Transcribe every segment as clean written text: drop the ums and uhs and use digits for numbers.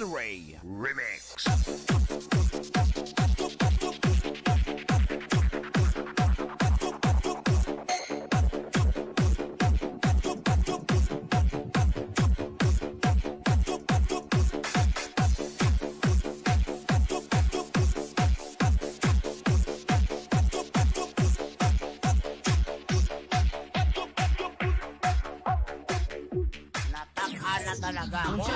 Ray Remix. Nataka na talaga ako.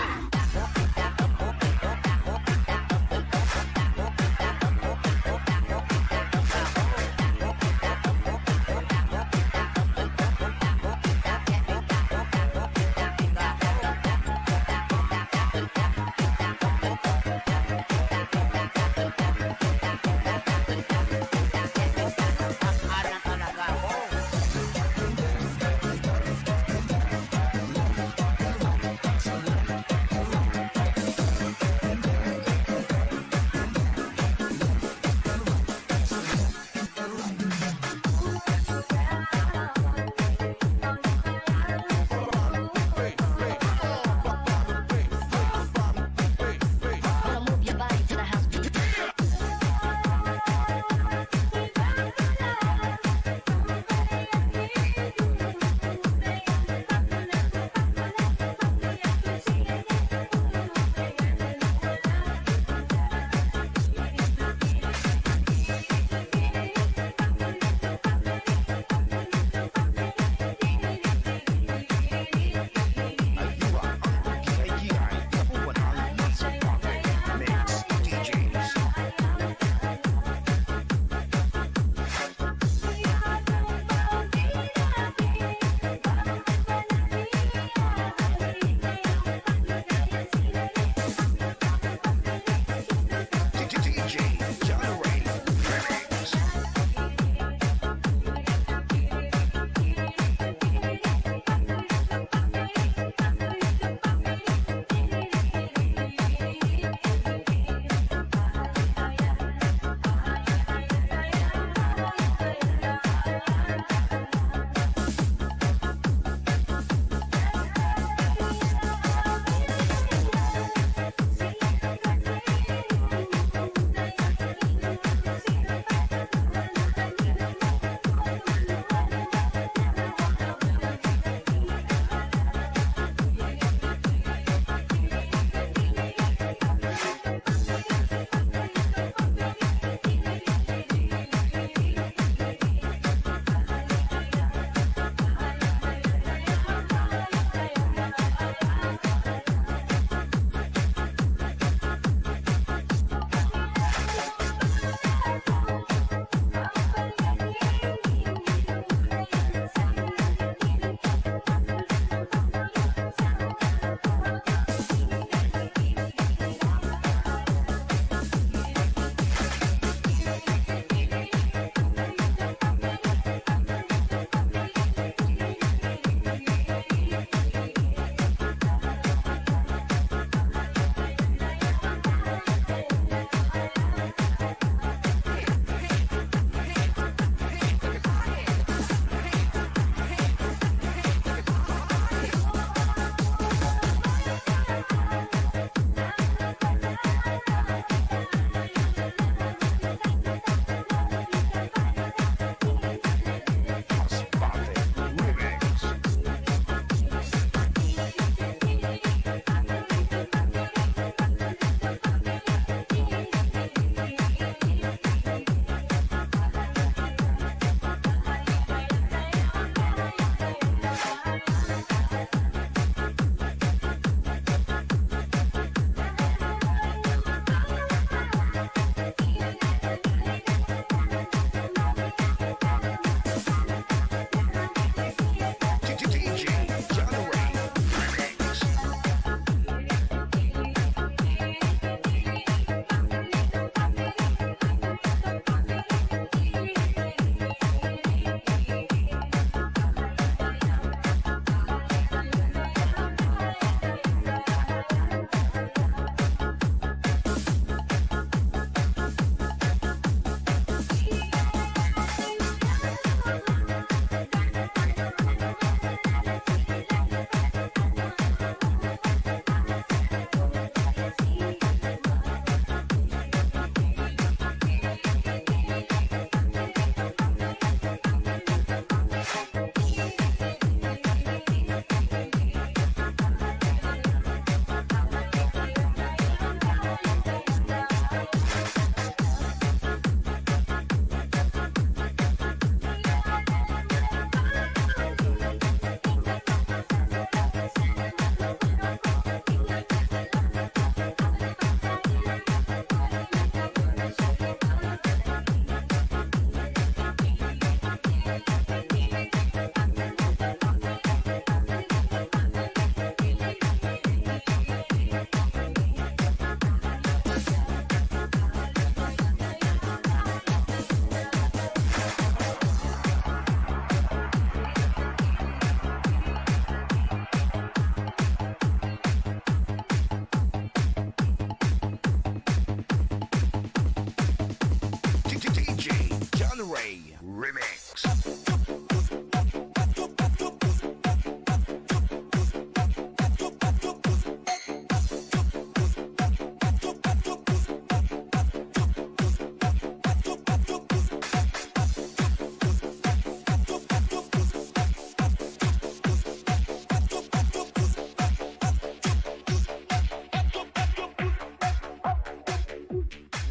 Remix.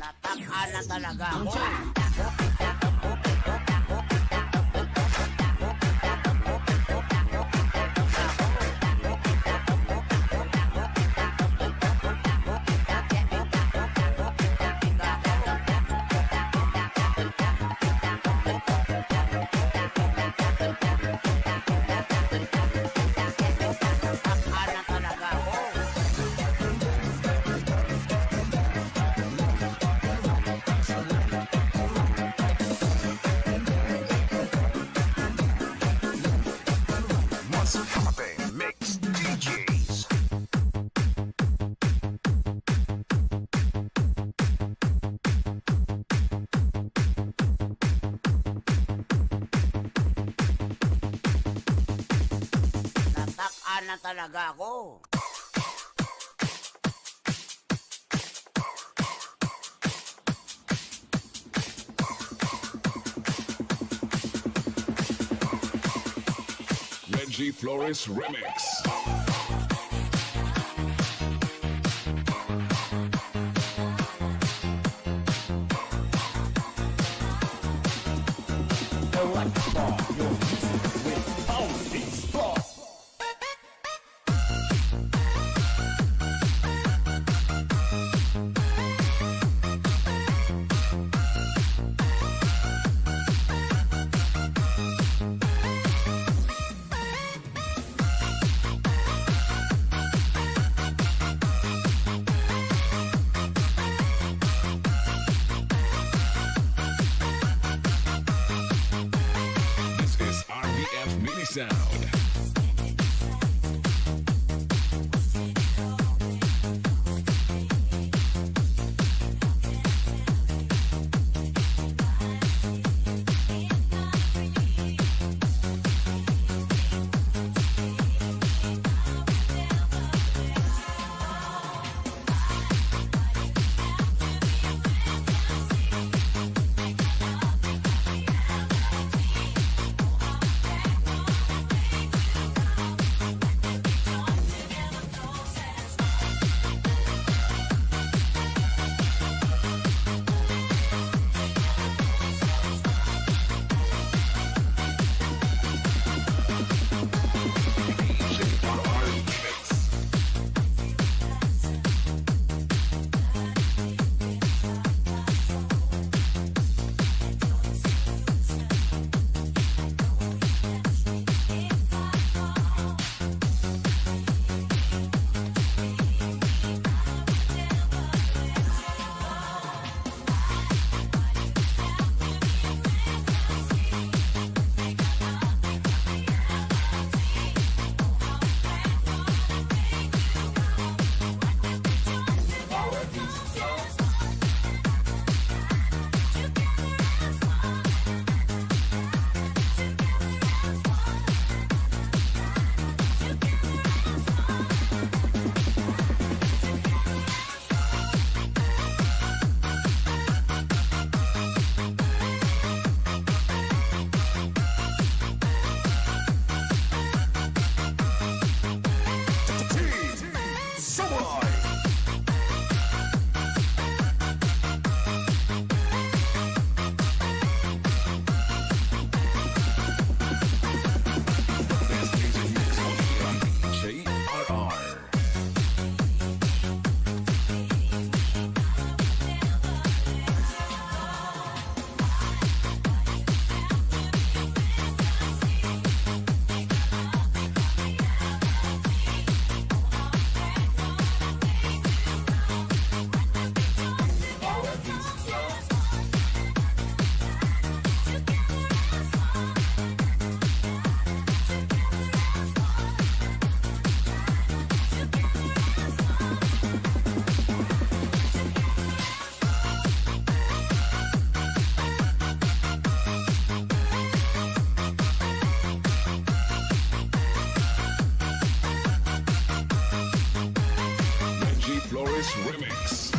Nataka na talaga ako. Mix DJs. Nataka na talaga ako. Reggie Flores Remix. This is RBF Mini Sound. Flores Remix.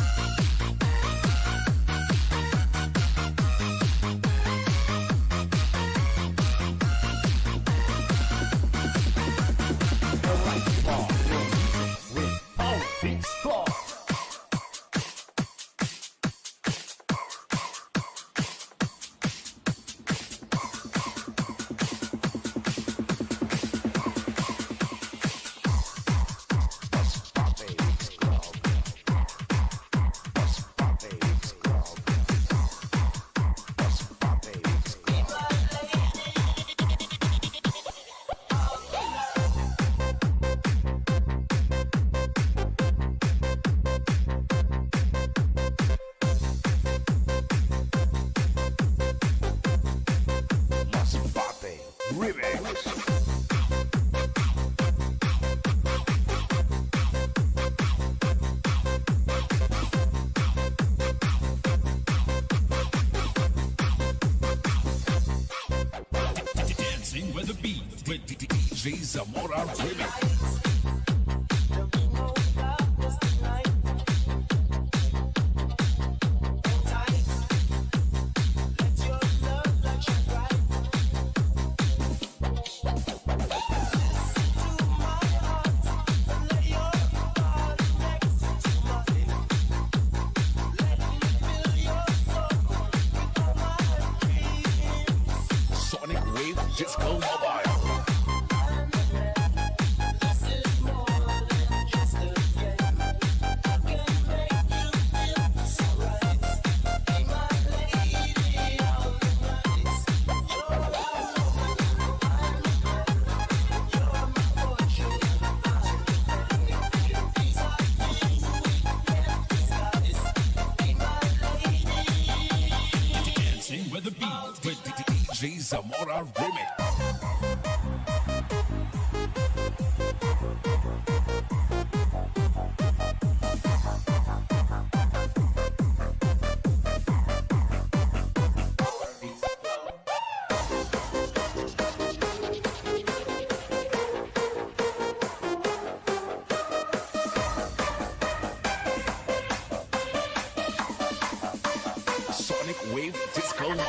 Dancing with the beat with DJ Zamora Remix. Disco Mobile. Dancing with the beat with DJ Zamora Remix. Sonic Wave Disco Mobile.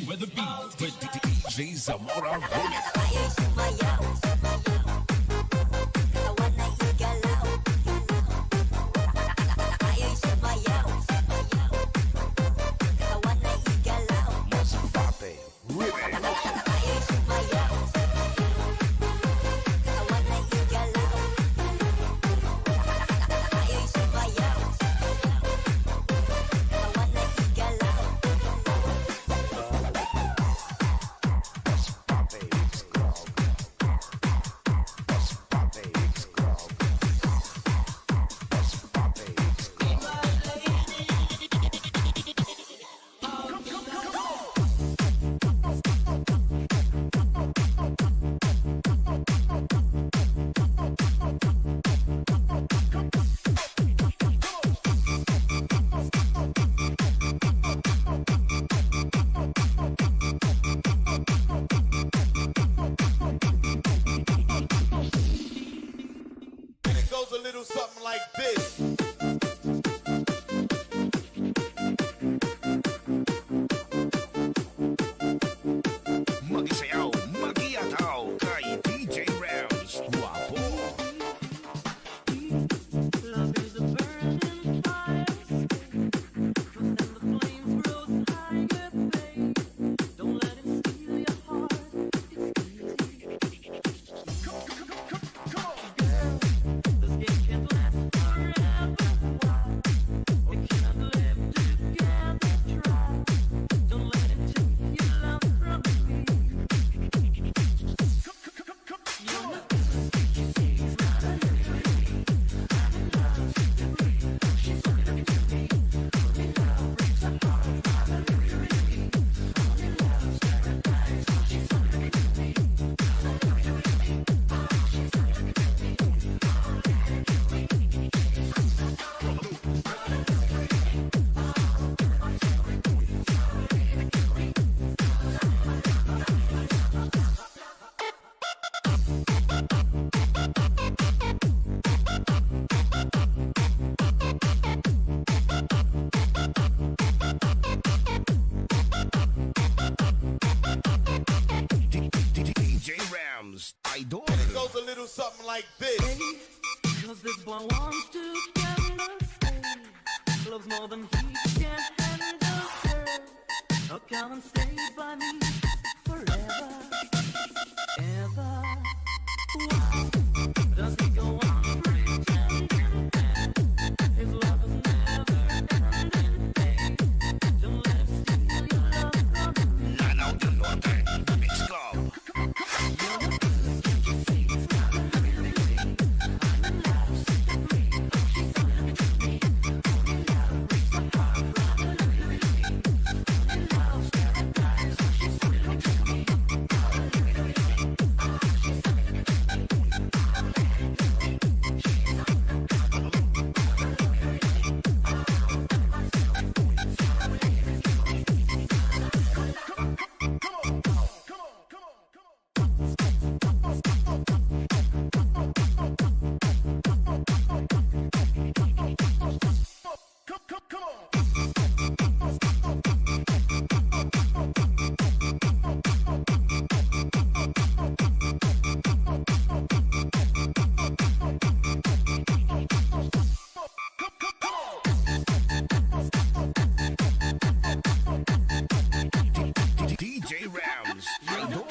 With the beat with DJ Zamora Remix. like this. Magisayaw, magiyataw kay DJ Rams. Guwapo. Love is a burning fire, and the flames grow higher, babe. Don't let it steal your heart. It's easy. Come on, girl. This game can't last forever. We cannot live together. Try. Don't let it take your love from me. You're not DJ Rams, idol. It goes a little something like this. cause this boy wants to stay. Loves more than he can handle, girl. Oh, come and stay by me forever, ever. Why does he go on pretending his love is never ending, babe? Don't let him steal your love from me. Lanaw del Norte, Mix Club. DJ Rams, idol.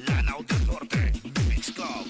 Lanaw del Norte, Mix Club.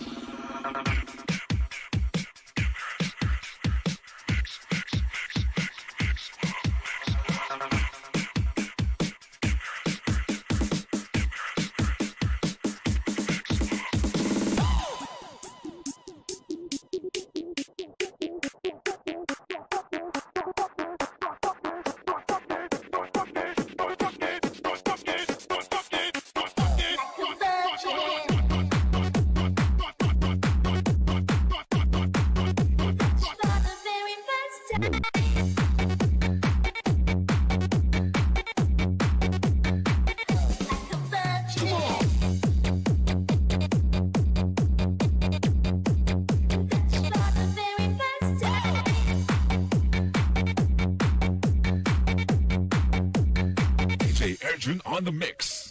DJ Adrian on the mix.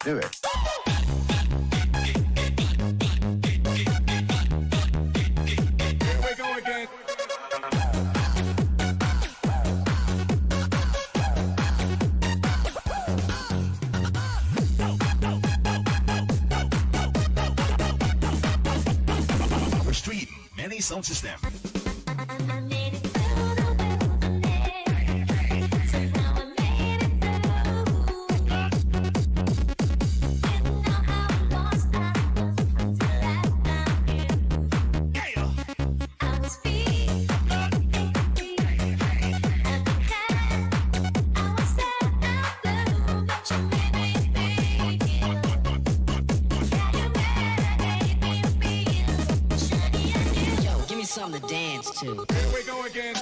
Do it. Here we go again. Street, many sound system. I made it. something to dance to. Here we go again.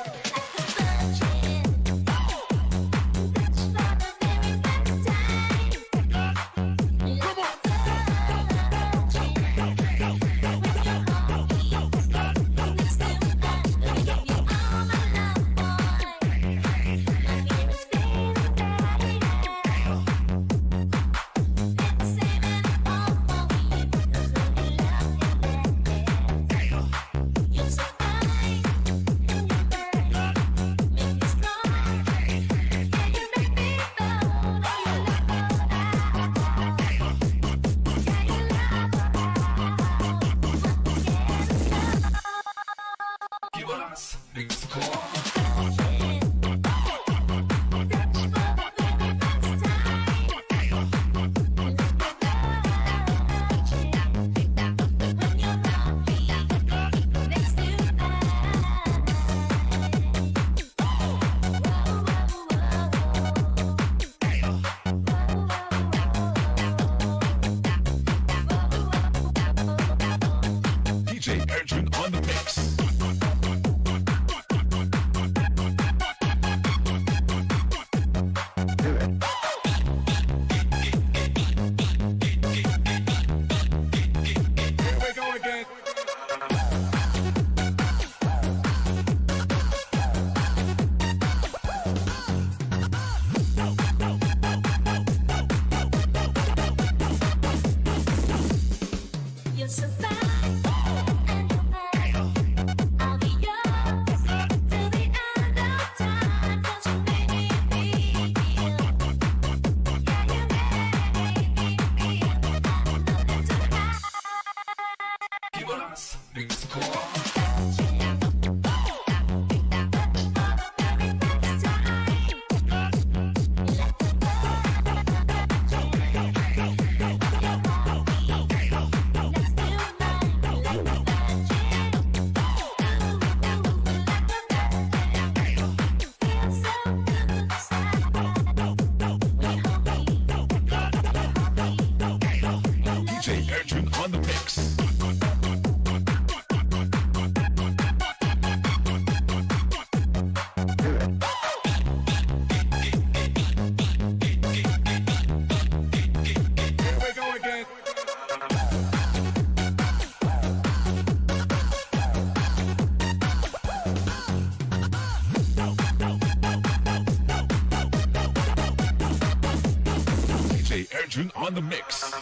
On the mix.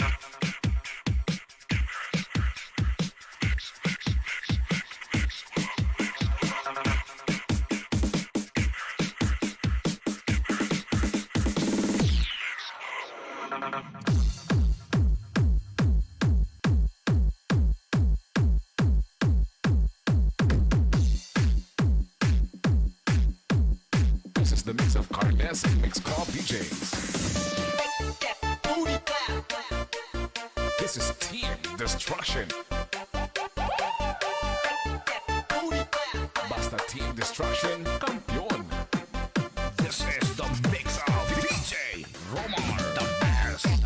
This is the mix of Carnes Mix Club DJs. This is Team Destruction. Basta Team Destruction, campeón. This is the mix of DJ Romar, the best.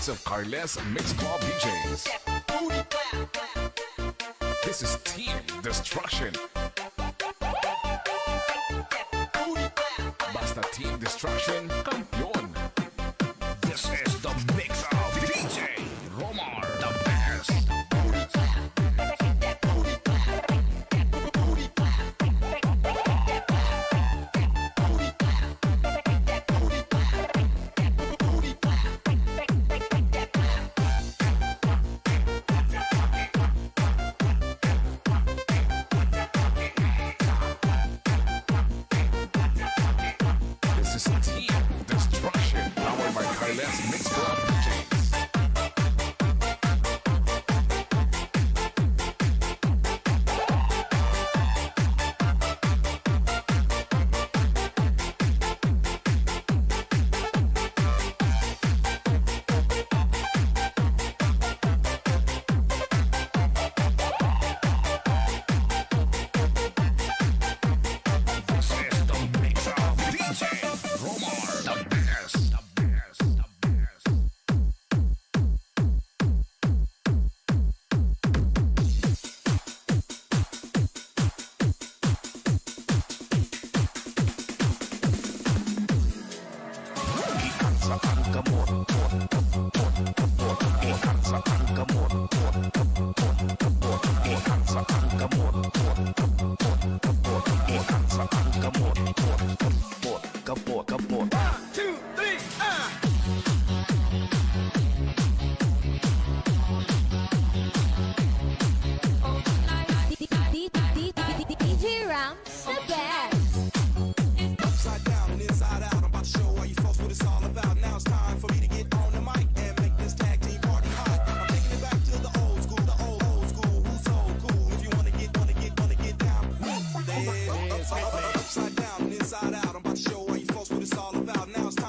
of Carles Mix Club DJs. This is Team Destruction. Basta Team Destruction, campeón. This is the mix of DJ Romar, the best. This is Team Destruction, powered by Carles Mix Club DJs. This is the mix of DJ Romar, the best. The best. The best. DJ Rams, the best. Upside down and inside out. I'm about to show all you folks what it's all about. Now it's time for me to get on the mic and make this tag team party hot. I'm taking it back to the old school, the old school. Who's so cool? If you wanna get down, there. Upside down and inside out. I'm about to show all you folks what it's all about. Now it's time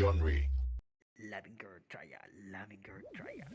genre. Loving girl trial, loving girl trial.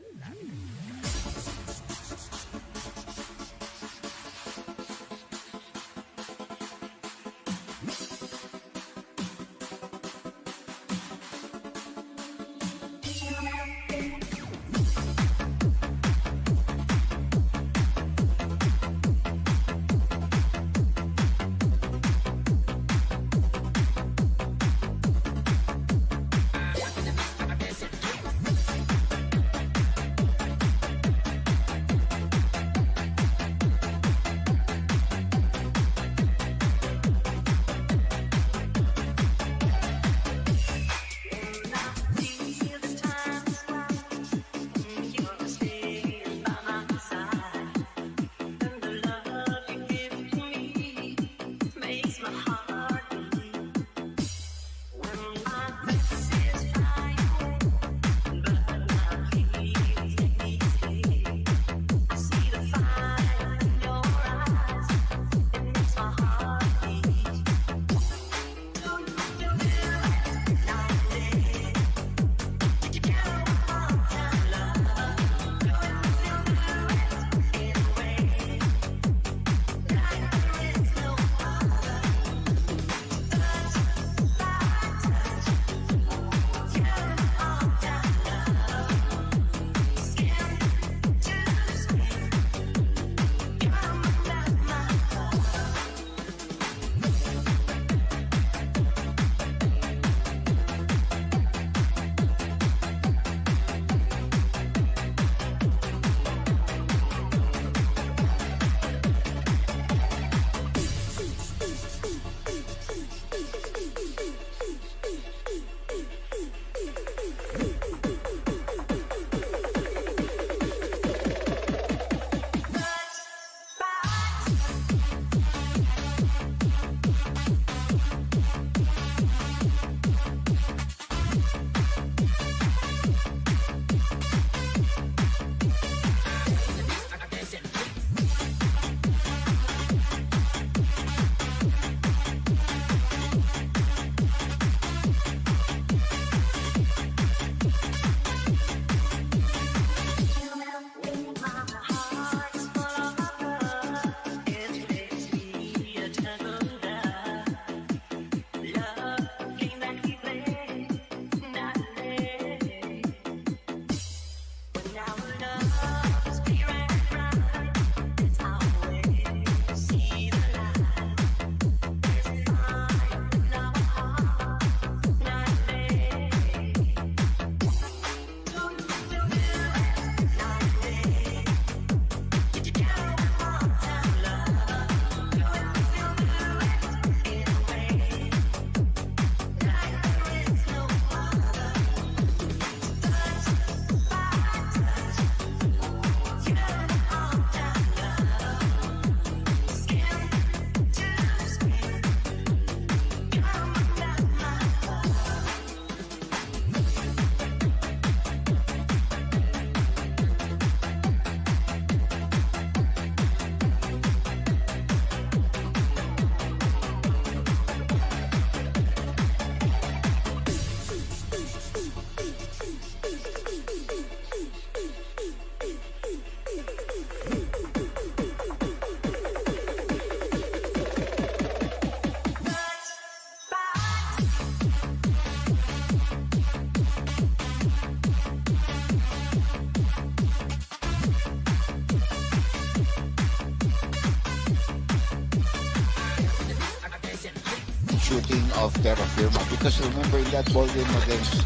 shooting of Terrafirma. Because remember in that ball game against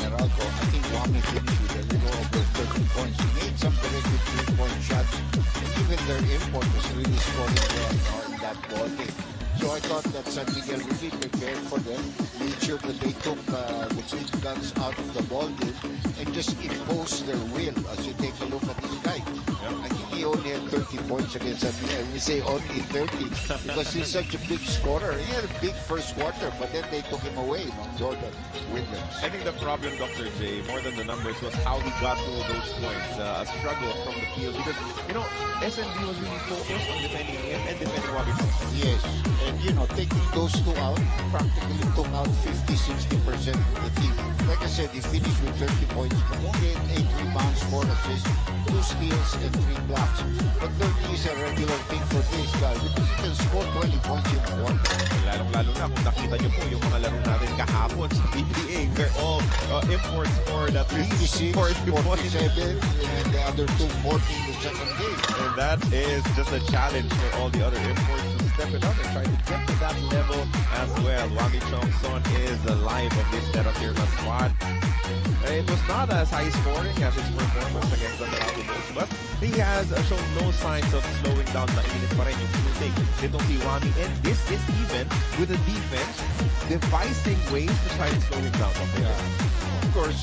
Meralco, I think Wami finished with a little over 30 points. He made some very good 3-point shots. And even their import was really scoring well in that ball game. So I thought that San Miguel really prepared for them, made sure that they took the cheap guns out of the ball game and just imposed their will as you take a look at this guy. I think he only had 30 points against Atlanta. We say only 30 because he's such a big scorer. He had a big first quarter, but then they took him away, Jordan Williams. I think the problem, Dr. J, more than the numbers, was how he got to those points. A struggle from the field because, SND was really focused on defending him and defending Wabi Thompson. Yes, and taking those two out practically took out 50-60% of the team. Like I said, he finished with 30 points, but only 8 rebounds, 4 assists, 2 steals, and 3 blocks. But 30 is a regular thing for this guy because he can score 20 points in a quarter. Lalong-lalo na kung nakita niyo po yung mga laro natin kahapon sa PBA. They're all imports for that 56, 47, and the other 240 in the second game. And that is just a challenge for all the other imports to step it up and try to get to that level as well. Wami Chongson is the life of this Terrafirma squad. It was not as high scoring as his performance against the Meralco Bulls, but he has shown no signs of slowing down. Mainit pa rin yung shooting nitong si Wami, and this is even with the defense devising ways to try to slow him down. Of course,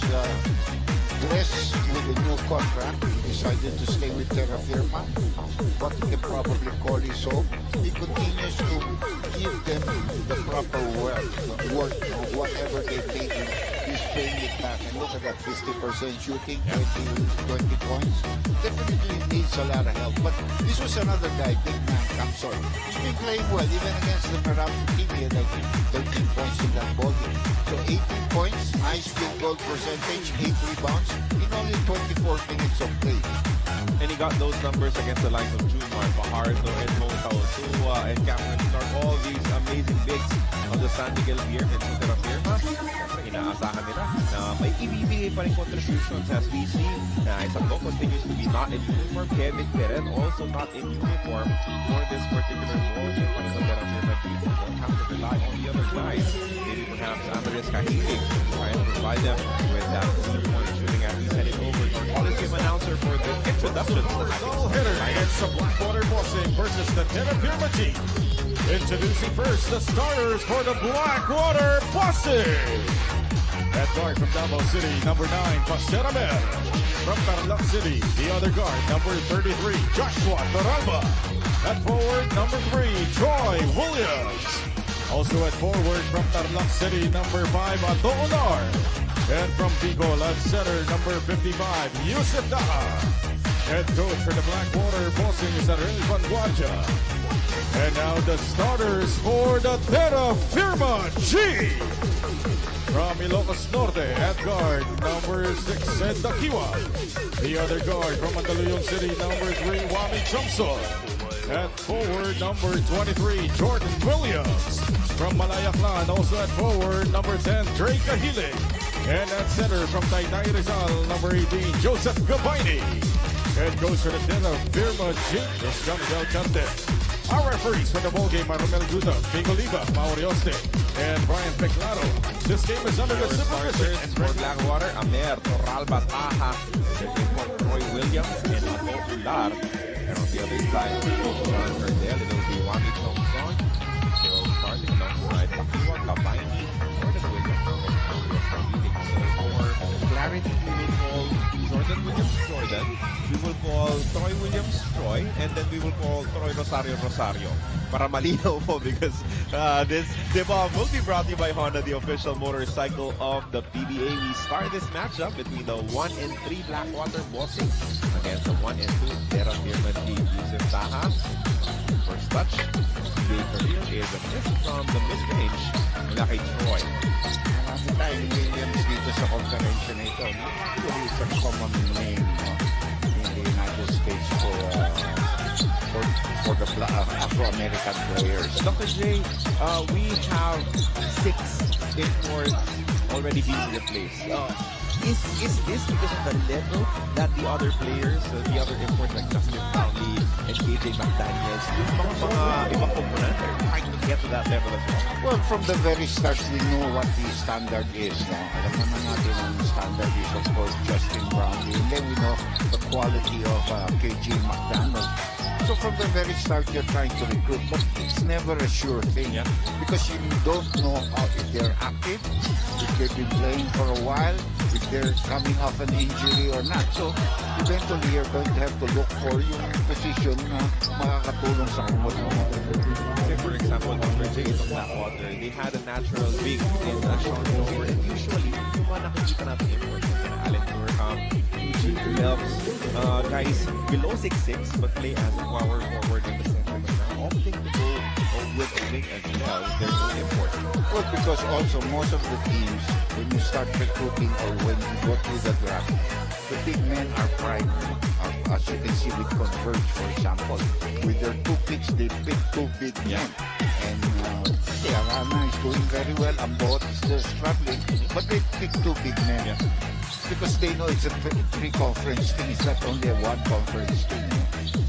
blessed with the new contract, he decided to stay with Terrafirma. What he can probably call his home. He continues to give them the proper work of whatever they paid him. He's paying it back. And look at that, 50% shooting, 20 points. Definitely needs a lot of help. But this was another guy, big man, Kamson. He's been playing well, even against the Meralco team. He had, I think, 13 points in that ball game. So 18 points, nice field goal percentage, 8 rebounds in only 24 minutes of play. And he got those numbers against the likes of Jumar, Fajardo, and Montaotua, and Cameron Clark, all these amazing bigs of the San Miguel Beer and Terrafirma. Inaasahan nila na may ibibigay pa rin contributions as we see na Isabel continues to be not in uniform. Kevin Peren also not in uniform for this particular ball game. One of the Terrafirma teams don't have to rely on the other guys. Maybe perhaps Andres Cahilig trying to provide them with that 3-point shooting as he's heading over to our College Game announcer for the introduction to the Hitter against the Blackwater Bossing versus the Terrafirma team. Introducing first the starters for the Blackwater Bossing. At guard from Davao City, number 9, Pastor Amel. From Tarlac City, the other guard, number 33, Joshua Toralba. At forward, number 3, Troy Williams. Also at forward from Tarlac City, number 5, Ato Onar. And from Bicol at center, number 55, Yusuf Daha. Head coach for the Blackwater Bossing is Ariel Vanguaja. And now the starters for the Terrafirma G. From Ilocos Norte at guard, number 6, Ed Dakiwa. The other guard from Mandaluyong City, number 3, Wami Chongson. At forward, number 23, Jordan Williams. From Malayaklan, also at forward, number 10, Drake Cahilig. And at center from Taytay Rizal, number 18, Joseph Gabayni. Head coach for the Terrafirma G, Oscar Miguel Cantes. Our referees for the ball game are Romel Guda, Bing Oliva, Mauri Oste, and Brian Peclaro. This game is under the supervision. And for Blackwater, Amer, Toralba, Taha, Troy Williams, and Ato Ular. And on the other side, Ron Cardell, it will be Wami Chongson. Still starting alongside Takiwa, Kabaini, Jordan Williams. So for clarity, we will call Jordan Williams Jordan. We will call Troy Williams Troy, and then we will call Troy Rosario. Para malinaw po because this debate will be brought to you by Honda, the official motorcycle of the PBA. We start this matchup between the 1 and 3 Blackwater Bossing against the 1 and 2 Terrafirma Dyip. Yusuf Taha, first touch. PBA career is a miss from the mid-range mula kay Troy. Marami tayong Williams dito sa conference na ito. Actually, it's a common name in the United States for the Afro-American players. Dr. J, we have 6 imports already being replaced. Is this because of the level that the other players, the other imports like Justin Brownlee and KJ McDaniels, yung mga ibang component are trying to get to that level as well? Well, from the very start, we know what the standard is. No? Alam naman natin ang standard is, of course, Justin Brownlee. And then we know the quality of KJ McDaniels. So from the very start, you're trying to recruit, but it's never a sure thing. Yeah. Because you don't know how, if they're active, if they've been playing for a while, if they're coming off an injury or not. So eventually, you're going to have to look for yung position na makakatulong sa kumot. Say for example, Dr. J, itong Blackwater, they had a natural big in Sean Dover. And usually, yung mga nakikita natin import, Allen Durham, Eugene Phelps, guys below 6'6", but play as a power forward in the center. But now, opting to go with a wing as well, there's no import. Well, because also most of the teams, when you start recruiting or when you go through the draft, the big men are prime. As you can see with Converge, for example. With their 2 picks, they pick 2 big men. And Terrafirma is doing very well. Ambot is still struggling. But they pick 2 big men. Because they know it's a 3-conference thing. It's not only a 1-conference thing.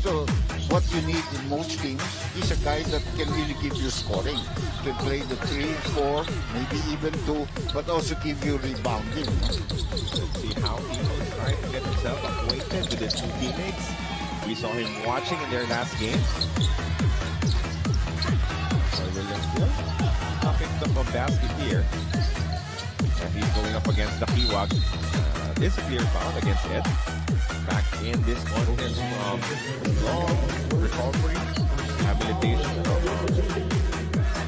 So what you need in most teams is a guy that can really give you scoring. Can play the 3, 4, maybe even 2, but also give you rebounding. Let's see how he will try to get himself acquainted with his two teammates. We saw him watching in their last game. Williams picked up a basket here. And he's going up against the Kiwag. This is a clear foul against Ed. Back in this contest from long recovery, rehabilitation.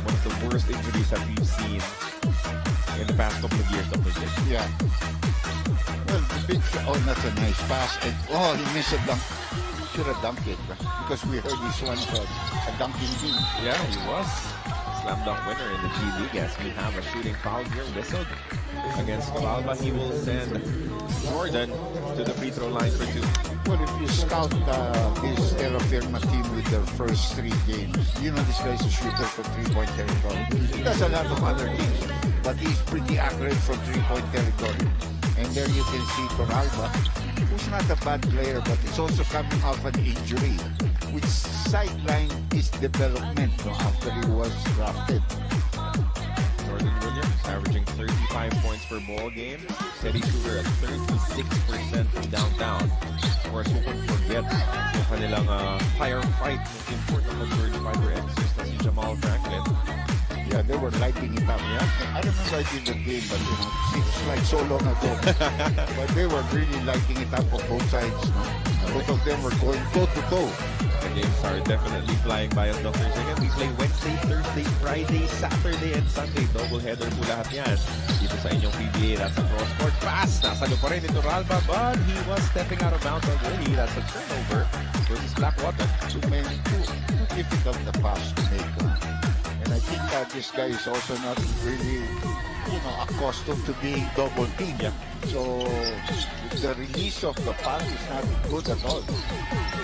One of the worst injuries that we've seen in the past couple of years of the league. Yeah. Well, the big, that's a nice pass. And, he missed a dunk. Should have dunked it, because we heard this one called a dunking team. Yeah, he was. Slam dunk winner in the G League as we have a shooting foul here whistled against Cabalba. He will send Jordan to the free throw line for 2. Well, if you scout this Terrafirma team with their first 3 games, you know this guy's a shooter from 3-point territory. He does a lot of other things, but he's pretty accurate from 3-point territory. And there you can see Toralba, who's not a bad player, but it's also coming off an injury, which sidelined his development after he was drafted. Jordan Williams averaging 35 points per ball game. Steady shooter at 36% from downtown. Of course, who can forget yung kanilang firefight ng import ng third fiber exers na si Jamal Franklin. Yeah, they were lighting it up. Yeah, I remember I did the game, but it's like so long ago. But they were really lighting it up on both sides. Both of them were going toe to toe. The games are definitely flying by us, Dr. Again, we play Wednesday, Thursday, Friday, Saturday, and Sunday. Doubleheader po lahat yan. Dito sa inyong PBA, that's a cross-court pass. Nasalo pa rin ito Ralba, but he was stepping out of bounds already. That's a turnover versus Blackwater. Too difficult the pass to make. And I think that this guy is also not really, accustomed to being double teamed. Yeah. So the release of the pass is not good at all.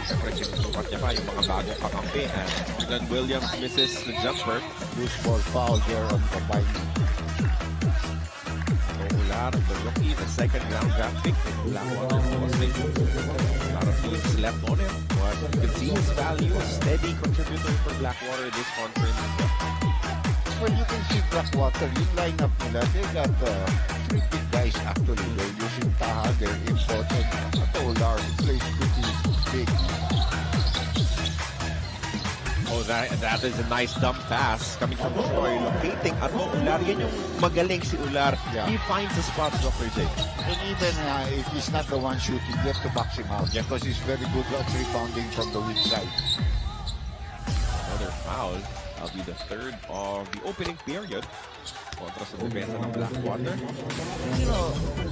Siyempre, sinusukat niya pa yung mga bagong kakampi. And Jordan Williams misses the jumper. Loose ball foul there on the binding. Ular, the rookie, the second round draft pick. Blackwater posting. A lot of teams left on him. But you can see his value, a steady contributor for Blackwater this conference. Well, you can see Blackwater, yung lineup nila, they got 3 big guys actually. They're using Taha, they're important. Ular plays pretty big. Oh, that is a nice dump pass coming from Troy, locating Ular. Yan yung magaling si Ular. Yeah. He finds the spot, Dr. J. And even if he's not the one shooting, you have to box him out. Because he's very good at rebounding from the weak side. Another foul. That'll be the 3rd of the opening period. Kontra sa depensa ng Blackwater.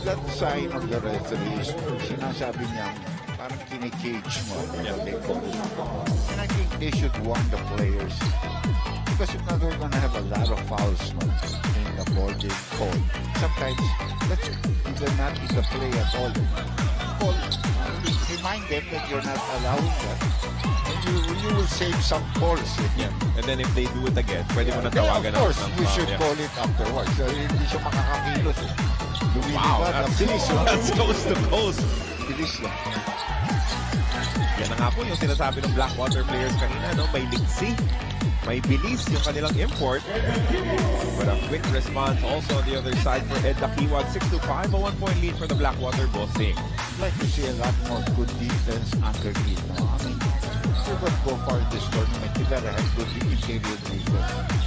That sign of the referee is sinasabi niya parang kinikage mo. And I think they should warn the players. Because if not, we're gonna have a lot of fouls in the ball game call. Sometimes, that's even not in the play at all. Remind them that you're not allowing that. You will save some calls. Yeah. And then if they do it again, pwede mo na tawagan of course, you should yeah. call it afterwards. Hindi siya makakakilos. Wow, that's coast to coast. Bilis lang. Yan na nga po yung sinasabi ng Blackwater players kanina, no? May liksi. may bilis yung kanilang import. But a quick response also on the other side for Ed Dakiwag. 6-5, a 1-point lead for the Blackwater Bossing. I'd like to see a lot more good defense underneath. No? I mean, if you're going to go far in this tournament, you gotta have good interior defense.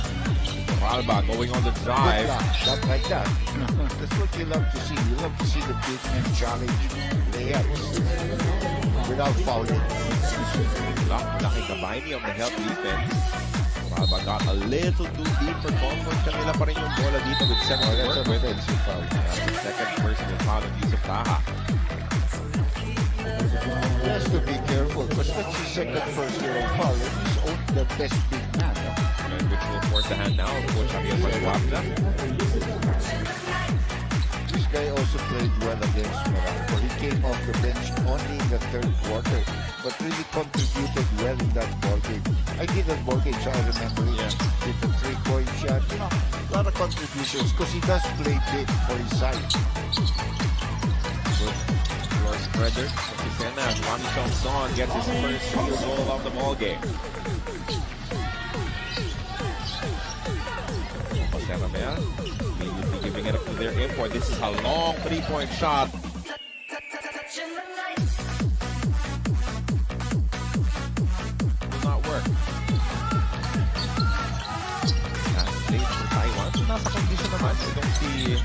Alba going on the drive. Not like that. That's what you love to see. You love to see the big men challenge layups without fouling. Laki kabay niya on the help defense. Alba got a little too deep for comfort. Kanila pa rin yung bola dito with second That's a work with it. defensive foul. Second personal foul of Yusuf Taha. He has to be careful because that's his second personal foul. And he's only the best big man. No? And which will force the hand now of Coach Javier Paguapna. This guy also played well against Morocco. He came off the bench only in the third quarter, but really contributed well in that ball game. I did that ball game, so I remember it. With the 3-point shot, you know, a lot of contributions because he does play big for his side. Good floor spreader. Kisena and Wami Chong-son gets his first field goal of the ball game. Terrafirma immediately giving it up to their import. This is a long 3-point shot. Will not work. Late for Taiwan. So nasa condition naman. So don't see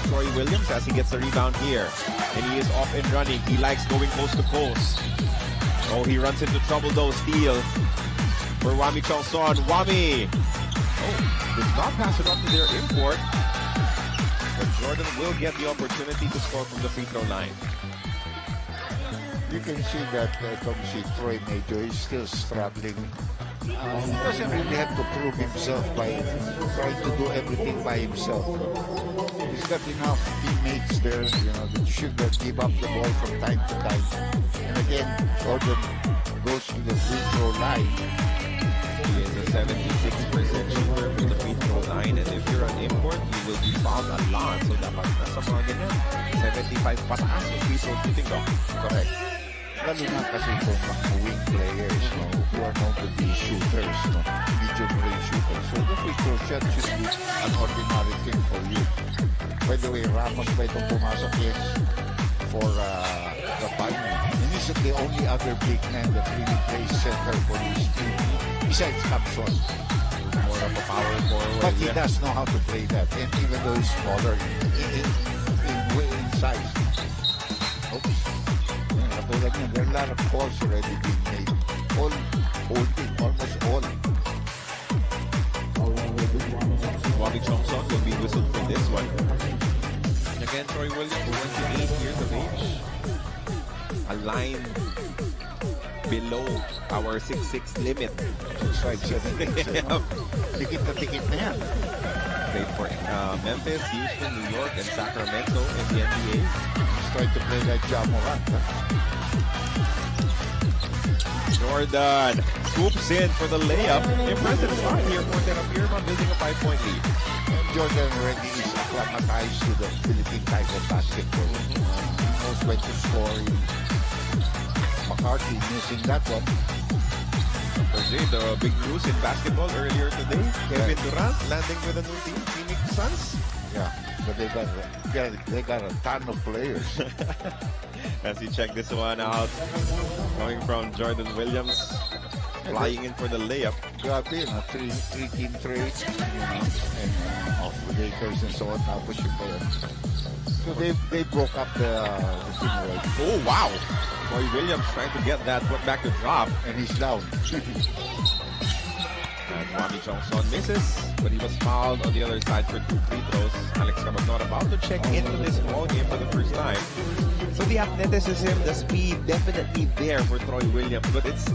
Troy Williams as he gets the rebound here. And he is off and running. He likes going coast to coast. Oh, he runs into trouble though. Steal for Wami Chong-son. Wami! Oh, does not pass it on to their import. But Jordan will get the opportunity to score from the free throw line. You can see that see Troy Major is still struggling. He doesn't really have to prove himself by trying to do everything by himself. He's got enough teammates there, you know, that should give up the ball from time to time. And again, Jordan goes to the free throw line. He is a 76% shooter from the free throw line, and if you're an import, you will be fouled a lot. So dapat nasa mga ganyan, 75 pataas yung free throw shooting daw. Correct. Lalo na kasi itong mga wing players, no, who are known to be shooters, no, medium range shooters. So the free throw shot should be an ordinary thing for you. By the way, Ramos ba itong pumasok, yes, for the Palma. And he's the only other big man that really plays center for this team, besides Capson. More of a power forward. But he does know how to play that, and even though he's smaller in size. Oops. Katulad niya, there are a lot of calls already being made. All holding, almost all. Wami Chong-son will be whistled for this one. Again, Troy Williams, 28 years of age. A line below our 6'6" limit. 6'5", 7'6". Tikit na tikit na yan. Played for Memphis, Houston, New York, and Sacramento in the NBA. He's trying to play like Ja Morant. Jordan scoops in for the layup. Impressive start here for Terrafirma, building a 5-point lead. And Jordan already is acclimatized to the Philippine type of basketball. He knows when to score. McCarthy missing that one. Jose, the big news in basketball earlier today. Kevin Durant landing with a new team, Phoenix Suns. Yeah, but they got a ton of players. As you check this one out, coming from Jordan Williams, flying in for the layup. Grabe, na three-team trade, you know, and off the Lakers and so on. Tapos yung pala. So they broke up the team already. Oh, wow! Troy Williams trying to get that put back to drop. And he's down. And Wami Chong-son misses, but he was fouled on the other side for 2 free throws. Alex Cabagnon about to check into this ball game for the first time. So the athleticism, the speed, definitely there for Troy Williams, but it's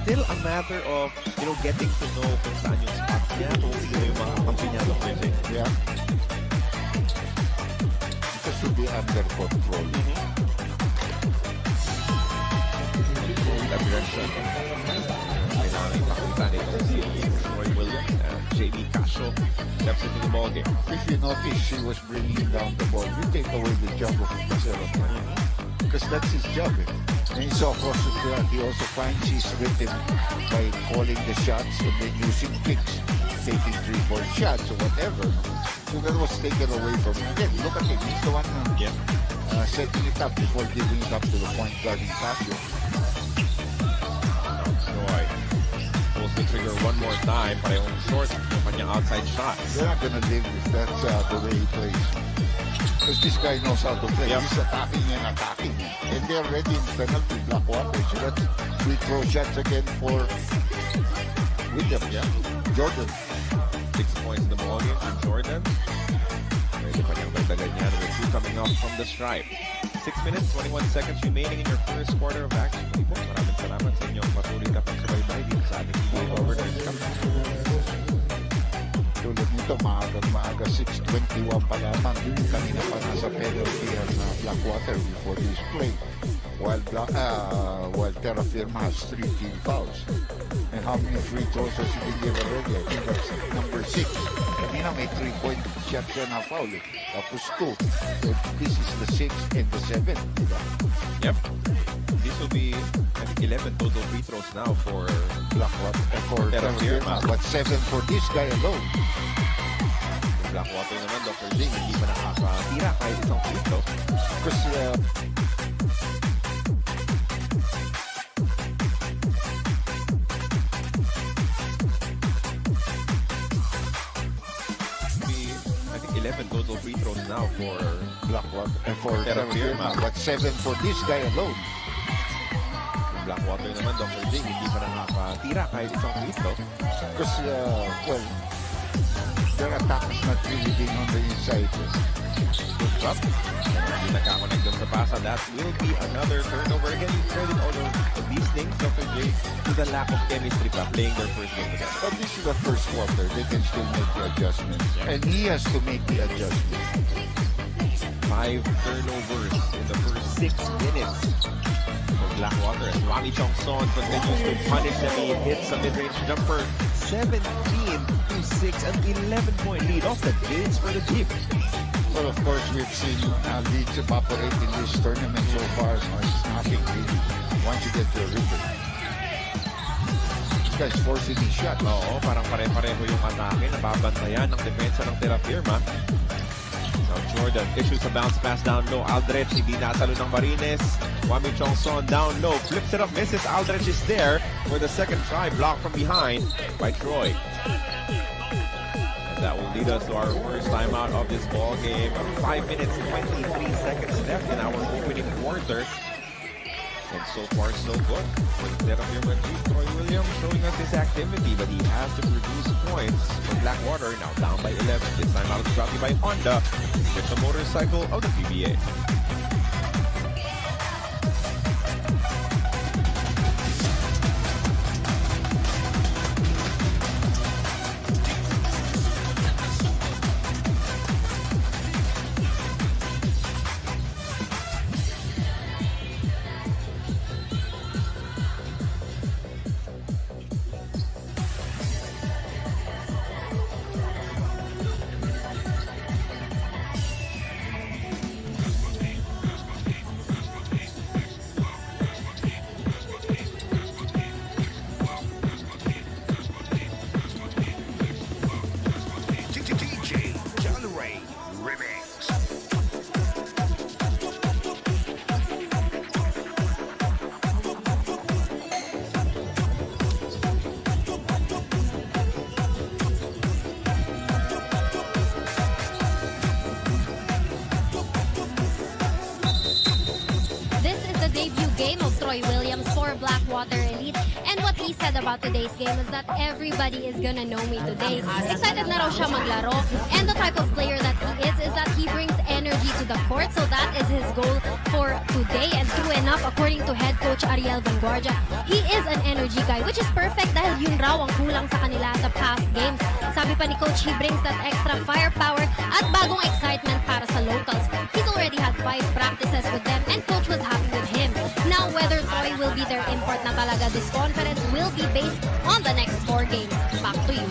still a matter of, you know, getting to know kung saan yung spots niya, kung sino yung mga kampi niya ng project. Yeah. It has to be under control. That direction. Kailangan ipakita nito si Troy Williams and JB Casio steps into the ball game. If you notice, he was bringing down the ball. You take away the job of Marcelo. because that's his job. And so, of course, he also finds his rhythm by calling the shots and then using kicks, taking 3-point shots or whatever. So that was taken away from him. Again, look at him. He's the one setting it up before giving it up to the point guard in Casio. Troy pulls the trigger one more time, parehong short yung kanyang outside shots. They're not gonna live if that's the way he plays. Because this guy knows how to play. Yep. He's attacking and attacking. And they're ready in penalty, Blackwater. So that's free throw shots again for Williams. Yeah. Jordan. 6 points in the ballgame from Jordan. Pwede pa niyang dagdagan niya with 2 coming off from the stripe. 6 minutes, 21 seconds remaining in your first quarter of action. Po, maraming salamat sa inyong patuloy na pagsubaybay dito sa ating PBA Governors Cup. Tulad nito, maaga 6:21 pa lamang. Kanina pa nasa penalty na Blackwater before this play. While Terrafirma has 3 team fouls. And how many free throws has he been given already? I think that's number 6. Kanina may 3-point shot siya na foul. Tapos 2. So this is the 6th and the 7th. Diba? Yep. This will be, I think, 11 total free throws now for Blackwater. For Terrafirma. But 7 for this guy alone. Blackwater naman, Dr. J, hindi pa nakakatira kahit isang free throw. Because I think 11 total free throws now for Blackwater. For Terrafirma. But 7 for this guy alone. Blackwater naman, Dr. J, hindi pa nakakatira kahit isang free throw. Because, their attack is not really being on the inside. Good drop. Hindi nakakonect dun sa pasa. That will be another turnover. Again, you credit all of these things, Dr. J, to the lack of chemistry pa playing their first game together. But this is the first quarter. They can still make the adjustments. And he has to make the adjustments. 5 turnovers in the first 6 minutes for Blackwater. As Wami Chongson continues to punish them. He hits a mid-range jumper. 17-6, an 11-point lead off the gates for the Dyip. Well, of course, we've seen leads evaporate in this tournament so far. So it's nothing really once you get to a rhythm. This guy's forcing his shot. Oo, parang pare-pareho yung atake. Nababantayan ng depensa ng Terrafirma. Now Jordan issues a bounce pass down low. Aldrich, hindi nasalo ng Marines. Wami Chongson down low. Flips it up, misses. Aldrich is there for the second try. Blocked from behind by Troy. And that will lead us to our first timeout of this ball game. 5 minutes, 23 seconds left in our opening quarter. And so far, so good. For the Terrafirma Dyip, Troy Williams showing us his activity, but he has to produce points for Blackwater, now down by 11. This time out is brought to you by Honda, with the motorcycle of the PBA. DJ John Ray Remix. This is the debut game of Troy Williams for Blackwater Elite. And what he said about today's game is that everybody is gonna know me today. Excited na raw siya maglaro. And the type of player that he is that he brings energy to the court. So that is his goal for today. And true enough, according to head coach Ariel Vanguardia, he is an energy guy, which is perfect dahil yun raw ang kulang sa kanila sa past games. Sabi pa ni coach, he brings that extra firepower at bagong excitement para sa locals. He's already had 5 practices with them and coach was happy with him. Now, whether Troy will be their import na talaga this conference will be based on the next 4 games. Back to you.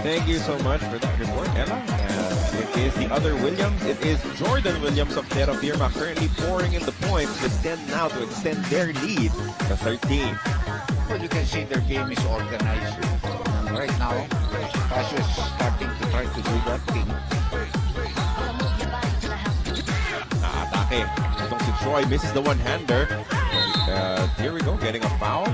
Thank you so much for that report, Ella. It is the other Williams. It is Jordan Williams of Terrafirma currently pouring in the points with 10 now to extend their lead to 13. Well, you can see their game is organized. And right now, Casio is starting to try to do that thing. Atake. Itong si Troy misses the one-hander. Here we go, getting a foul.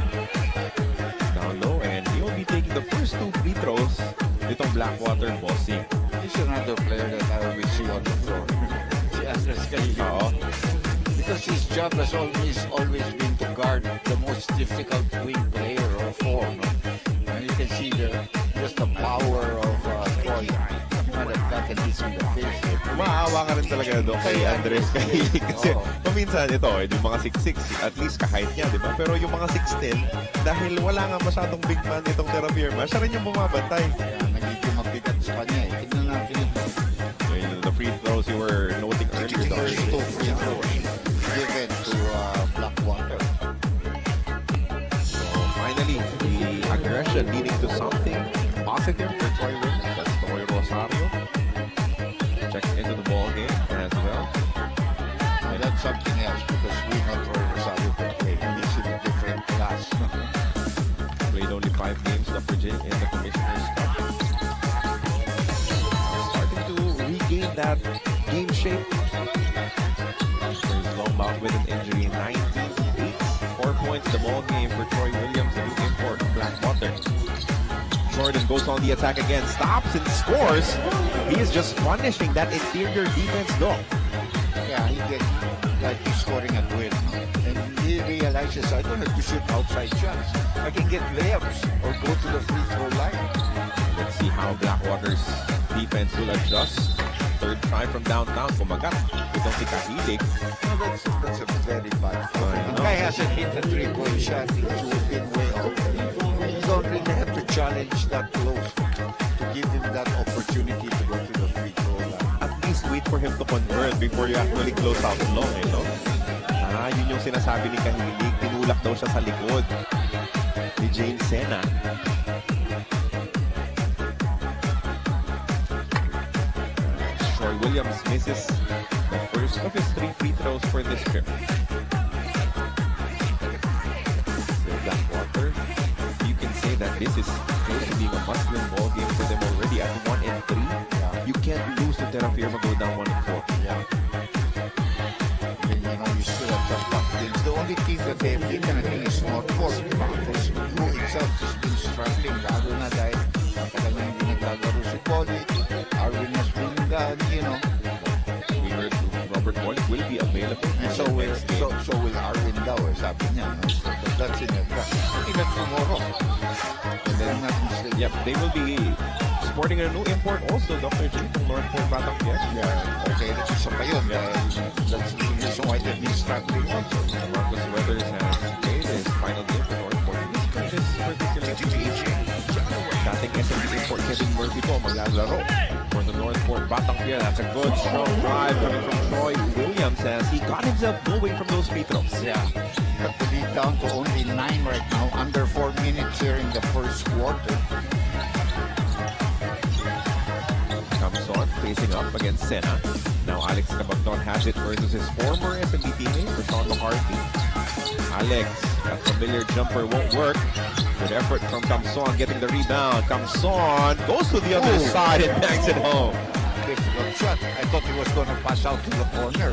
Down low, and he'll be taking the first 2 free throws. Itong Blackwater bossing. He's another player that I always see on the floor. Si Andres Calillo. Because his job has always been to guard the most difficult wing player or 4. No? And you can see just the power of Troy. That can hit in the face. Maawa ka rin talaga doon kay Andres Kahili. Kasi paminsan ito, yung mga 6'6", at least kahit niya, di ba? Pero yung mga 6'10", dahil wala nga masyadong big man itong Terrafirma, siya rin yung bumabantay. Kaya nagiging mabigat sa kanya eh. Tignan natin ito. So, the free throws you were noting earlier. First 2 free throws given to Blackwater. So finally, the aggression leading to something positive for Troy Williams. That's Troy Rosario. Checks into the ball game as well. And that's something else because we know Troy Rosario can play. He's in a different class. Played only 5 games in the Commissioner's Cup. Starting to regain that game shape. He's long bout with an injury, 19-8. 4 points the ball game for Troy Williams, the new import of Blackwater. Jordan goes on the attack again, stops and scores. He is just punishing that interior defense though. Yeah, he gets like he's scoring at will. And he realizes I don't have to shoot outside shots. I can get layups or go to the free throw line. Let's see how Blackwater's defense will adjust. Third try from downtown, kumagat. Itong si Kahilig. No, that's a very bad thing. The guy hasn't hit a 3-point shot. He's been way out. You don't really have to challenge that close to give him that opportunity to go to the free throw line. At least wait for him to convert before you actually close out long, eh, no? Yun yung sinasabi ni Kahilig. Tinulak daw siya sa likod ni James Sena. Troy Williams misses the first of his 3 free throws for this trip. Blackwater, you can say that this is close to being a must-win ball game for them already at 1-3. Yeah. You can't lose to Terrafirma go down 1-4. Yeah. And, you know, you still have some tough games. The only team that they have beaten, I think, is Northport. Because who itself has been struggling. Lalo na dahil matagal na hindi naglagaro si Polly. Arwin has been, you know. We heard Robert Polly will be available. And so will Arwin daw, sabi niya. No? So that's in it. I think that's tomorrow. And then, yep, they will be sporting a new import also, Dr. G, from Northport Batang. Yeah, okay, that's isa pa yun. That's the reason why they've been struggling also. Marcus Weathers has made his final game for Northport. This particular dating SMB import Kevin Murphy po maglalaro for the Northport Batang. That's a good strong drive coming from Troy Williams as he got himself moving from those free throws. Yeah, cut the lead down to only 9 right now, under 4 minutes here in the first quarter. Comes on, facing up against Sena. Now Alex Cabagnon has it versus his former SMB teammate, Rashawn McCarthy. Alex, that familiar jumper won't work. Good effort from Kamson getting the rebound. Kamson goes to the other side and bangs it home. Difficult shot. I thought he was going to pass out to the corner.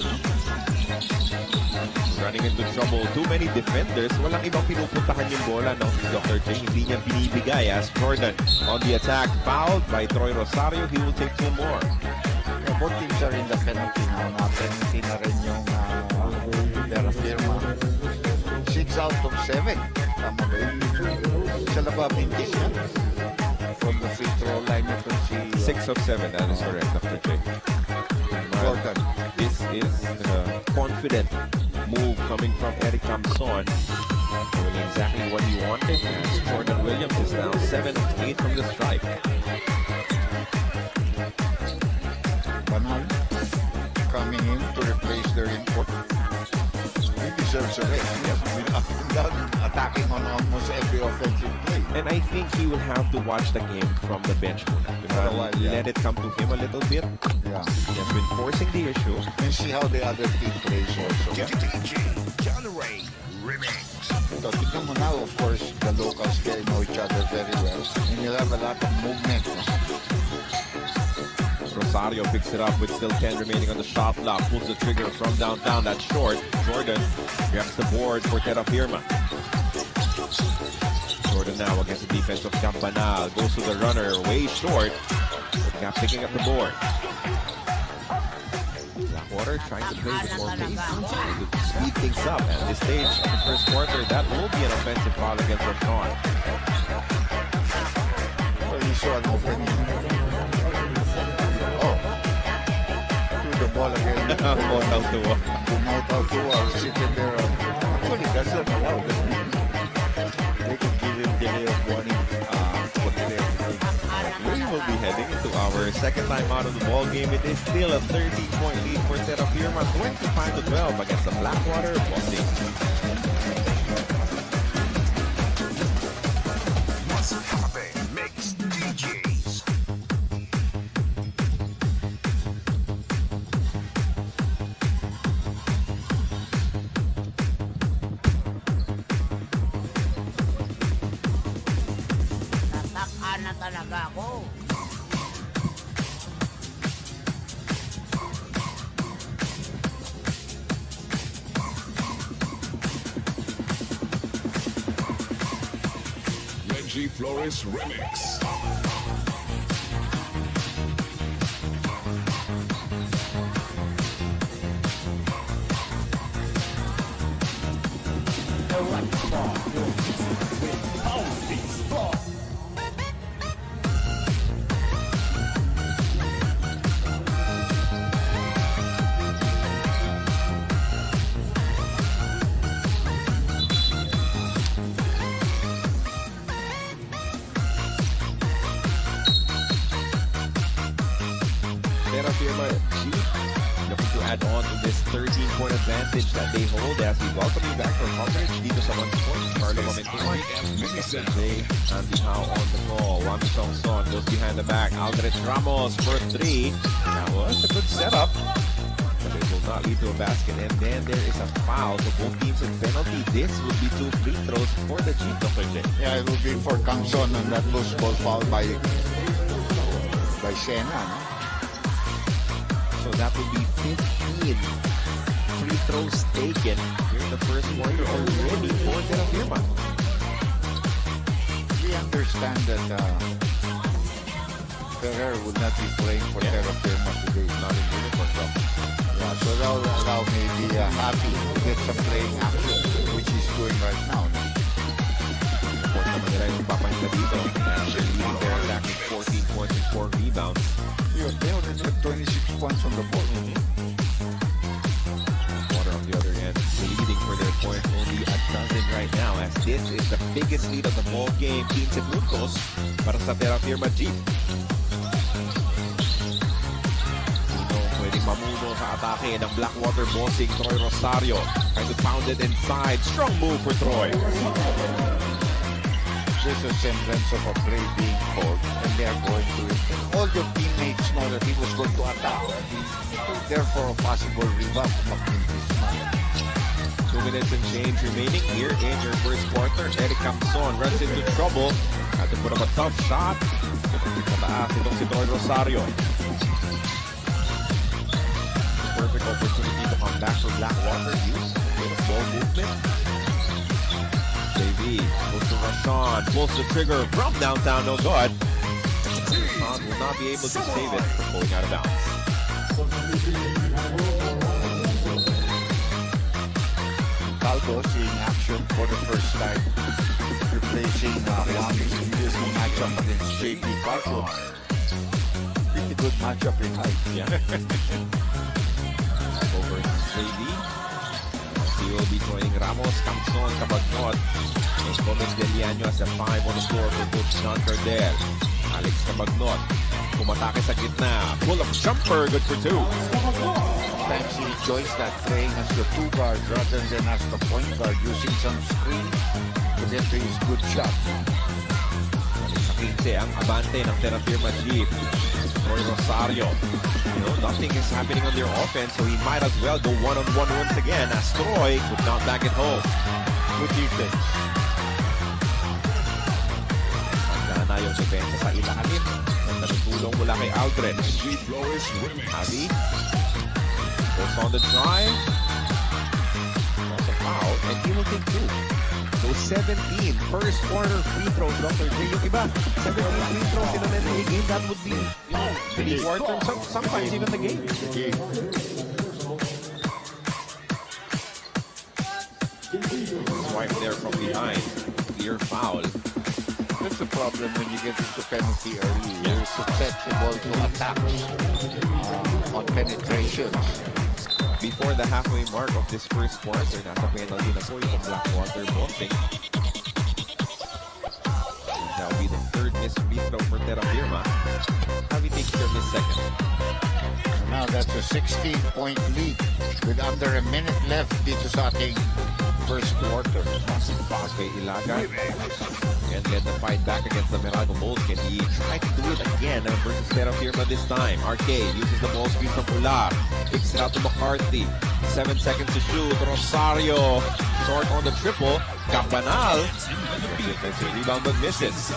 Running into trouble. Too many defenders. Walang ibang pinupuntahan yung bola, no? Dr. J, hindi niya binibigay as Jordan on the attack. Fouled by Troy Rosario. He will take 2 more. Yeah, both teams are in the penalty now. Na-penalty na rin yung Terrafirma. 6 out of 7. Tama ba yun? Sa lababintis yan. From the free throw line ito si 6 of 7, that is correct, Dr. J. Jordan. This is a confident move coming from Eric Kamson. Doing exactly what he wanted. As Jordan Williams is now 7 of 8 from the stripe. Banal coming in to replace their import. Maybe deserves a raise. He has been up and down, attacking on almost every offensive play. And I think he will have to watch the game from the bench. Otherwise, yeah. Let it come to him a little bit. Yeah. He has been forcing the issue. And see how the other team plays also. DJ John Ray Remix. So, tignan mo now, of course, the locals there know each other very well. And you'll have a lot of movement. Rosario picks it up with still 10 remaining on the shot clock. Pulls the trigger from downtown. That's short. Jordan grabs the board for Terrafirma. Jordan now against the defense of Campanal. Goes to the runner. Way short. Gap picking up the board. Blackwater trying to play with more pace. Trying to speed things up. At this stage of the first quarter, that will be an offensive foul against Rashawn. Well, you saw an opening. Oh. Threw the ball again. Out to sitting there. Actually, that's not allowed. They could give him delay of warning. We will be heading into our second time out of the ball game. It is still a 13-point lead for Terrafirma, 25-12 against the Blackwater Bossing. What's happening? Mix DJs. Nataka na talaga ako. Reggie Flores Remix. Terrafirma Dyip looking to add on to this 13-point advantage that they hold as we welcome you back from coverage dito sa 1 Sports. Carlo Momentuan, Mr. J, Andy Howe on the call. Wami Songson goes behind the back. Aldrich Ramos for 3. That was a good setup, but it will not lead to a basket. And then there is a foul, so both teams in penalty. This will be 2 free throws for the Chief, Dr. J. Yeah, it will be for Kamson on that loose ball foul by Sena. No? So that would be 15 free throws taken here in the first quarter already for Terrafirma. We understand that Ferrer would not be playing for Terrafirma today. Not in uniform though. Yeah, so that will allow maybe Happy to get some playing action, which he's doing right now. Report naman nila yung papahinga dito. They're leading their attacking 14 points and 4 rebounds. They already have 26 points on the board. Water on the other end, leading for their points only a dozen right now, as this is the biggest lead of the ball game. 15 puntos para sa Terrafirma Dyip. Sino pwedeng mamuno sa atake ng Blackwater Bossing? Troy Rosario trying to pound it inside. Strong move for Troy. There's a semblance of a play being called, and they're going to it. And all your teammates know that he was going to attack. Therefore, a possible rebound from this man. 2 minutes and change remaining here in your first quarter. Eric Camson runs into trouble. Had to put up a tough shot. Pataas itong si Troy Rosario. Perfect opportunity to come back for Blackwater. Use a bit of ball movement. JV goes to Rashawn, pulls the trigger from downtown, no good. Rashawn will not be able to save it from going out of bounds. Caldo seeing action for the first time, replacing Wami in this matchup against JP Caldo. Pretty good matchup in height. Yeah. Over JV. He will be joining Ramos, Camson, Cabagnot, and Gomez Deliano as a 5 on the floor for Coach John Cardell. Alex Cabagnot, kumatake sa gitna, pull-up jumper, good for 2. sometimes he enjoys that playing as the two guard rather than as the point guard, using some screen to get to his good shot. Sa 15 ang abante ng Terrafirma Dyip. Troy Rosario. You know, nothing is happening on their offense, so he might as well go one-on-one once again as Troy could not back it home. Good defense. Handa na yung depensa sa ilalim. Natutulong mula kay Aldred. Street Blowers Remix. Javi goes on the drive. That's a foul, and he will take two. So 17 first quarter free throws, Dr. J. Yung iba, 17 free throws in an NBA game, that would be, you know, 3 quarters, sometimes even the game. Swipe there from behind. Clear foul. That's the problem when you get into penalty early. You're susceptible to attacks on penetrations. Before the halfway mark of this first quarter, nasa penalty na po yung Blackwater boxing. That will be the third missed free throw for Terrafirma. Javi takes care of his second. Now that's a 16-point lead with under a minute left dito sa ating first quarter. Pass kay Ilaga and led the fight back against the Mirago Bulls. Can he try to do it again versus Terrafirma this time? RK uses the ball screen from Ular. Kicks it out to McCarthy. 7 seconds to shoot. Rosario short on the triple. Campanal. Defensive rebound but misses.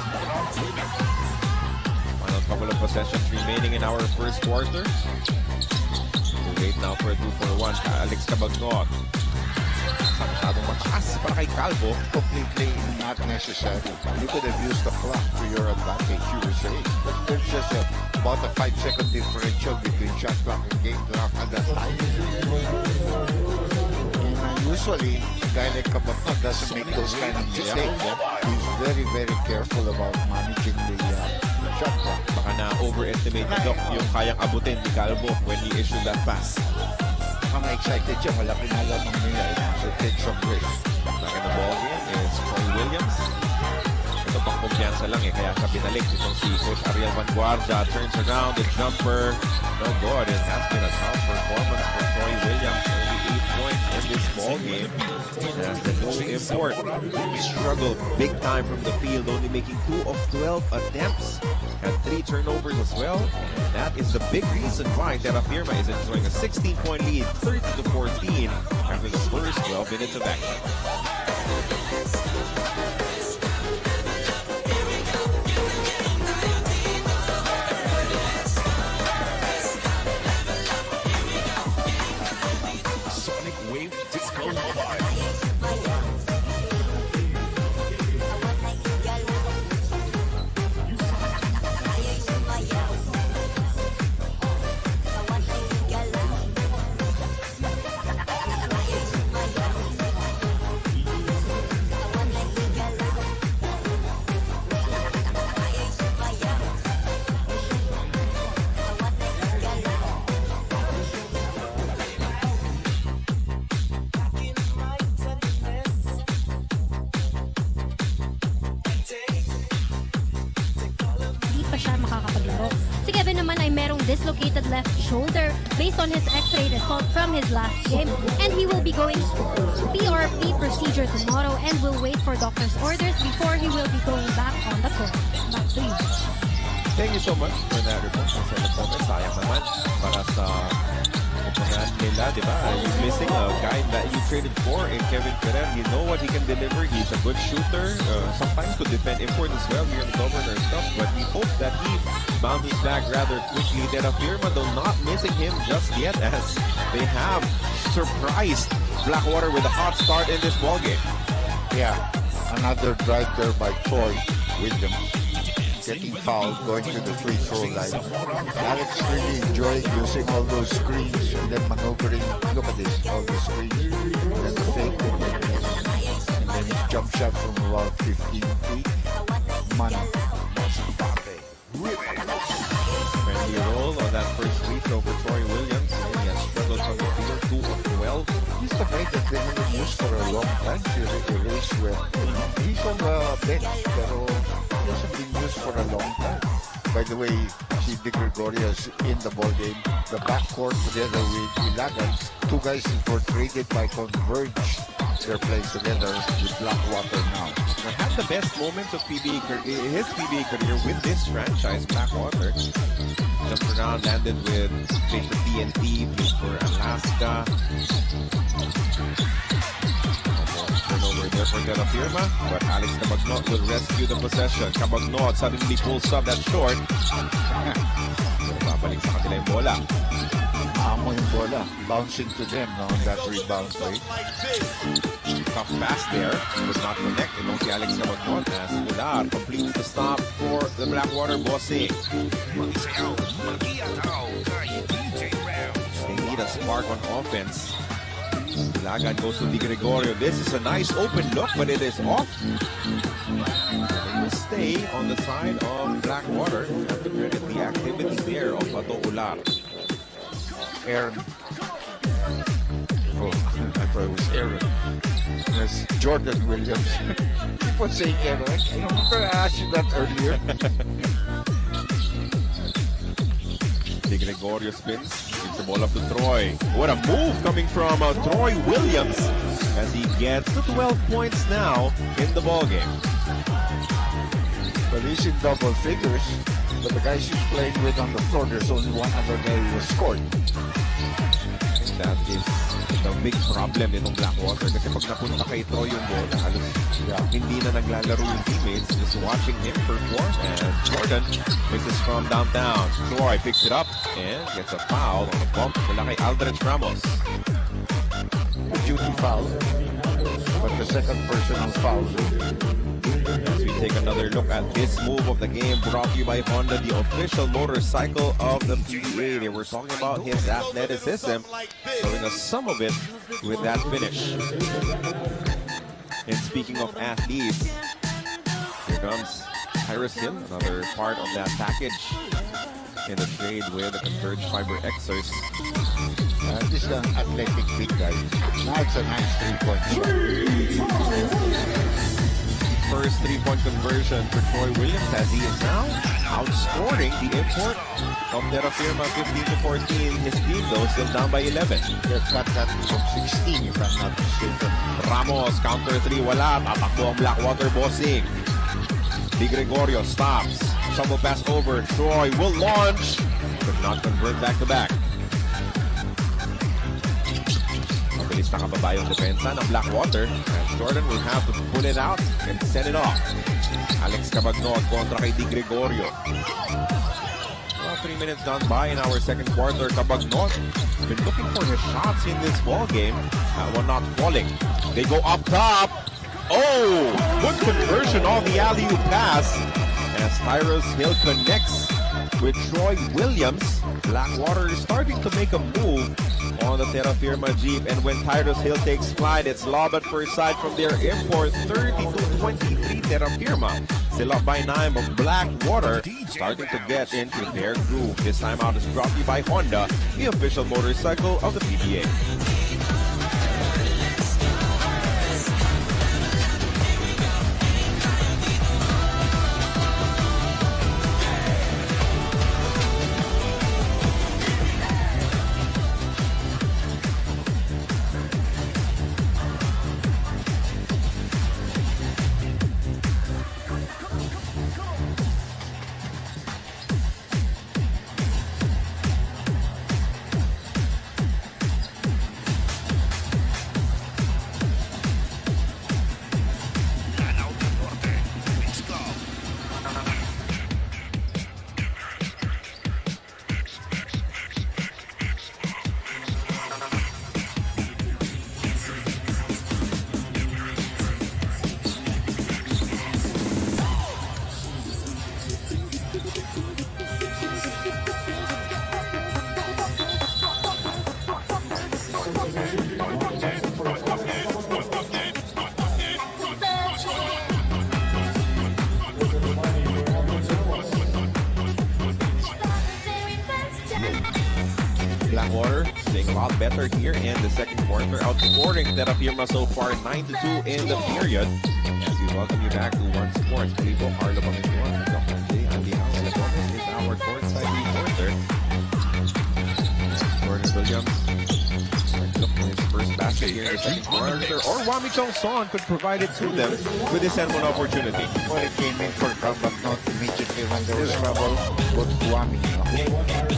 Final couple of possessions remaining in our first quarter. We'll wait now for a 2-for-1. Alex Cabagnot. Masyadong mataas para kay Calvo. Completely not necessary. You could have used the clock to your advantage, you were saying. But there's just about a 5-second differential between shot clock and game clock at that time. And usually, a guy like Cabagnot doesn't make those kind of mistakes. He's very, very careful about managing the shot clock. Baka na-overestimate ni Doc yung kayang abutin ni Calvo when he issued that pass. Mga excited siya, malaki na lamang nila. So take some risk. Back in the ball game is Troy Williams. Ito pang kumpiyansa lang kaya siya binalik. Itong si Coach Ariel Vanguardia turns around, the jumper. No good. It has been a tough performance for Troy Williams. Only 8 points in this ball game. As the new import, he struggled big time from the field, only making 2 of 12 attempts. Had 3 turnovers as well. And that is the big reason why Terrafirma is enjoying a 16-point lead, 30-14, after the first 12 minutes of action. Sonic Wave Disco Mobile. Siya makakapaglaro. Si Kevin naman ay merong dislocated left shoulder based on his x-ray result from his last game, and he will be going PRP procedure tomorrow and will wait for doctor's orders before he will be going back on the court. Back to you. Thank you so much for that report. Sa report, sayang naman para sa upahan nila, di ba? You're missing a guy that you traded for in Kevin Ferrer. You know what he can deliver. He's a good shooter. Sometimes could defend import as well here in the Governor stuff. But we hope that he bounces back rather quickly. Terrafirma, though, not missing him just yet as they have surprised Blackwater with a hot start in this ballgame. Yeah, another drive there by Troy Williams. Getting fouled, going to the free throw line. Alex really enjoying using all those screens and then maneuvering. Look at this, all the screens. And then the fake, and then his jump shot from about 15 feet. Money. Friendly roll on that first free throw for Troy Williams. He has struggled from the field, 2 of 12. He's the guy that they haven't used for a long time. He's well. He's on the bench, pero he hasn't been used for a long time. By the way, see De Gregorio is in the ball game. The backcourt together with Ilagan. Two guys who were traded by Converge. They're playing together with Blackwater now. They had the best moments of his PBA career with this franchise, Blackwater. Jumped around, landed with played for TNT, played for Alaska. Turnover there for Terrafirma, but Alex Cabagnot will rescue the possession. Cabagnot suddenly pulls up that short. Babalik sa kanila yung bola. Amo yung bola. Bouncing to them no, on that rebound play. Tough pass there, would not connect. Itong si Alex Cabagnot as Ular completes the stop for the Blackwater bossing. Mag-isayaw, mag-iataw kay DJ Rams. They need a spark on offense. Ilagan goes to Di Gregorio. This is a nice open look, but it is off. They will stay on the side of Blackwater. You have to credit the activity there of Bato Ular. Aaron. Oh, I thought it was Aaron. It's Jordan Williams. Keep on saying Aaron. I remember I asked you that earlier. Di Gregorio spins. Gives the ball up to Troy. What a move coming from Troy Williams as he gets to 12 points now in the ballgame. But he's in double figures. But the guys he's playing with on the floor, there's only one other guy who was scored. That is the big problem nitong Blackwater kasi pag napunta kay Troy yung bola, halos hindi na naglalaro yung teammates, just watching him perform. And Jordan misses from downtown. Troy picks it up and gets a foul on the bump mula kay Aldrich Ramos. A duty foul. But the second person who fouled. As we take another look at this move of the game, brought to you by Honda, the official motorcycle of the PBA. They were talking about his athleticism, showing us some of it with that finish. And speaking of athletes, here comes Tyrus Hill, another part of that package in the trade with the Converge Fiber Xers. This is an athletic big guy. Now it's a nice three-point shot. First three-point conversion for Troy Williams as he is now outscoring the import of Terrafirma 15-14. His team though still down by 11. They've got that from 16 if I'm not mistaken. Ramos, counter three, wala. Tatakbo ang Blackwater bossing. Di Gregorio stops. Shovel pass over. Troy will launch. Could not convert back-to-back. Mabilis na kababa yung depensa ng Blackwater. And Jordan will have to pull it out and send it off. Alex Cabagnot kontra kay Di Gregorio. Well, 3 minutes gone by in our second quarter. Cabagnot has been looking for his shots in this ball game. One not falling. They go up top. Oh, good conversion on the alley-oop pass. As Tyrus Hill connects with Troy Williams. Blackwater is starting to make a move on the Terrafirma Dyip, and when Tyrus Hill takes flight, it's lob at first sight from their import. 32-23 Terrafirma. Still up by 9, but Blackwater starting to get into their groove. This time out is brought to you by Honda, the official motorcycle of the PBA. Blackwater playing a lot better here in the second quarter, outscoring Terrafirma so far 9-2 in the period. As we welcome you back to One Sports, Kalibo Carlo Panginoon, Dr. J. Andy House is our our courtside reporter. Jordan Williams look for his first basket here in the second quarter. Or Wami Chong Son could provide it to them with this N1 opportunity. Well, it came in for come, but not immediately when there was trouble. But Guami,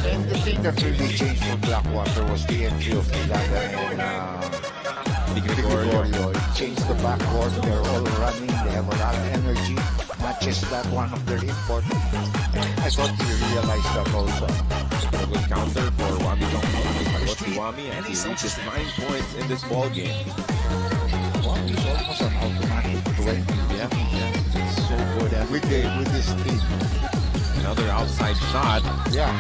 and the thing that really changed for Blackwater was the entry of Ilaga and Gregorio. It changed the backcourt. They're all running. They have a lot of energy. Not just that one of their import. I thought he realized that also. A good counter for Wami Chong Son. He to Wami and he reaches 9 points in this ball game. Wami is almost an automatic 20. Yeah. It's so good at With this team. another outside shot. Yeah.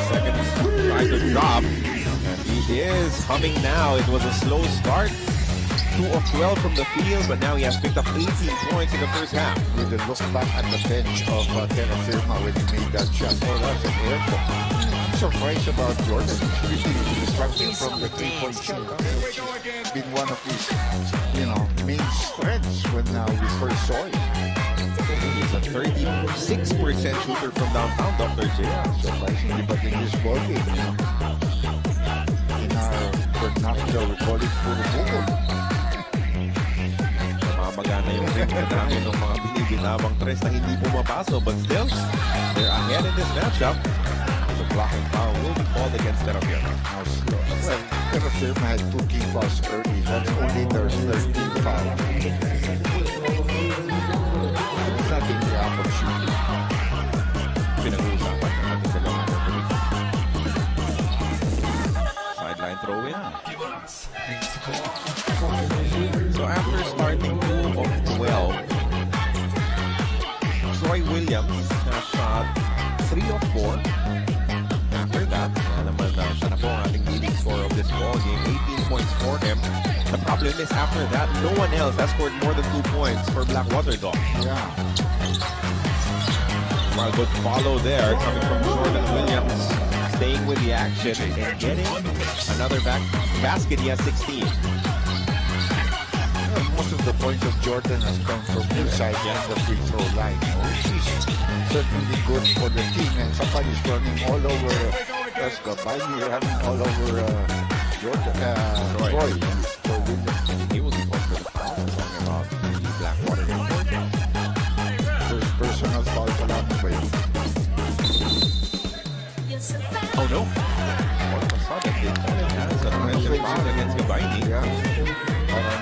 Second try to drop. And he is humming now. It was a slow start. 2 of 12 from the field, but now he has picked up 18 points in the first half. With a look back at the bench of Terrafirma when he made that shot. Oh, that's an airport. I'm surprised about Jordan. He's really distracting from the 3-point shot. It's been one of his, main strengths when we first saw him. He's a 36% shooter from downtown, Dr. J. Surprisingly, but in this ball game, in our vernacular, we call it puro bukol. Namamaga na yung ring na namin ng mga binibinabang tres na hindi pumapasok, but still, they're ahead in this matchup. The blocking foul will be called against Terrafirma. Well, Terrafirma had 2 key fouls early. That's only their 13th foul. It's not in the act of shooting. Pinag-uusapan natin sa mga referee. Sideline throw-in. So after starting 2 of 12, Troy Williams has shot 3 of 4. After that, siya na po ang ating leading scorer of this ball game. 18 points for him. The problem is after that, no one else has scored more than 2 points for Blackwater Dogs. Yeah. Well, good follow there coming from Jordan Williams, staying with the action and getting another basket. He has 16. Most of the points of Jordan has come from inside the free throw line, which is certainly good for the team. And somebody's running all over Gabay, running all over Jordan, Troy. He will be called for the foul. Talking about the Blackwater report. First personal foul pa lang ba yun? Oh no! All of a sudden, they call it as an offensive foul against Gabay. Yeah.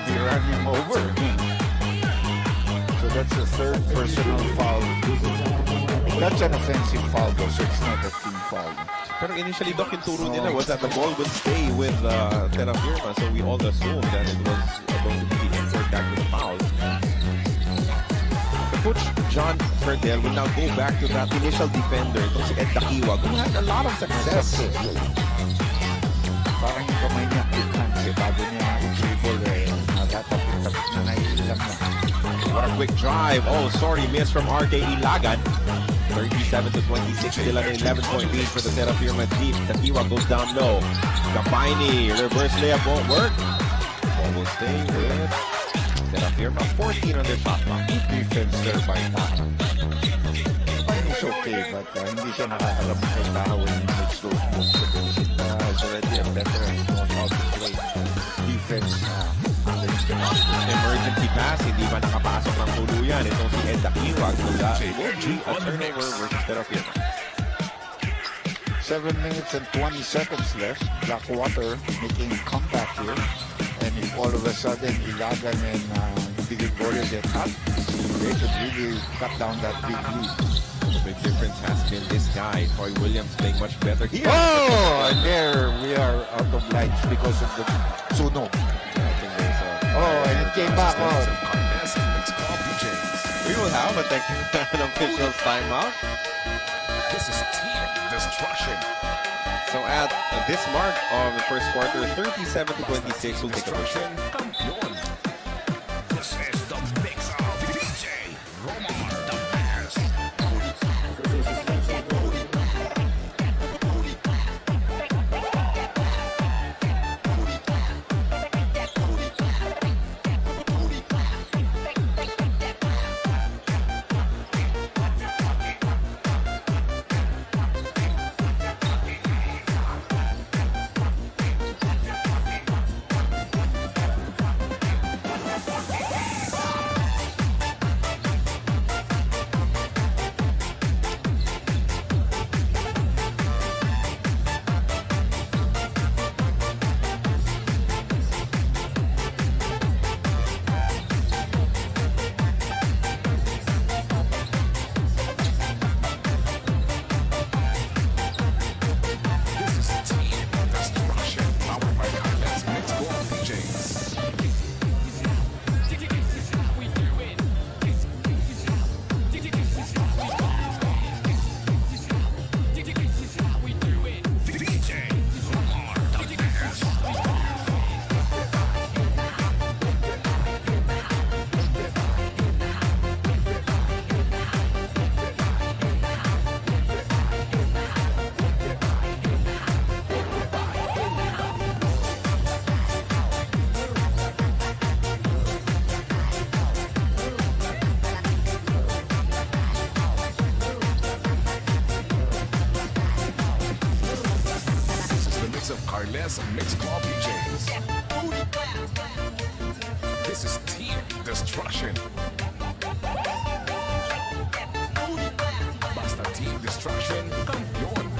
He ran him over. So that's the 3rd personal foul. That's an offensive foul though, so it's not a team foul. Pero initially, Doc, yung turo nila was that the ball would stay with Terrafirma, so we all assumed that it was going to be import back to the foul. Coach John Ferdel will now go back to that initial defender, itong si Ed Takiwag, who had a lot of success. Parang yung kamay niya, kasi bago niya i-dribble, natatapit na naiilang na. What a quick drive. Oh, sorry, miss from RK Ilagan. 37-26, still an 11-point lead for the Terrafirma Dyip. Takiwag goes down low. Kapaini, reverse layup won't work. Ball will stay with Terrafirma. 14 on their shot clock. Defense there by Taha. Kapaini's okay, but hindi siya nakakalam kay Taha when he makes those moves against it. It's already a veteran knows how to play defense. Emergency pass, hindi ba nakapasok ng tuluyan. Itong si Ed Takiwag mula will be a turnover versus Terrafirma. 7 minutes and 20 seconds left. Blackwater making a comeback here. And if all of a sudden Ilagan and Gregorio get hot, they could really cut down that big lead. The big difference has been this guy, Troy Williams, playing much better here. Oh, and there we are out of lights because of the Suno. And it came back out. We will have an official timeout. This is team destruction. So at this mark of the first quarter, 37-26, we'll take a break. This is the mix of DJ Romar, the best. finest mixed club DJs. This is Team Destruction. Basta Team Destruction, kampiyon.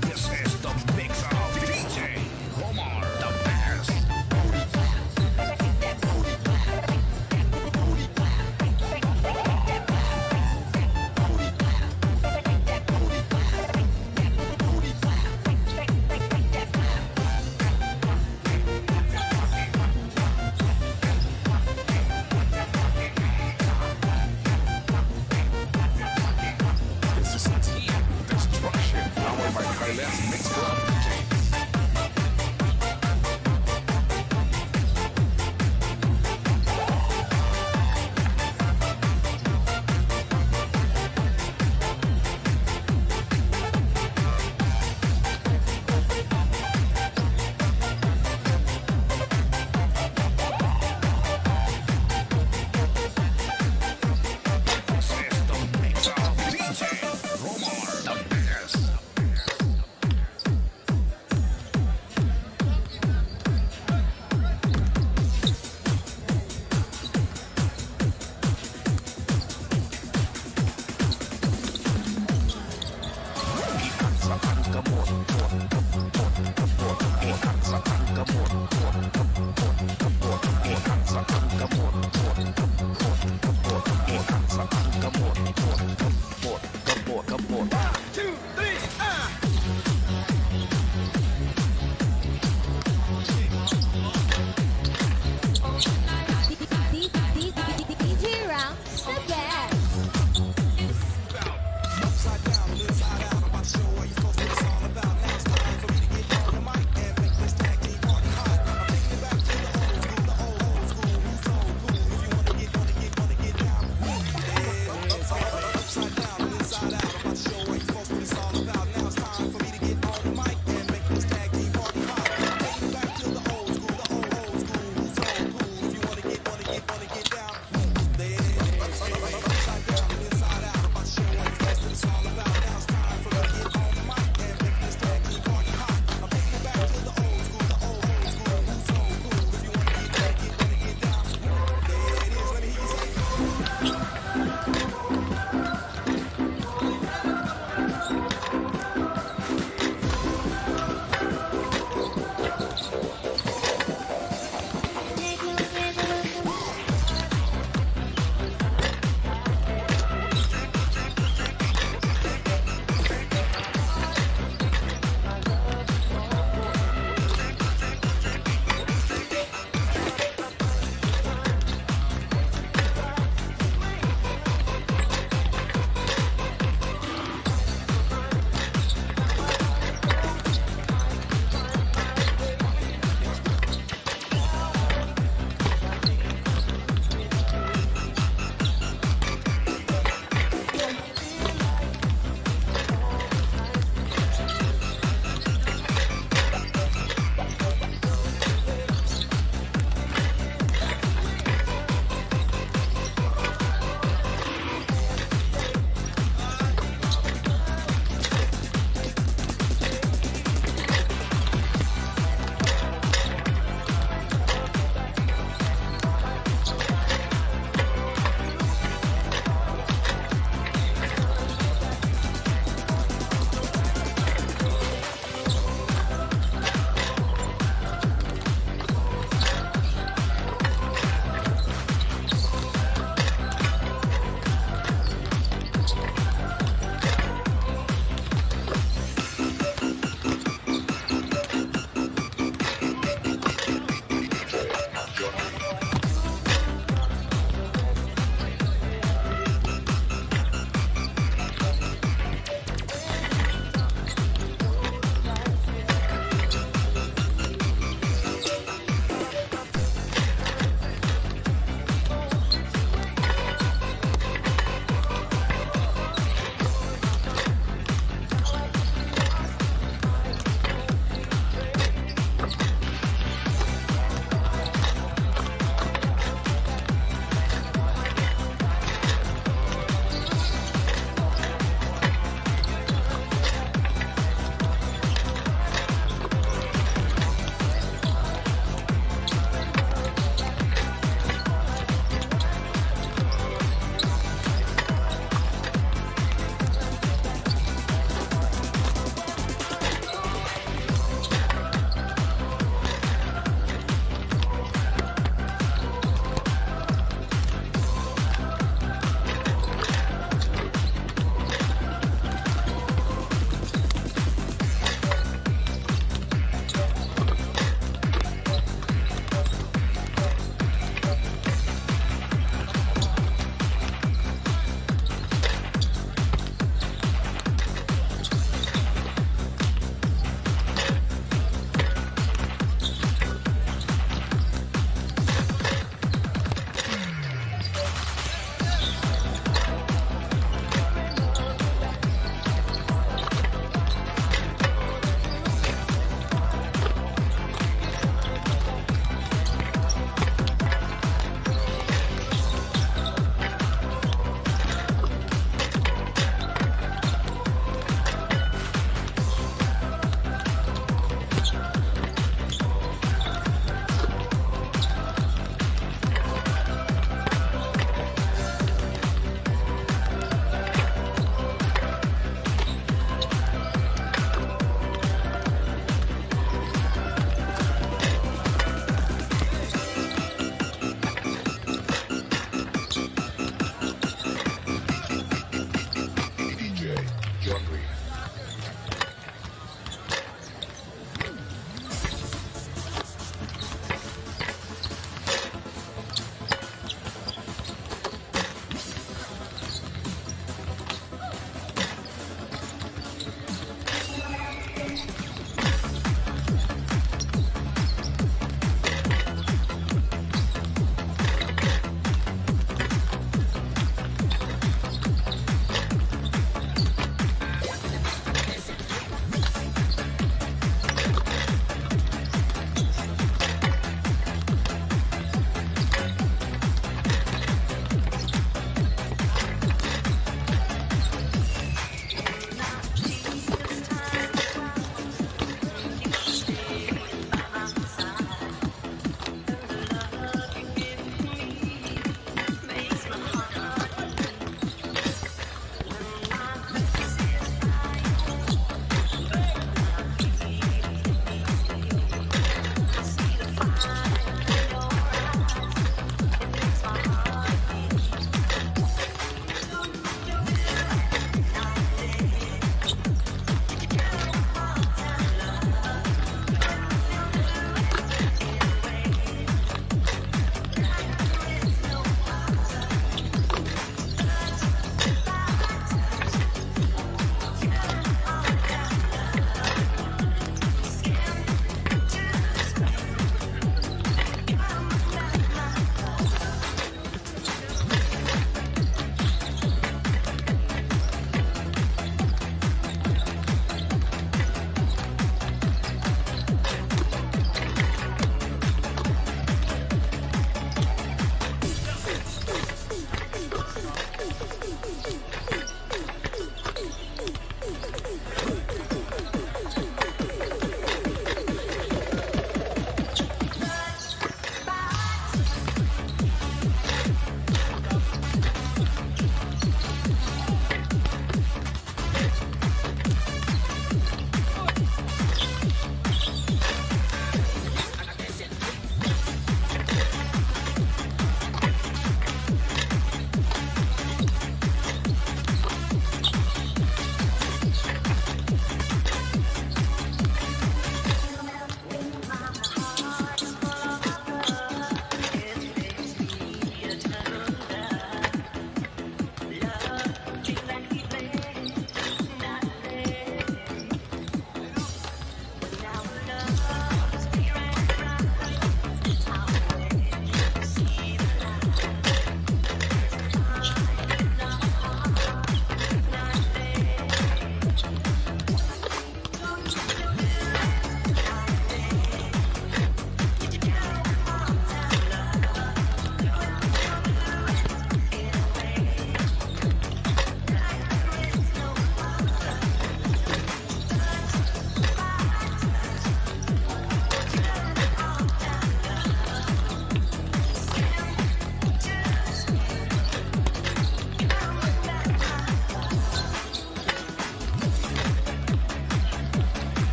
This is the mix of DJ Romar, the best.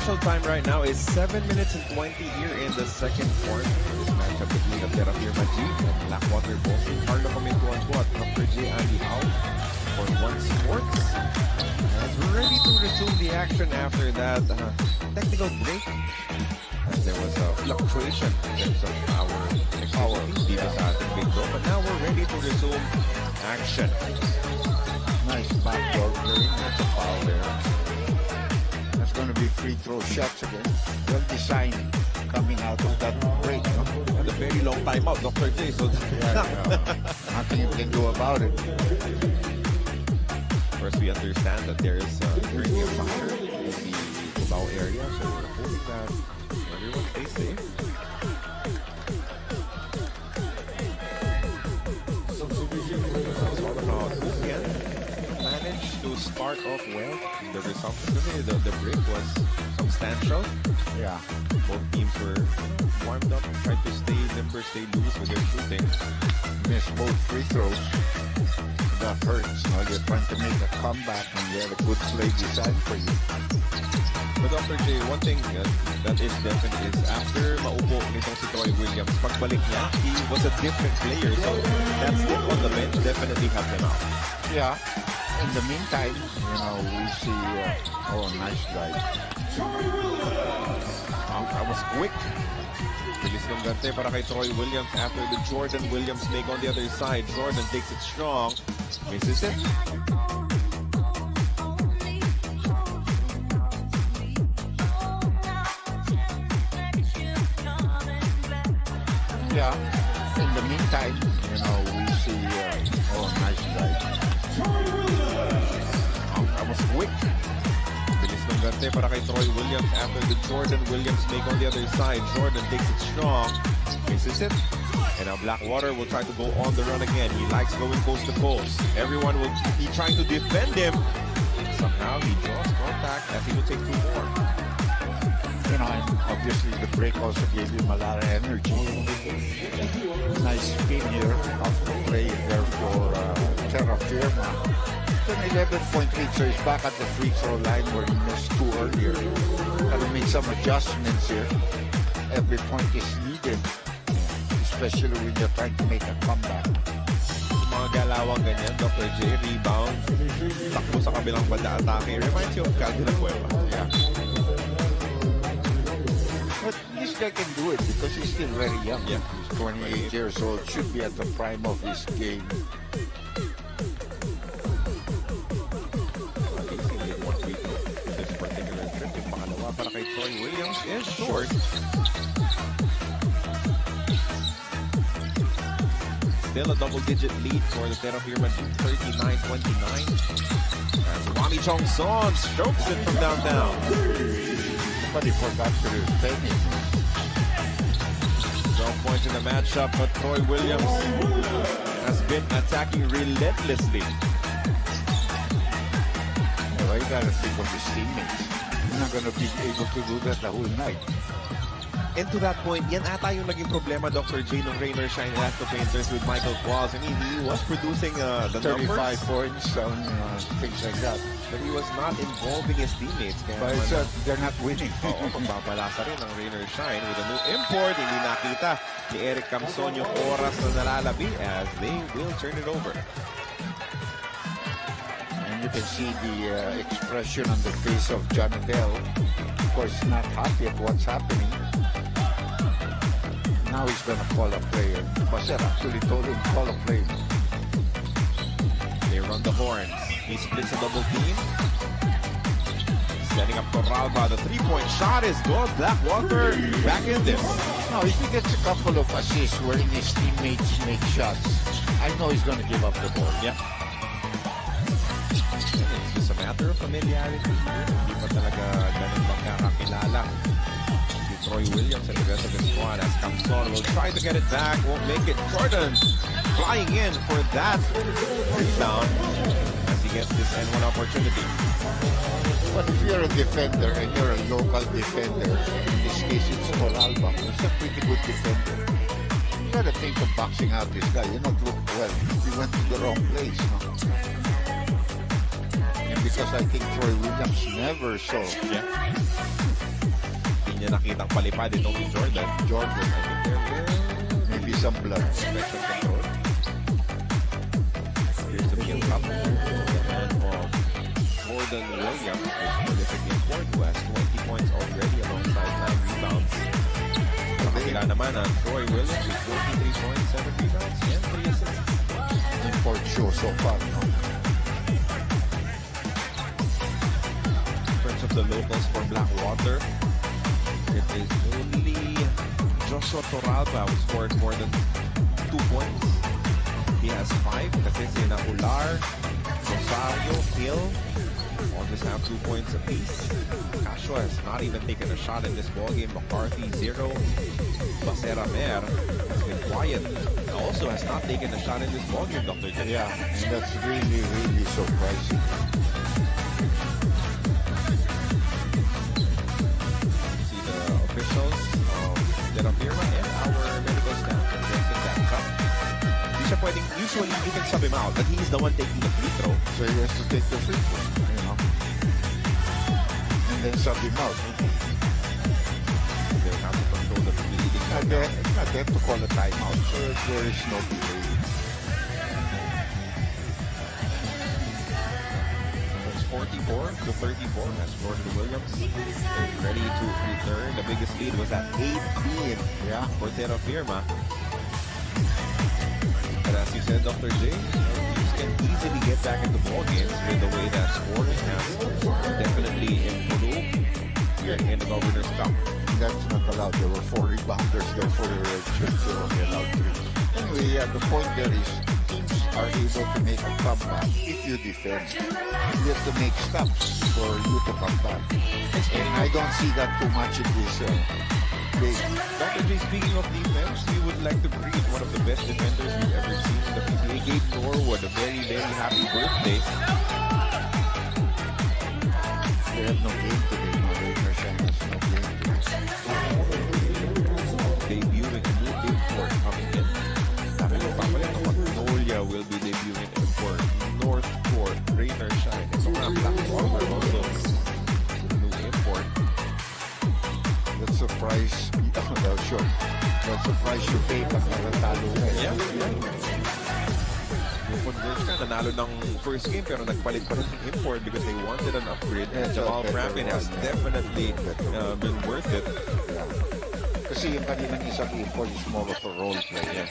official time right now is 7 minutes and 20 here in the second quarter. This matchup between the Terrafirma Dyip and Blackwater Bossing. Carlo Comentuan po at Dr. J. Andy Howe for One Sports. And we're ready to resume the action after that technical break. As there was a fluctuation in terms of our activity dito sa ating big draw. But now we're ready to resume action. Nice backdoor play. That's a foul there. That's going to be free throw shots again. Well designed coming out of that break. No? And a very long timeout, Dr. J. So Nothing you can do about it. First, we understand that there is currently a fire in the Cubao area. So we're hoping that everyone stays safe. It's all about who can manage to start off well. The result the break was substantial. Yeah. Both teams were warmed up, tried to stay limber, stay loose with their shooting. Missed both free throws. That hurts. No? You're trying to make a comeback and you have a good play designed for you. But Dr. J, one thing that is definite is after maupo nitong si Troy Williams, pagbalik niya, he was a different player. So that step on the bench definitely helped him out. Yeah. In the meantime, you know, we see, nice drive. That was quick. Bilis ng gante para kay Troy Williams after the Jordan Williams make on the other side. Jordan takes it strong. Misses it. Yeah. In the meantime, you know, we see, nice drive. That was quick. Bilis ng gante para kay Troy Williams after the Jordan Williams make on the other side. Jordan takes it strong. Misses it. And now Blackwater will try to go on the run again. He likes going coast to coast. Everyone will be trying to defend him. Somehow he draws contact as he will take 2 more. You know, and obviously the break also gave him a lot of energy. Nice spin here of the play there for Terrafirma. An 11-point lead, so he's back at the free throw line where he missed 2 earlier. Got to make some adjustments here. Every point is needed, especially when you're trying to make a comeback. Mga galawang ganyan, Dr. J, rebound, takbo sa kabilang banda atake. Reminds you of Calvin Cueva. Yeah. But this guy can do it because he's still very young. Yeah. He's 28 years old, should be at the prime of his game. This particular trip, yung pangalawa para kay Troy Williams is short. Still a double-digit lead for the Terrafirma Dyip, 39-29. As Wami Chong-son strokes it from downtown. Somebody forgot to defend him. 12 points in the matchup, but Troy Williams has been attacking relentlessly. Well, you gotta think of his teammates. You're not gonna be able to do that the whole night. And to that point, yan ata yung naging problema, Dr. J, nung Rainer Shine Electro Painters with Michael Qualls. I mean, he was producing the 35 numbers, points on things like that. but he was not involving his teammates. Kaya But it's, they're not winning. Oo, pagbabalasa rin ng Rainer Shine with a new import. Hindi nakita ni Eric Camson yung oras na nalalabi as they will turn it over. And you can see the expression on the face of John Adele. Of course, not happy at what's happening. Now he's going to call a player. Baser actually told him call a play. They run the horns. He splits a double team. Setting up Torralba. The three-point shot is good. Blackwater back in this. No, if he gets a couple of assists wherein his teammates make shots, I know he's going to give up the ball. Yeah. It's just a matter of familiarity. Hindi pa talaga ganun magkakakilala. Troy Williams and the rest of the squad as Camson will try to get it back, won't make it. Jordan flying in for that rebound as he gets this N1 opportunity. But if you're a defender and you're a local defender, in this case it's Torralba, who's a pretty good defender. You gotta think of boxing out this guy. You not look well. He went to the wrong place. No? And because I think Troy Williams never saw niya nakitang palipad itong si Jordan. Jordan, I think there will maybe some blood. infection control. Here's the field cup. And of Gordon Williams, this prolific import, who has 20 points already alongside 9 rebounds. Nakakila naman ang Troy Williams with 43 points, 7 rebounds, and 3 assists. Import show so far, no? In terms of the locals for Blackwater, it is only Joshua Torralba who scored more than 2 points. He has 5. Kasi sina Ular, Rosario, Hill all just have 2 points apiece. Cashua has not even taken a shot in this ballgame. McCarthy 0. Basera Mer has been quiet. Also has not taken a shot in this ballgame, Dr. J. Yeah, and that's really, really surprising. See the officials of Terrafirma and our medical staff addressing that cut. Hindi siya pwedeng, usually you can sub him out, but he's the one taking the free throw. So he has to take the free throw, you know, and then sub him out. They have to control the bleeding. And then they have to call a timeout, so there is no delay. It's 44 to 34 as Gordon Williams is ready to return. The biggest lead was at 18 for Terrafirma. But as you said, Dr. J, teams can easily get back into ball games with the way that scoring has definitely improved here in the Governor's Cup. That's not allowed. There were 4 rebounders there for the red shirt. They only allowed 3. Anyway, the point there is teams are able to make a comeback if you defend. You have to make stops for you to come back. And I don't see that too much in this game. Dr. J, speaking of defense, we would like to greet one of the best defenders we've ever seen in the PBA, Gabe Norwood. A very, very happy birthday. They have no game today. No, Raiders has no game today. Debuting a new import coming in. Magnolia will be debuting for Northport, Rainer Shine. Ito nga, Blackwater also. New import. That surprise, well, sure. That surprise you pay pag naratalo ka. Yeah. Yung Converge ka, nanalo ng first game pero nagpalit pa rin ng import because they wanted an upgrade. And Jamal Frampin has definitely been worth it. Kasi yung kanilang isang import is more of a role player.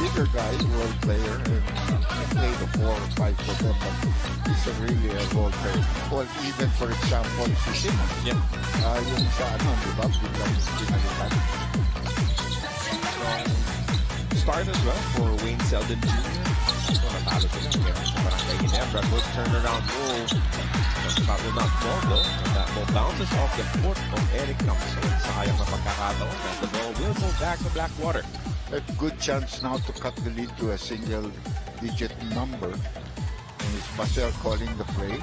Bigger guy, role player, and he played the 4 or 5 for them, but he's a really a role player. Well, even for example, si Simon. Yeah. Yung sa ano, di ba? Biglang pinalitan. Start as well for Wayne Selden Jr. So natalo sila. Meron sa Barangay Ginebra. Good turnaround goal. The shot will not fall though. And that ball bounces off the foot of Eric Camson. Sayang na pagkakataon. And the ball will go back to Blackwater. A good chance now to cut the lead to a single-digit number. And it's Basel calling the play.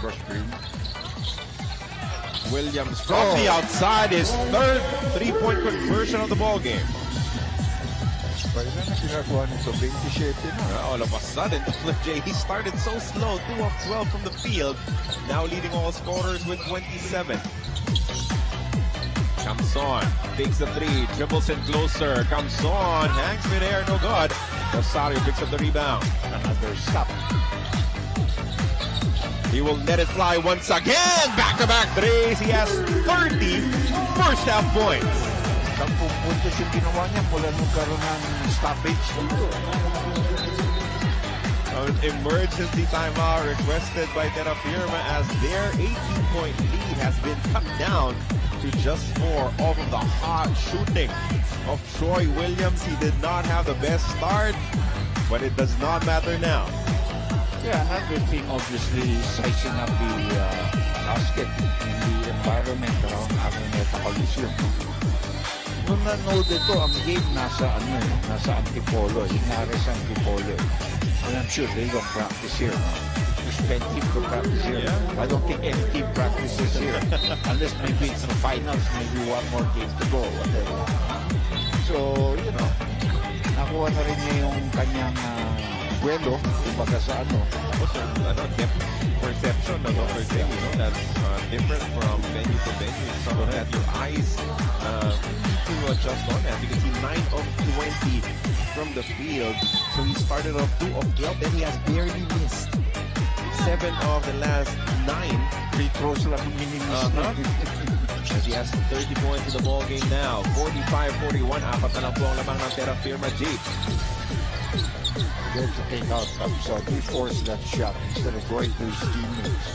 Cross screen. Williams from the outside, his third three-point conversion of the ball game. Pwede na ginagawa nito, 27 na. All of a sudden, Jay, he started so slow, 2 of 12 from the field, now leading all scorers with 27. Camson takes the 3, dribbles in closer. Camson hangs midair, no good. Rosario picks up the rebound. Another stop. He will let it fly once again. Back-to-back threes. He has 30 first half points. 10 puntos yung ginawa niya mula nung karoon ng stoppage. An emergency timeout requested by Terrafirma as their 18-point lead has been cut down to just 4 off of the hot shooting of Troy Williams. He did not have the best start, but it does not matter now. Yeah, another thing obviously sizing up the basket in the environment around Araneta Coliseum. Nung nanood ito, ang game nasa Antipolo, Linares Antipolo. And I'm sure they don't practice here. You spend team to practice here. Yeah. I don't think any team practices here. Unless maybe it's the finals, maybe one more game to go, whatever. So, you know, nakuha na rin niya yung kanyang buwelo, kumbaga sa ano. Tapos yung depth perception of Dr. J, that's different from venue to venue. Something that your eyes need to adjust on that. You can see 9 of 20 from the field. So he started off 2 of 12 and he has barely missed 7 of the last 9 Free throws lang minimiss as he has 30 points in the ball game now. 45-41. Apat na lang po ang lamang ng Terrafirma Dyip. There to take out so he forced that shot instead of going to his teammates.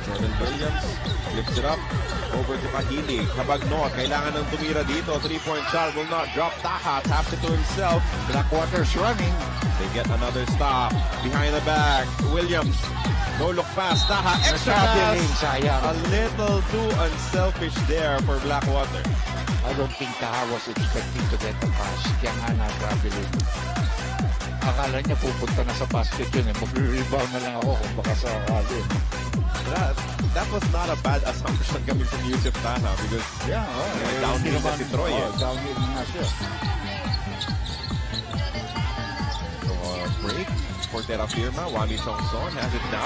Jordan Williams flips it up over to Kahili. Kabagno, kailangan ng tumira dito. 3-point shot will not drop. Taha taps it to himself. Blackwater's running. They get another stop behind the back. Williams, no look pass. Taha, extra pass. Sayang. A little too unselfish there for Blackwater. I don't think Taha was expecting to get the pass. Kaya nga na-traveling. Akala niya pupunta na sa basket yun eh. Mag-rebound na lang ako kung baka sa akali. That was not a bad assumption coming from Yusuf Taha because downhill na si Troy. Downhill na siya. So, break for Terrafirma. Wami Songson has it now.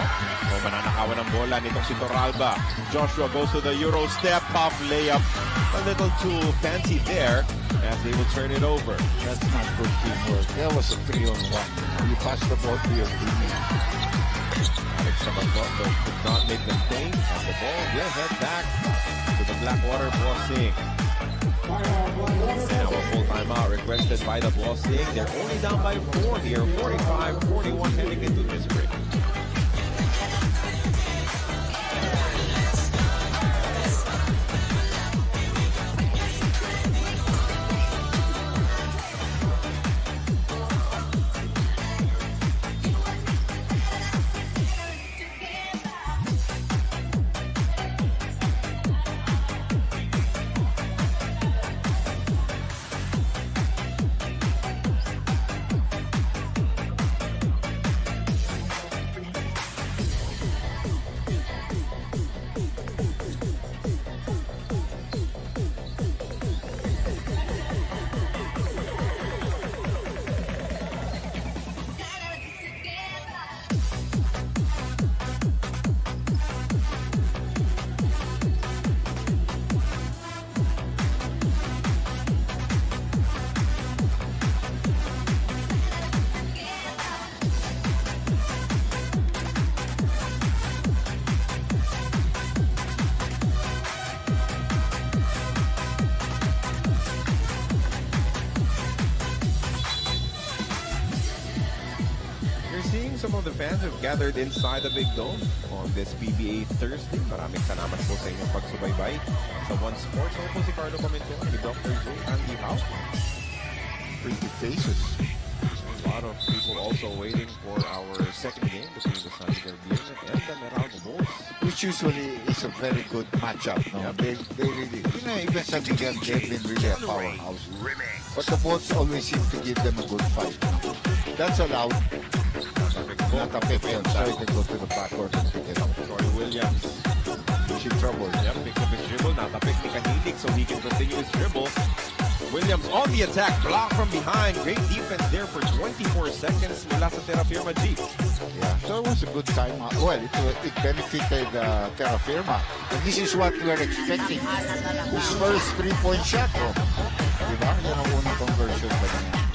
Mananakawan ng bola nitong si Torralba. Joshua goes to the Euro step off layup. A little too fancy there as they will turn it over. That's not good teamwork. That was a 3-on-1. You pass the ball to your teammate. Alex Sabagondo could not make them think. And the ball will head back to the Blackwater Bossing. Now a full timeout requested by the Bossing. They're only down by 4 here. 45-41 heading into this break. Some of the fans have gathered inside the Big Dome on this PBA Thursday. Maraming salamat po sa inyong pagsubaybay sa One Sports. Ako po si Carlo Comentor, ni Dr. J. Andy Howe. Pretty faces. A lot of people also waiting for our second game between the San Gabriel and the Meralco Bulls. Which usually is a very good matchup. No? They really, even San Miguel, they've been really a powerhouse. But the Bulls always seem to give them a good fight. That's allowed. Not a pick and try to go to the backward and pick it up. Troy Williams. He's in trouble. Yep, picks up his dribble. Natapik ni Kahilig so he can continue his dribble. Williams on the attack, blocked from behind. Great defense there for 24 seconds mula sa Terrafirma Dyip. Yeah, so it was a good time. Well, it benefited Terrafirma. And this is what we are expecting. His first 3-point shot. Diba? Yan ang unang conversion ba niya?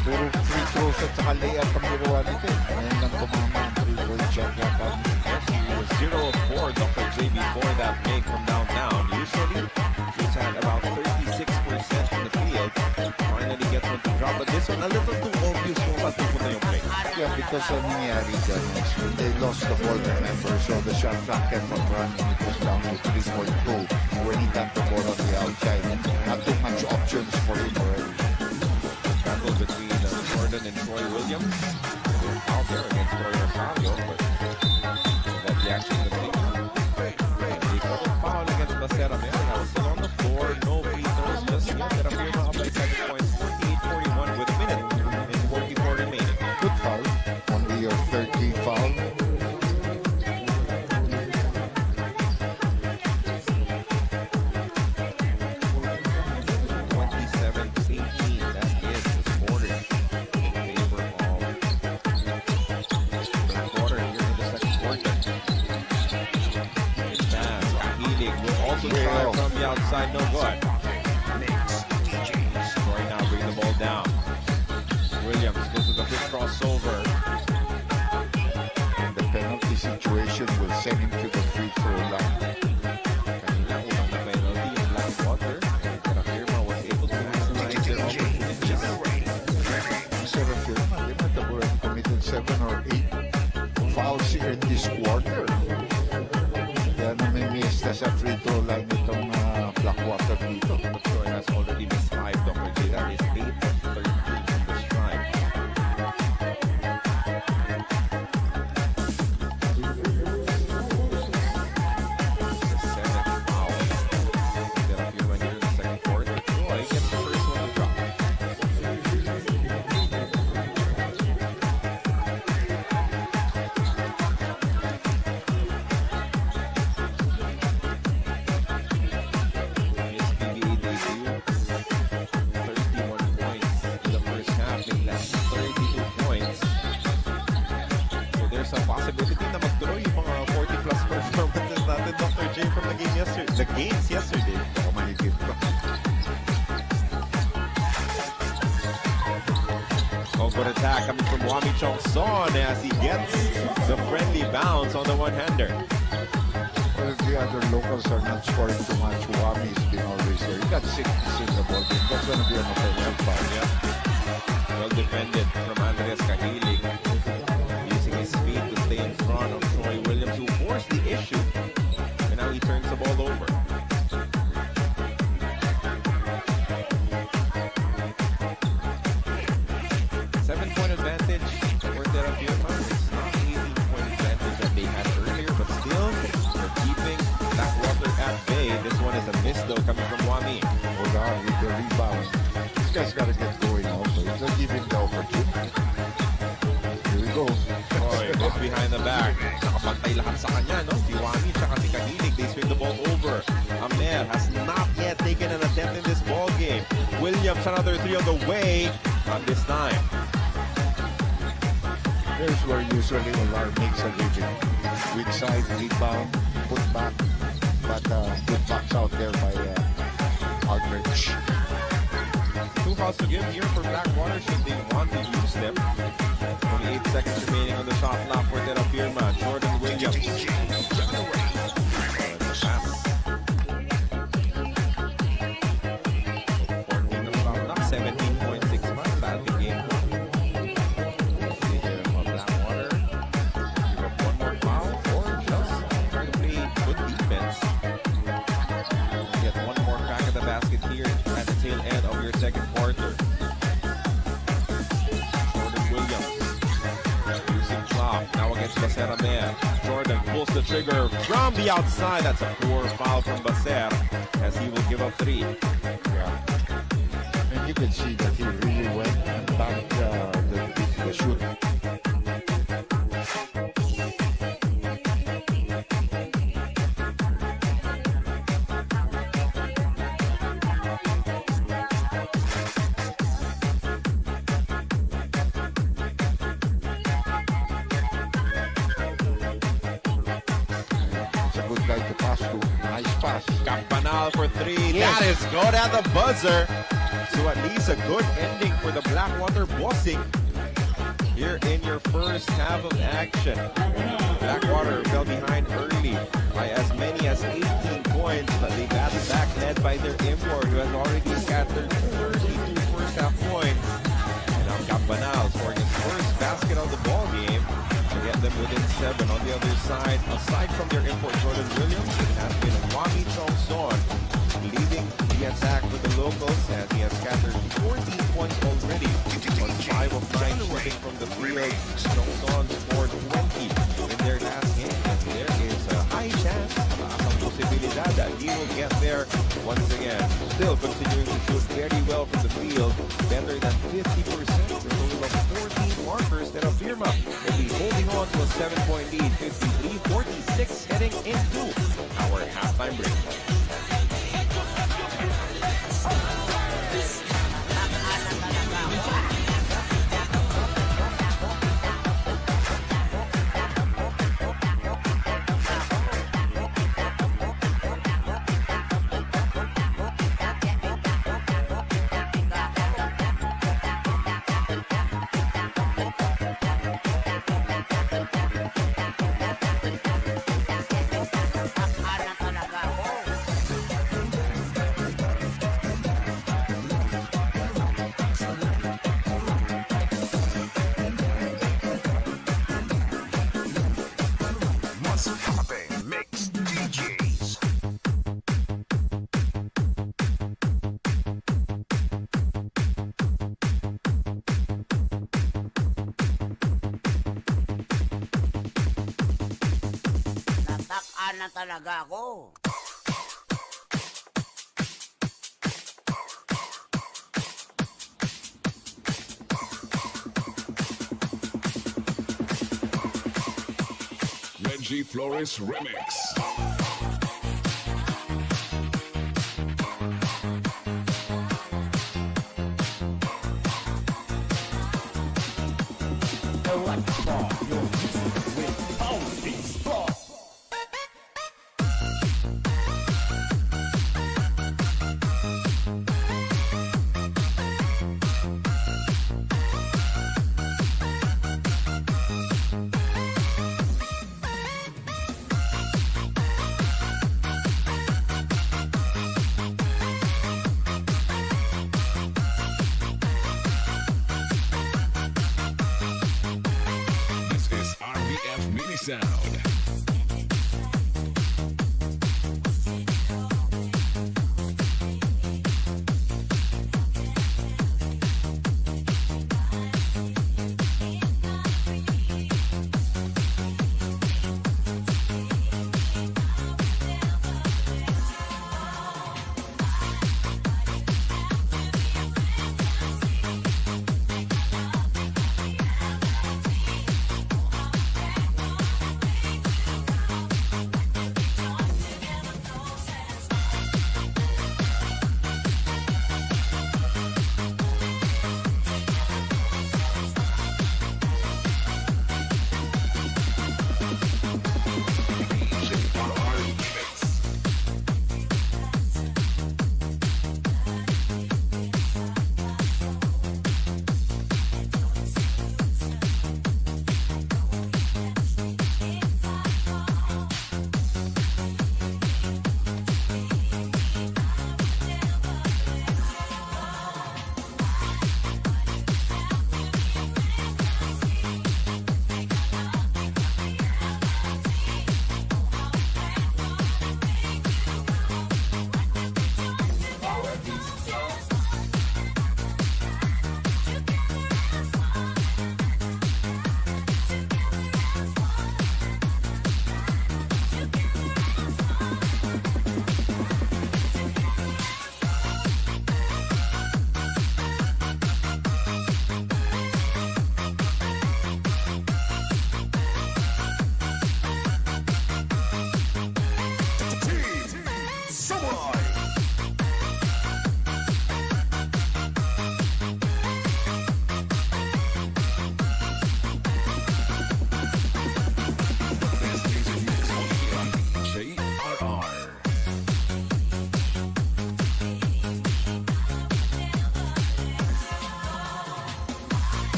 Puro free throws at saka layup ang ginawa nito. Ngayon lang tumama ang 3-point shot. Yes, he was 0 of 4, Dr. J, before that make from downtown. Usually, he's had about 36% in the field. Finally gets one to drop, but this one a little too obvious kung saan pupunta yung play. Yeah, because ang nangyari dyan is when they lost the ball, remember, so the shot clock kept on running. It was down to 3.2 when he got the ball on the outside. Not too much options for him already. Battle between Jordan and Troy Williams. They're out there against Troy Rosario, but that reaction to the foul against Bacera Merrill was still on the floor. No free throws just yet. Terrafirma up by 7 points, 48-41 with a minute and 44 remaining. Good foul. Only your 13th foul. Also Way try off. from the outside, no good. Troy now bring the ball down. Williams goes with a quick crossover. And the penalty situation will send him to the free throw line. Kanina unang na penalty yung Blackwater. Terrafirma was able to maximize their opportunities. Terrafirma, they might have already committed 7 or 8 fouls here in this quarter. Kaya namimiss na sa free throw line itong Blackwater dito. But Troy has already missed 5, Dr. J. That is 8 of 13 from the strike. The 7th foul. Terrafirma here in the second quarter. Troy gets the first one to drop. His PBA debut, 31 points in the first half, and that's 32 points. So there's a possibility na magtuloy yung mga 40-plus performances natin, Dr. J, from the games yesterday. Baka mahigit pa. Over attack coming from Wami Chong-son as he gets the friendly bounce on the one-hander. Well, if the other locals are not scoring too much, Wami's been always there. He got 6 in the ball game. That's going to be an offensive foul. Yeah. Well defended from Andres Cahilig. Using his speed to stay in front of Troy Williams, who forced the issue. And now he turns the ball over. Seven-point advantage for Terrafirma. It's not the 18-point advantage that they had earlier, but still, they're keeping Blackwater at bay. This one is a miss, though, coming from Wami. Hold on with the rebound. This guy's got to get going also. He's not giving the opportunity. Here we go. Troy goes behind the back. Nakapantay lahat sa kanya, no? Si Wami tsaka si Cahilig. They swing the ball over. Amer has not yet taken an attempt in this ball game. Williams, another 3 on the way. Not this time. There's where usually Olar makes a living. Weak side, rebound, put back. But good backs out there by Aldrich. 2 fouls to give here for Blackwater should they want to use them. 28 seconds remaining on the shot clock for Terrafirma. Jordan Williams. Pass. 14 on the shot clock. 17.6 miles. Batting game. See here from Blackwater. Give up one more foul or just try to play good defense. Get one more crack at the basket here at the tail end of your second quarter. Jordan Williams using drop now against Baser Amer. Jordan pulls the trigger from the outside. That's a poor foul from Baser as he will give up 3. Yeah. And you can see that he really went and banked the shoot. It's a good guy to pass to. Nice pass. Campanal for 3. That is good at the buzzer. So at least a good ending for the Blackwater bossing here in your first half of action. Blackwater fell behind early by as many as 18 points, but they battled back led by their import who has already scattered 32 first half points. And now Campanal scoring his first basket of the ball game to get them within 7. On the other side, aside from their import Jordan Williams, it has been Wami Chong-son leading the attack for the locals as he has scattered 14 points already on 5 of 9 shooting from the field. Chong-son scored 20 in their last game. And there is a high chance, ang posibilidad that he will get there once again. Still continuing to shoot very well from the field, better than 50%, a total of 14 markers. Terrafirma will be holding on to a 7-point lead, 53-46, heading into our halftime break. talaga ako. Reggie Flores Remix. This is RBF Mini Sound.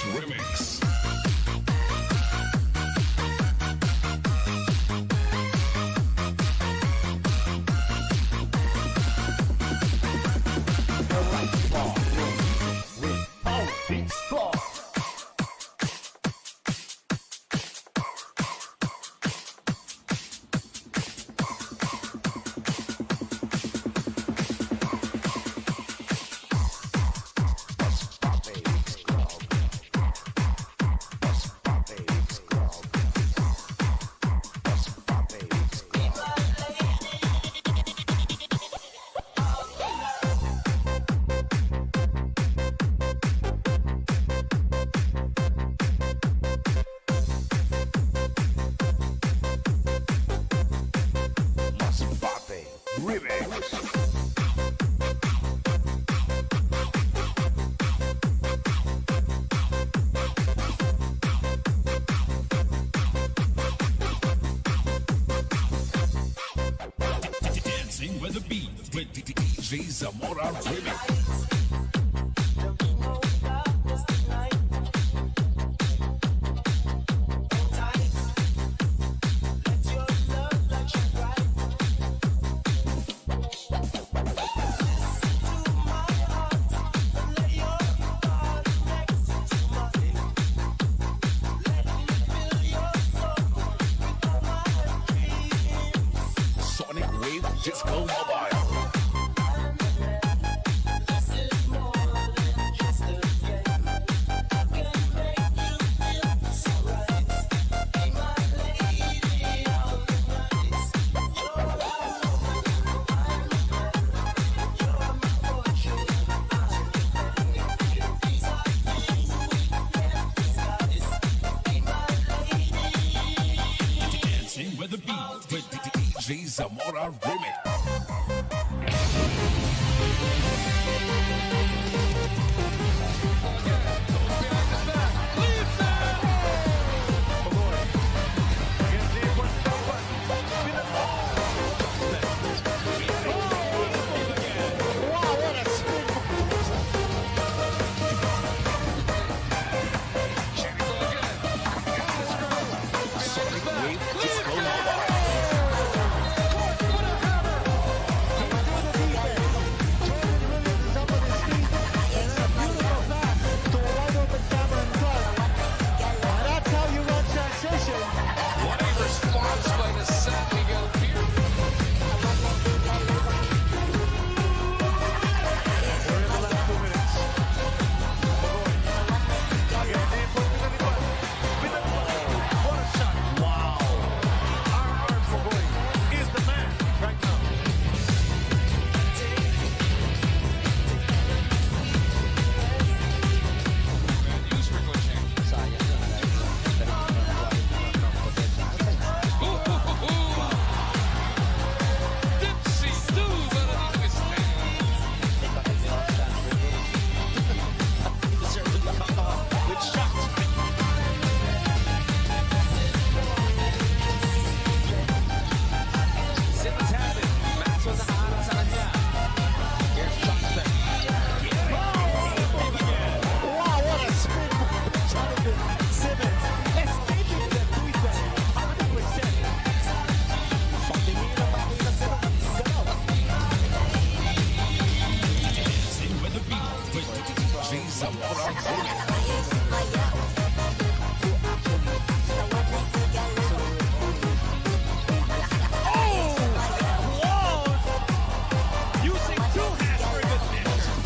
Remix. Dancing with the beat with DJ Zamora Remix. Disco Mobile. Dancing with the beat with DJ Zamora Remix. Wave Disco Mobile. What a response by the San Miguel Beer. Dipsy Stu, Simmons has it. Maxwell nakaharap sa kanya. Here's Chuckster. Wow, what a spin by Jonathan Simmons. Escaping the tweet 100%. Patingin ang Simmons himself. Dancing with the beat with DJ Zamora Remix. Using two hands for a good finisher.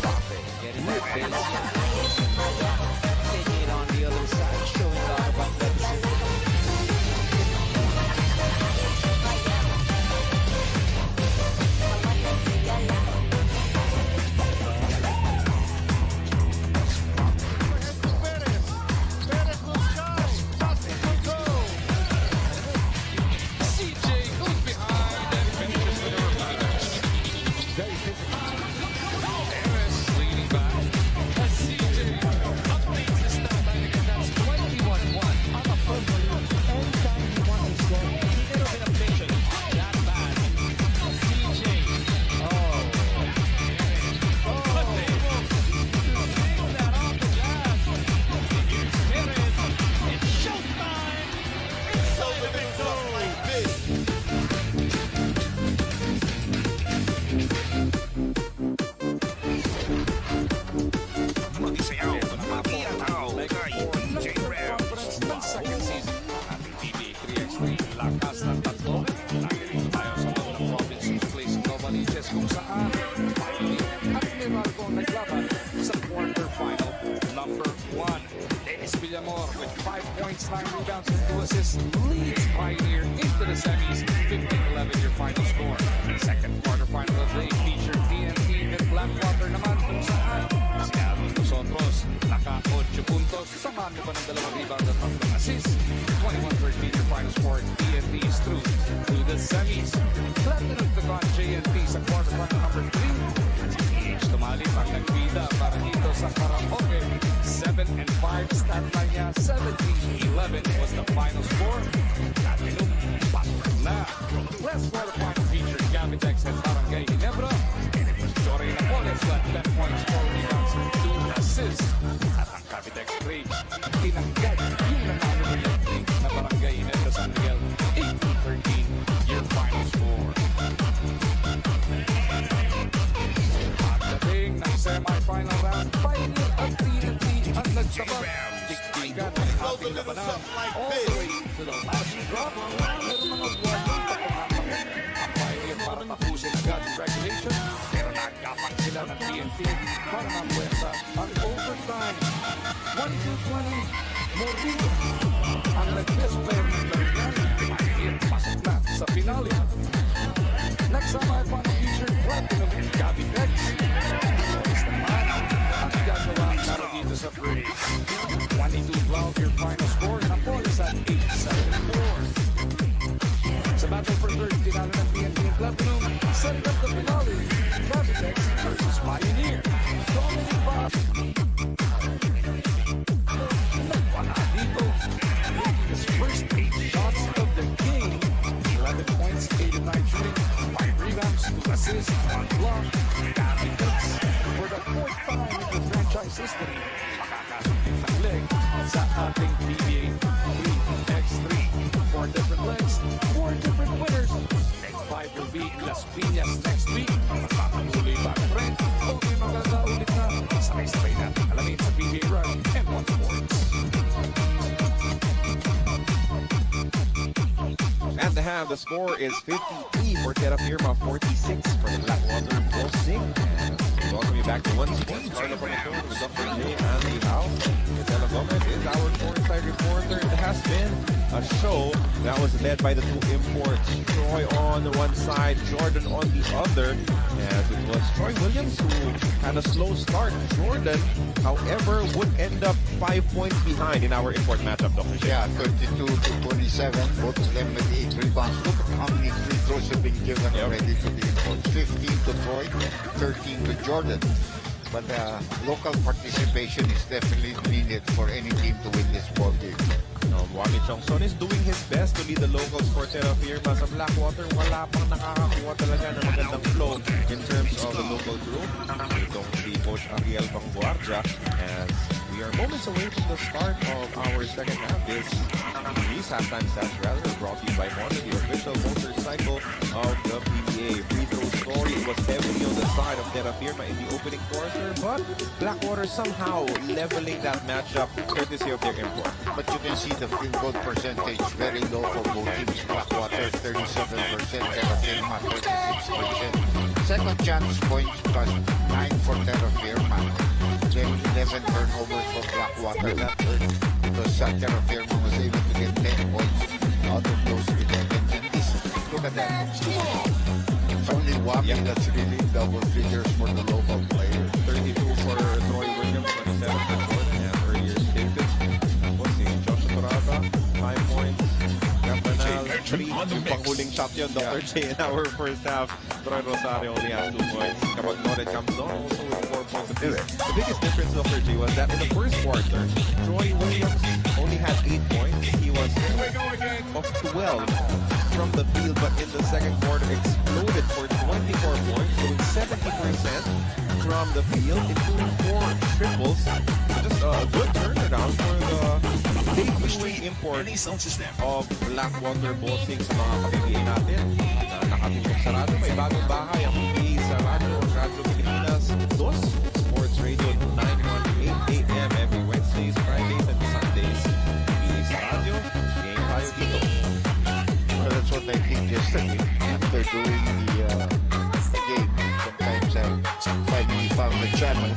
CJ goes behind and finishes with a rematch. Harris leaning back. As CJ updates his stat line again, that's 21-1. Anytime he wants to score, he never been impatient. That bad. CJ. But they won't swing that off the glass. Here's Harris. It's showtime. Inside the big zone. Magisayaw, Matiyataw, kay DJ Rams. Conference ng second season. Ating PBA 3x3, lakas ng tatlo. Lagi rin tayo sa mga provinces place Novaliches kung saan Pioneer at Meralco naglaban sa quarterfinal number 1. Dennis Villamor with 5 points, 9 rebounds, and 2 assists leads Pioneer into the semis, 15-11 your final score. Second quarterfinal of the day featured TNT and Blackwater naman kung saan si Aaron Nosotros naka-8 puntos, samahan mo pa ng 2 rebounds at 3 assists. 21-13 your final score. TNT is through to the semis. Platinum to con JNT sa quarterfinal number 3. Si PH tumalit ang nagbida para dito sa karaoke. 7-5 stat line niya. 17-11 was the final score. Platinum, pasok na. Last quarterfinal featured Gavitex and Barangay Ginebra. And it was Jory Napoles who had 10 points, 4 rebounds, and 2 assists. At ang Gavitex Rage, tinanggad yung nanalo ng team na Barangay Ginebra San Miguel. 18-13 your final score. Pagdating ng semi-final round, Pioneer at TNT ang nagsabak. Dikdigan ang ating labanan. All the way to the last drop. Meron mga buwan ng pagkakataon. Ang Pioneer para tapusin regulation. Pero nagkapang sila ng TNT para mapuwersa ang overtime. 1-2-20, Morillo ang nag-best player ng Larian. Mahigit pasok na sa finale. Nagsama ay paano featured platinum Gabby X. Boris naman ang gagawa para dito sa break. 22-12 your final score. Napolis at 8-7-4. Sa battle for third, tinalo ng PNP and Platinum. Setting up the finale, Gabby X versus Pioneer. Dominic Bob. Wala dito. His first 8 shots of the game. 11 points, 89 shooting, 5 rebounds, 2 assists, 1 block. Gabby X for the 4th time in the franchise history. Makakarating ng leg sa ating PBA 3x3. 4 different legs, 4 different winners. Leg 5 will be Las Piñas next week. Magpapatuloy ba ang trend? Okay, maganda ulit na. Sabay-sabay na alamin sa PBA Run and One Sports. At the half, the score is 53 for Terrafirma, 46 for the Blackwater Bossing. Welcome you back to One Sports. Started from the phone with Dr. J and the house. Gisela Gomez is our courtside reporter. It has been a show that was led by the two imports. Troy on the one side, Jordan on the other. As it was Troy Williams who had a slow start. Jordan, however, would end up 5 points behind in our import matchup, Dr. J. Yeah, 32-27. Both of them with 8 rebounds. Look at how many free throws have been given already to the imports. 15 to Troy, 13 to Jordan. But local participation is definitely needed for any team to win this ball game. Wami Chongson is doing his best to lead the locals for Terrafirma. Sa Blackwater, wala pang nakakakuha talaga ng magandang flow in terms of the local group. Itong si Coach Ariel Pangguardia, as we are moments away from the start of our second half. This halftime stats rather brought to you by Honda, the official motorcycle of the PBA. Free throw scoring was heavily on the side of Terrafirma in the opening quarter, but Blackwater somehow leveling that matchup courtesy of their import. But you can see the field goal percentage very low for both teams. Blackwater 37%, Terrafirma 36%. Second chance points plus 9 for Terrafirma. Then 11 turnovers for Blackwater that hurt because Terrafirma was able to get 10 points out of those 11. And this, look at that. It's only Wami that's really double figures for the local players. 32 for Troy Williams, 27 for Jordan, and earlier stated. What's the Joshua Torata, 5 points. Campanal, 3. Yung panghuling shot yun, Dr. J, in our first half. Troy Rosario only has 2 points. Kapag Nored comes on, also with 4 points apiece. The biggest difference, Dr. J, was that in the first quarter, Troy Williams only had 8 points. He was of 12 from the field, but in the second quarter exploded for 24 points, doing 70% from the field, including 4 triples. Just a good turnaround for the debuting import of Blackwater Bossing sa mga PBA natin. Nakatutok sa radyo, may bagong bahay ang PBA sa radyo, Radyo Pilipinas 2, Sports Radio 918 AM every Wednesdays, Fridays, and Sundays. PBA sa radyo, game tayo dito. Well, that's what I think yesterday after doing the game. Sometimes I finally found the channel.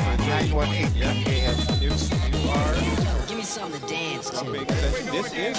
And 918 AM. If you are Give me something to dance to. paying attention, this is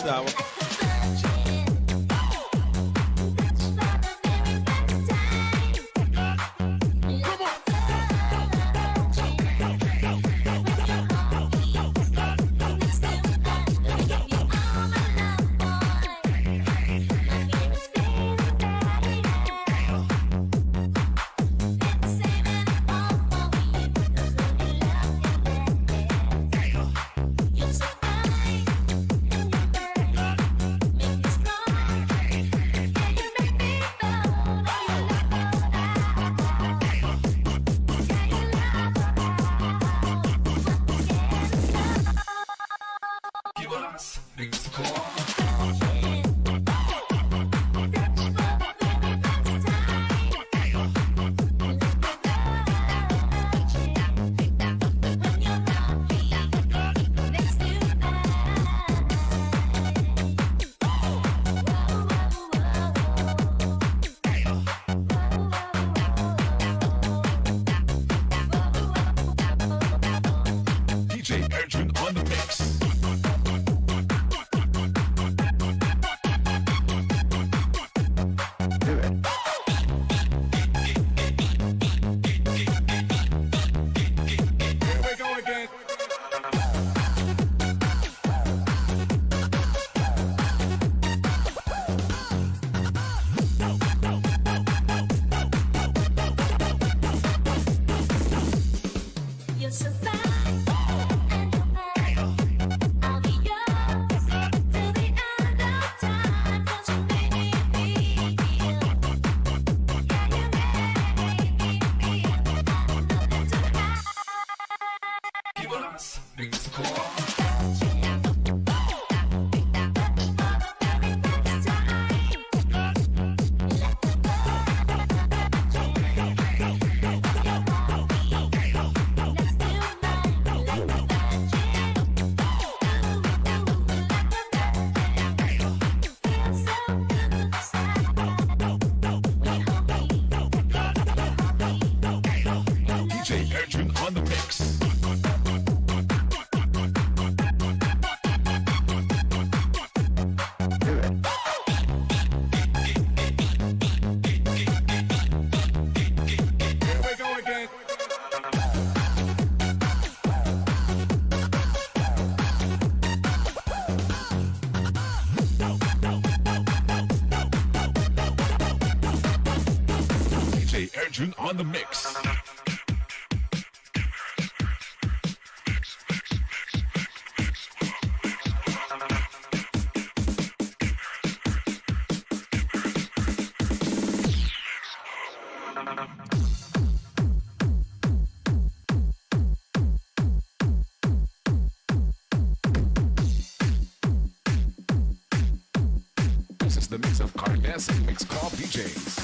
DJ Edwin on the mix. Here we go again. You're so fine, and you're mine. I'll be yours till the end of time. 'Cause you make me feel, yeah, you make me feel. I know that tonight. Give us big score. DJ Edwin on the mix. Here we go again. DJ Edwin on the mix. This is the mix of Carles and Mix Club DJs.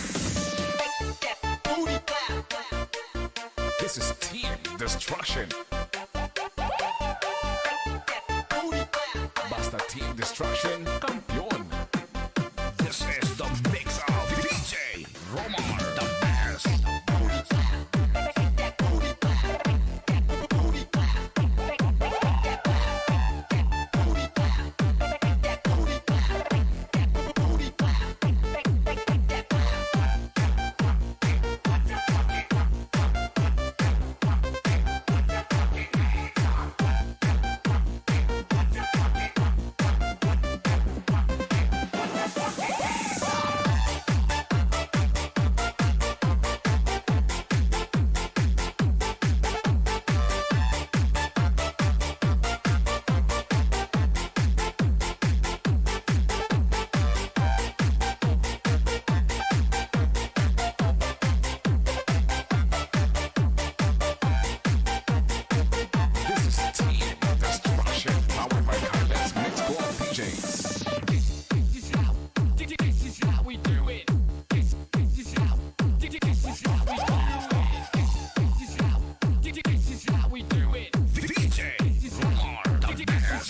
This is Team Destruction. Basta Team Destruction, campeón. This is the mix of DJ Romar, the best. This is Team Destruction, powered by Carles Mix Club DJs. This is how we do it. This is how we do it. This is how we do it. DJ Romar, the best.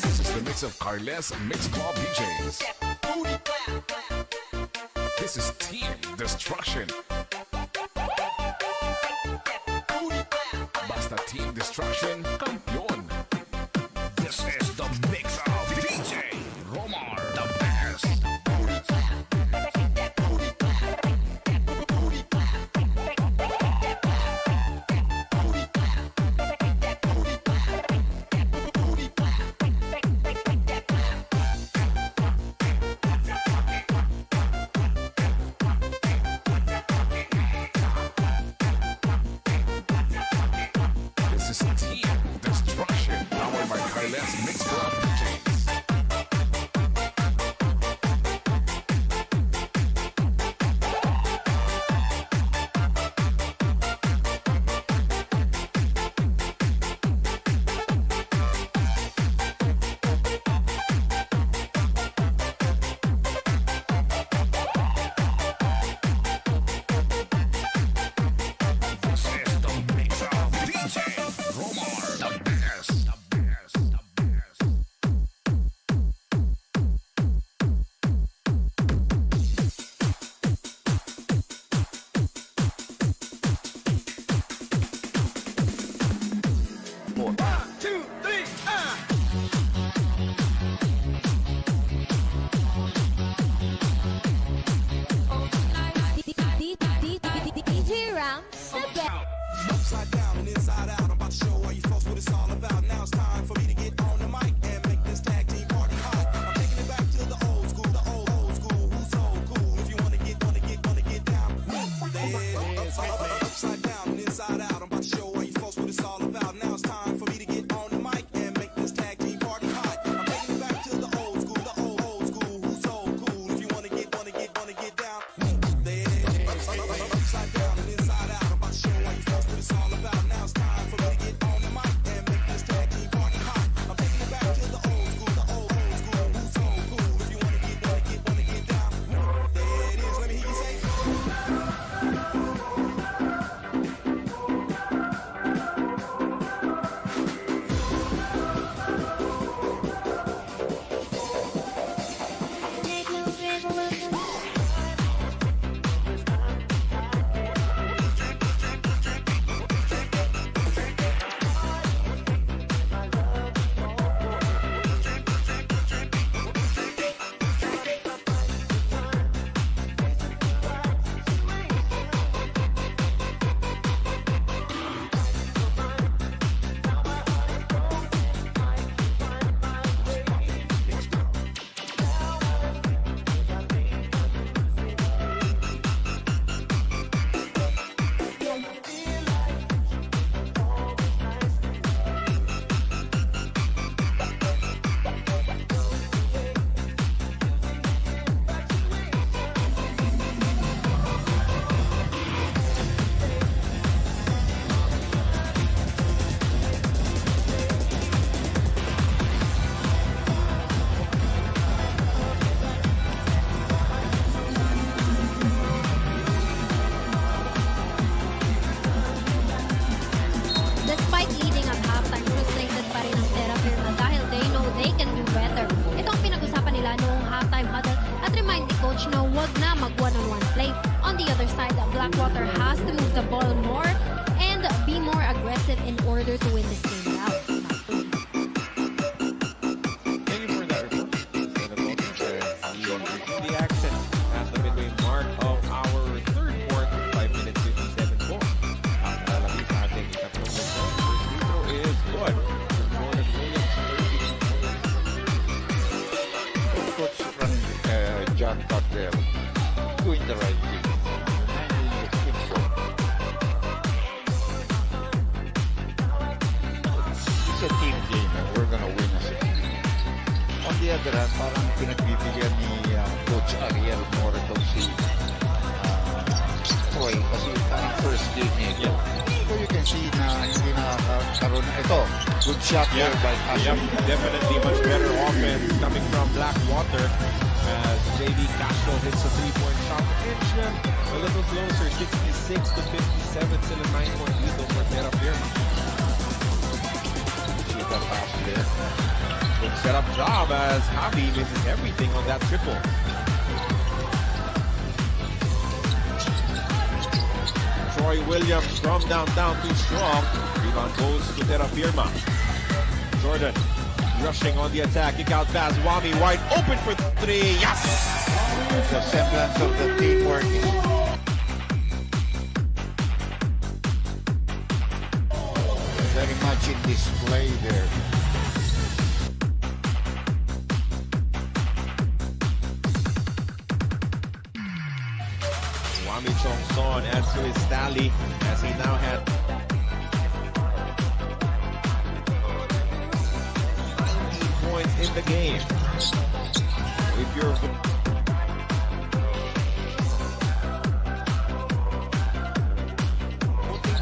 This is the mix of Carles Mix Club DJs. This is Team Destruction. Basta Team Destruction, campeón. This is the mix of DJ Romar, the best. This is Team thought they're doing the right thing. It's a team game and we're gonna win as a team. On the other hand, parang pinagbibigyan ni Coach Ariel more itong si Troy kasi ang first game niya. So you can see na hindi nakakaroon. Ito, good shot there by Castro. Definitely much better offense coming from Blackwater as JB Castro hits a three-point shot. Inch them a little closer, 66 to 57, still a 9-point lead over Terrafirma. See the pass there. Good setup job as Javi misses everything on that triple. Troy Williams from downtown too strong. Rebound goes to Terrafirma. Jordan rushing on the attack. Kick out pass. Wami wide open for three. Yes! The semblance of the team working. Very much in display there. Wami Chongson adds to his tally as he now had 19 points in the game. If you're voting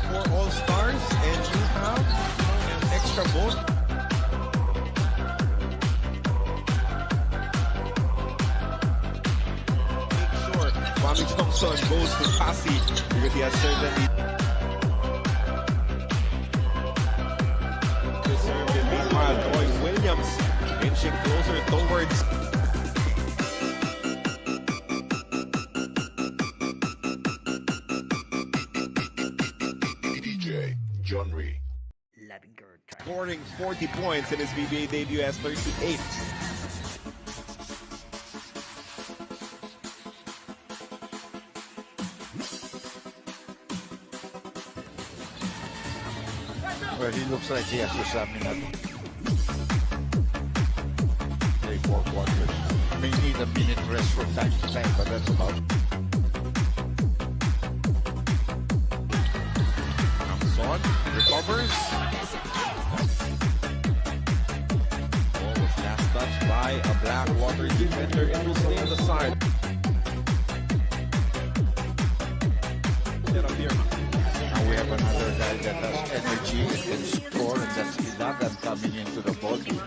for All-Stars and you have an extra vote, Wami Thompson goes to Pasi because he has certainly deserved it. Meanwhile, Troy Williams inching closer towards DJ Johnry. Lavingard try. scoring 40 points in his PBA debut as 38. Well, he looks like he has to stamina to play 4 quarters. May need a minute rest from time to time, but that's about it. Son recovers. Ball was last touched by a Blackwater defender. It will stay on the side. Now we have another guy that has energy and can score, and that's Ilagan coming into the body.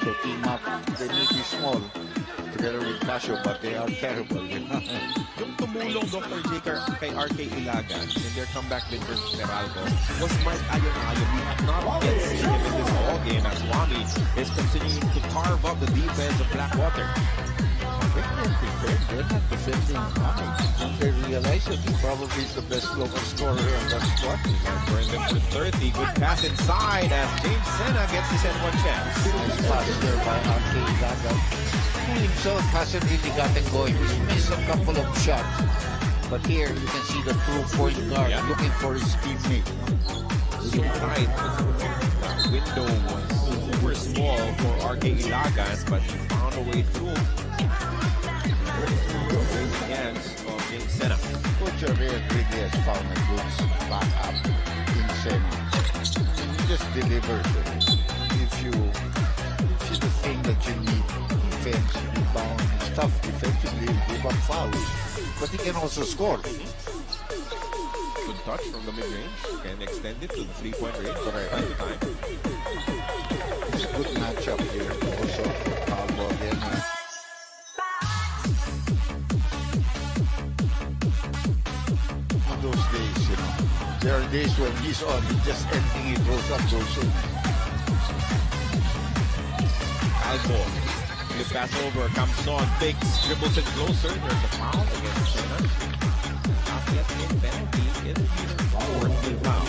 So team up, they may be small together with Casio, but they are terrible. Yung tumulong Dr. J kay RK Ilagan in their comeback bid versus Meralco was Mark Ayonayo. We have not yet seen him in this ball game as Wami is continuing to carve up the defense of Blackwater. They're not defending Wami. They realize that he probably is the best local scorer on that squad. Burn them for 30. Good pass inside as James Sena gets his N1 chance. Nice pass there by RK Ilagan, who himself hasn't really gotten going. He's missed a couple of shots. But here you can see the true point guard looking for his teammate. So tight. The window was super small for RK Ilagan, but he found a way through. Great hands of James Sena. Coach Ariel really has found a good backup in Sena. He just delivers it. If you see the thing that you need, defense, rebound, stuff defensively, give up fouls. But he can also score. Good touch from the mid-range. Can extend it to the three-point range from time to time. It's a good matchup here. Also, Pablo again. On those days, you know, there are days when he's on, just anything he throws up goes in. Albo. Flip pass over. Comes on. Takes. Dribbles it closer. There's a foul against Sena. Not yet in penalty. It'll be the forward foul.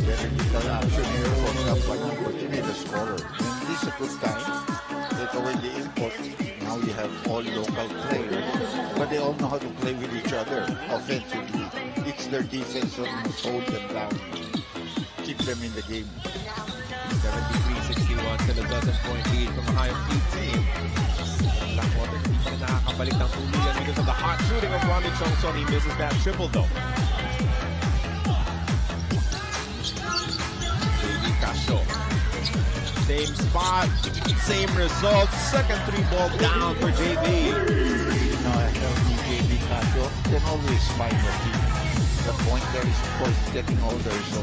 Very little action here for Kapag, but you need a scorer. And this is a good time. Take away the import. Now you have all local players, but they all know how to play with each other offensively. It's their defense that must hold them down, keep them in the game. 73-61, still a dozen-point lead from a high of 18. Blackwater hindi pa rin nakakabalik ng tuluyan because of the hot shooting of Wami Chongson. He misses that triple though. JB Casio. Same spot, same result. Second three ball down for JB. A healthy JB Casio can always find a team. The point there is, of course, getting older, so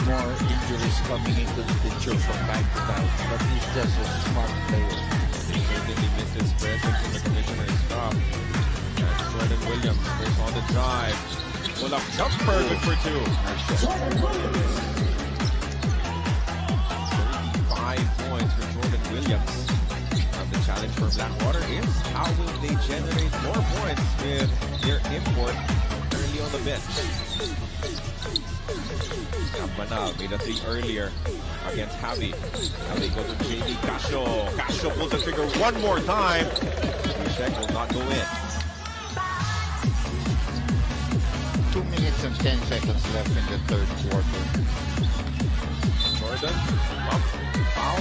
more injuries coming into the picture from time to time. But he's just a smart player. He certainly missed his presence in the commissioner's cup. And Jordan Williams goes on the drive. Pull up jumper, good for two. 35 points for Jordan Williams. The challenge for Blackwater is how will they generate more points with their import early on the bench. Manal made a three earlier against Javi. Now they go to JB Casio. Casio pulls the trigger one more time. The check will not go in. 2 minutes and 10 seconds left in the third quarter. Jordan, up, foul.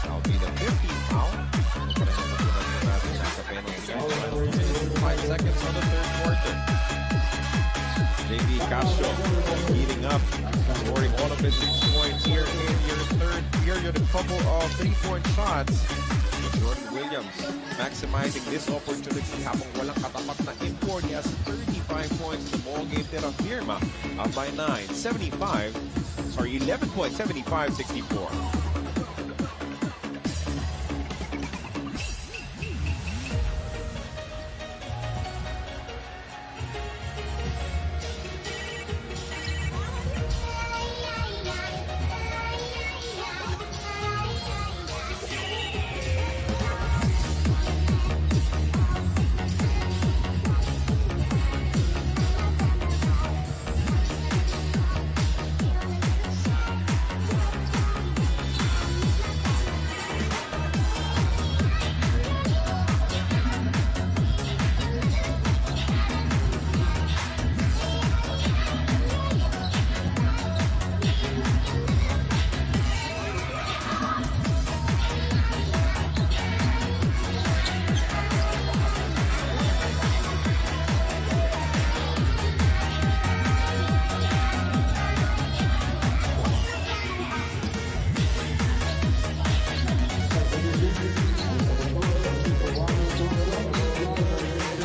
That'll be the 15th foul. 5 seconds on the third quarter. JB Casio heating up, scoring all of his 6 points here in your third period. A couple of 3-point shots. Jordan Williams maximizing this opportunity habang walang katapat na import. He has 35 points. The ball game Terrafirma up by 11 points, 75-64.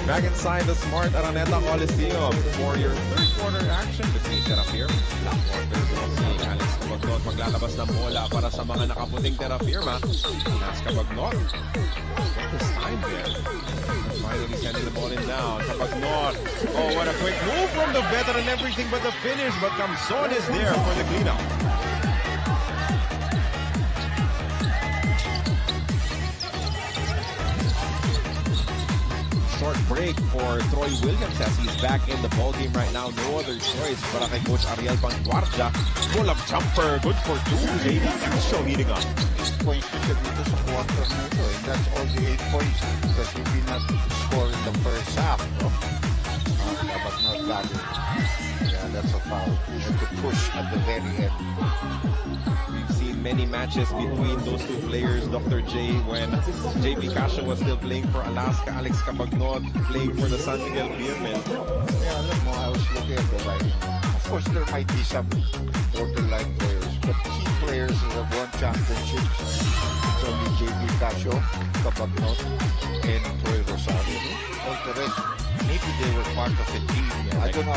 Back inside the Smart Araneta Coliseum for your third quarter action between Terrafirma. Blackwater si Alex Cabagnot maglalabas ng bola para sa mga nakaputing Terrafirma. Nas Cabagnot. What this time there? Finally sending the ball in down. Cabagnot. Oh, what a quick move from the veteran. Everything but the finish. But Camson is there for the cleanup. Short break for Troy Williams as he's back in the ballgame right now. No other choice para kay Coach Ariel Vanguardia. Pull up jumper, good for two. JB Casio heating up. 8 points siya dito sa quarter na ito. And that's all the 8 points because he did not score in the first half. No? But not valid. Yeah, that's a foul. You have to push at the very end. We've seen many matches between those two players, Dr. J, when JB Casio was still playing for Alaska, Alex Cabagnot playing for the San Miguel Beermen. Yeah, alam mo, I was looking at the line. Of course, there might be some borderline players, but key players that have won championships. It's only JB Casio, Cabagnot, and Troy Rosario. All the rest, maybe they were part of a team. Yeah. I don't know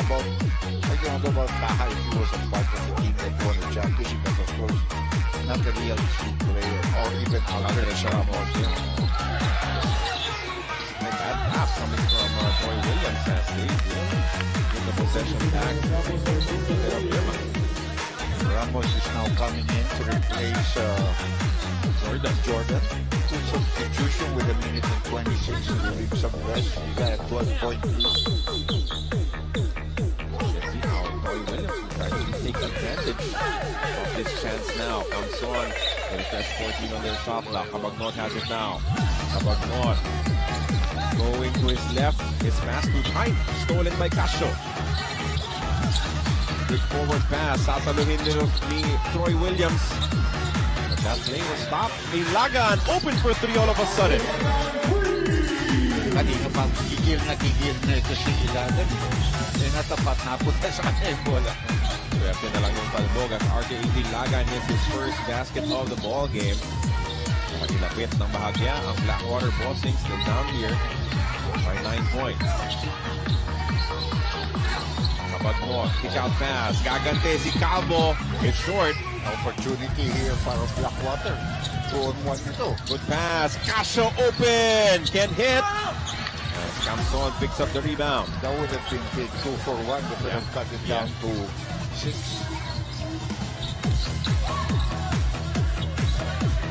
about Taha if he was a part of a team that won a championship, but of course, not a real team player, or even Alfred Ramos. Like that pass coming from Troy Williams as they get the possession back. Ramos is now coming in to replace Jordan. Took substitution with a minute and 26 to give him some rest. He got a 12-point lead. Let's see how Troy Williams will try to take advantage of this chance now. Comes on. There's that 14 on their shot clock. Cabagnot has it now. Cabagnot going to his left. His pass too tight. Stolen by Casio. Good forward pass. Sasaluhin ni Troy Williams. But that play was stopped. Ilagan open for three all of a sudden. Kanina pa, gigil na ito si Ilagan. Natapat na punta sa kanya yung bola. Swerte na lang yung palbog as RJ Ilagan hits his first basket of the ball game. Pagilapit ng bahagya ang Blackwater Bossing still down here by 9 points. Kapag mo, kick out pass. Gagante si Calvo. It's short. Opportunity here para Blackwater. 2-on-1 ito. Good pass. Casio open. Can't hit. As Camson picks up the rebound. That would have been big 2 for 1. They could have cut it down to 6.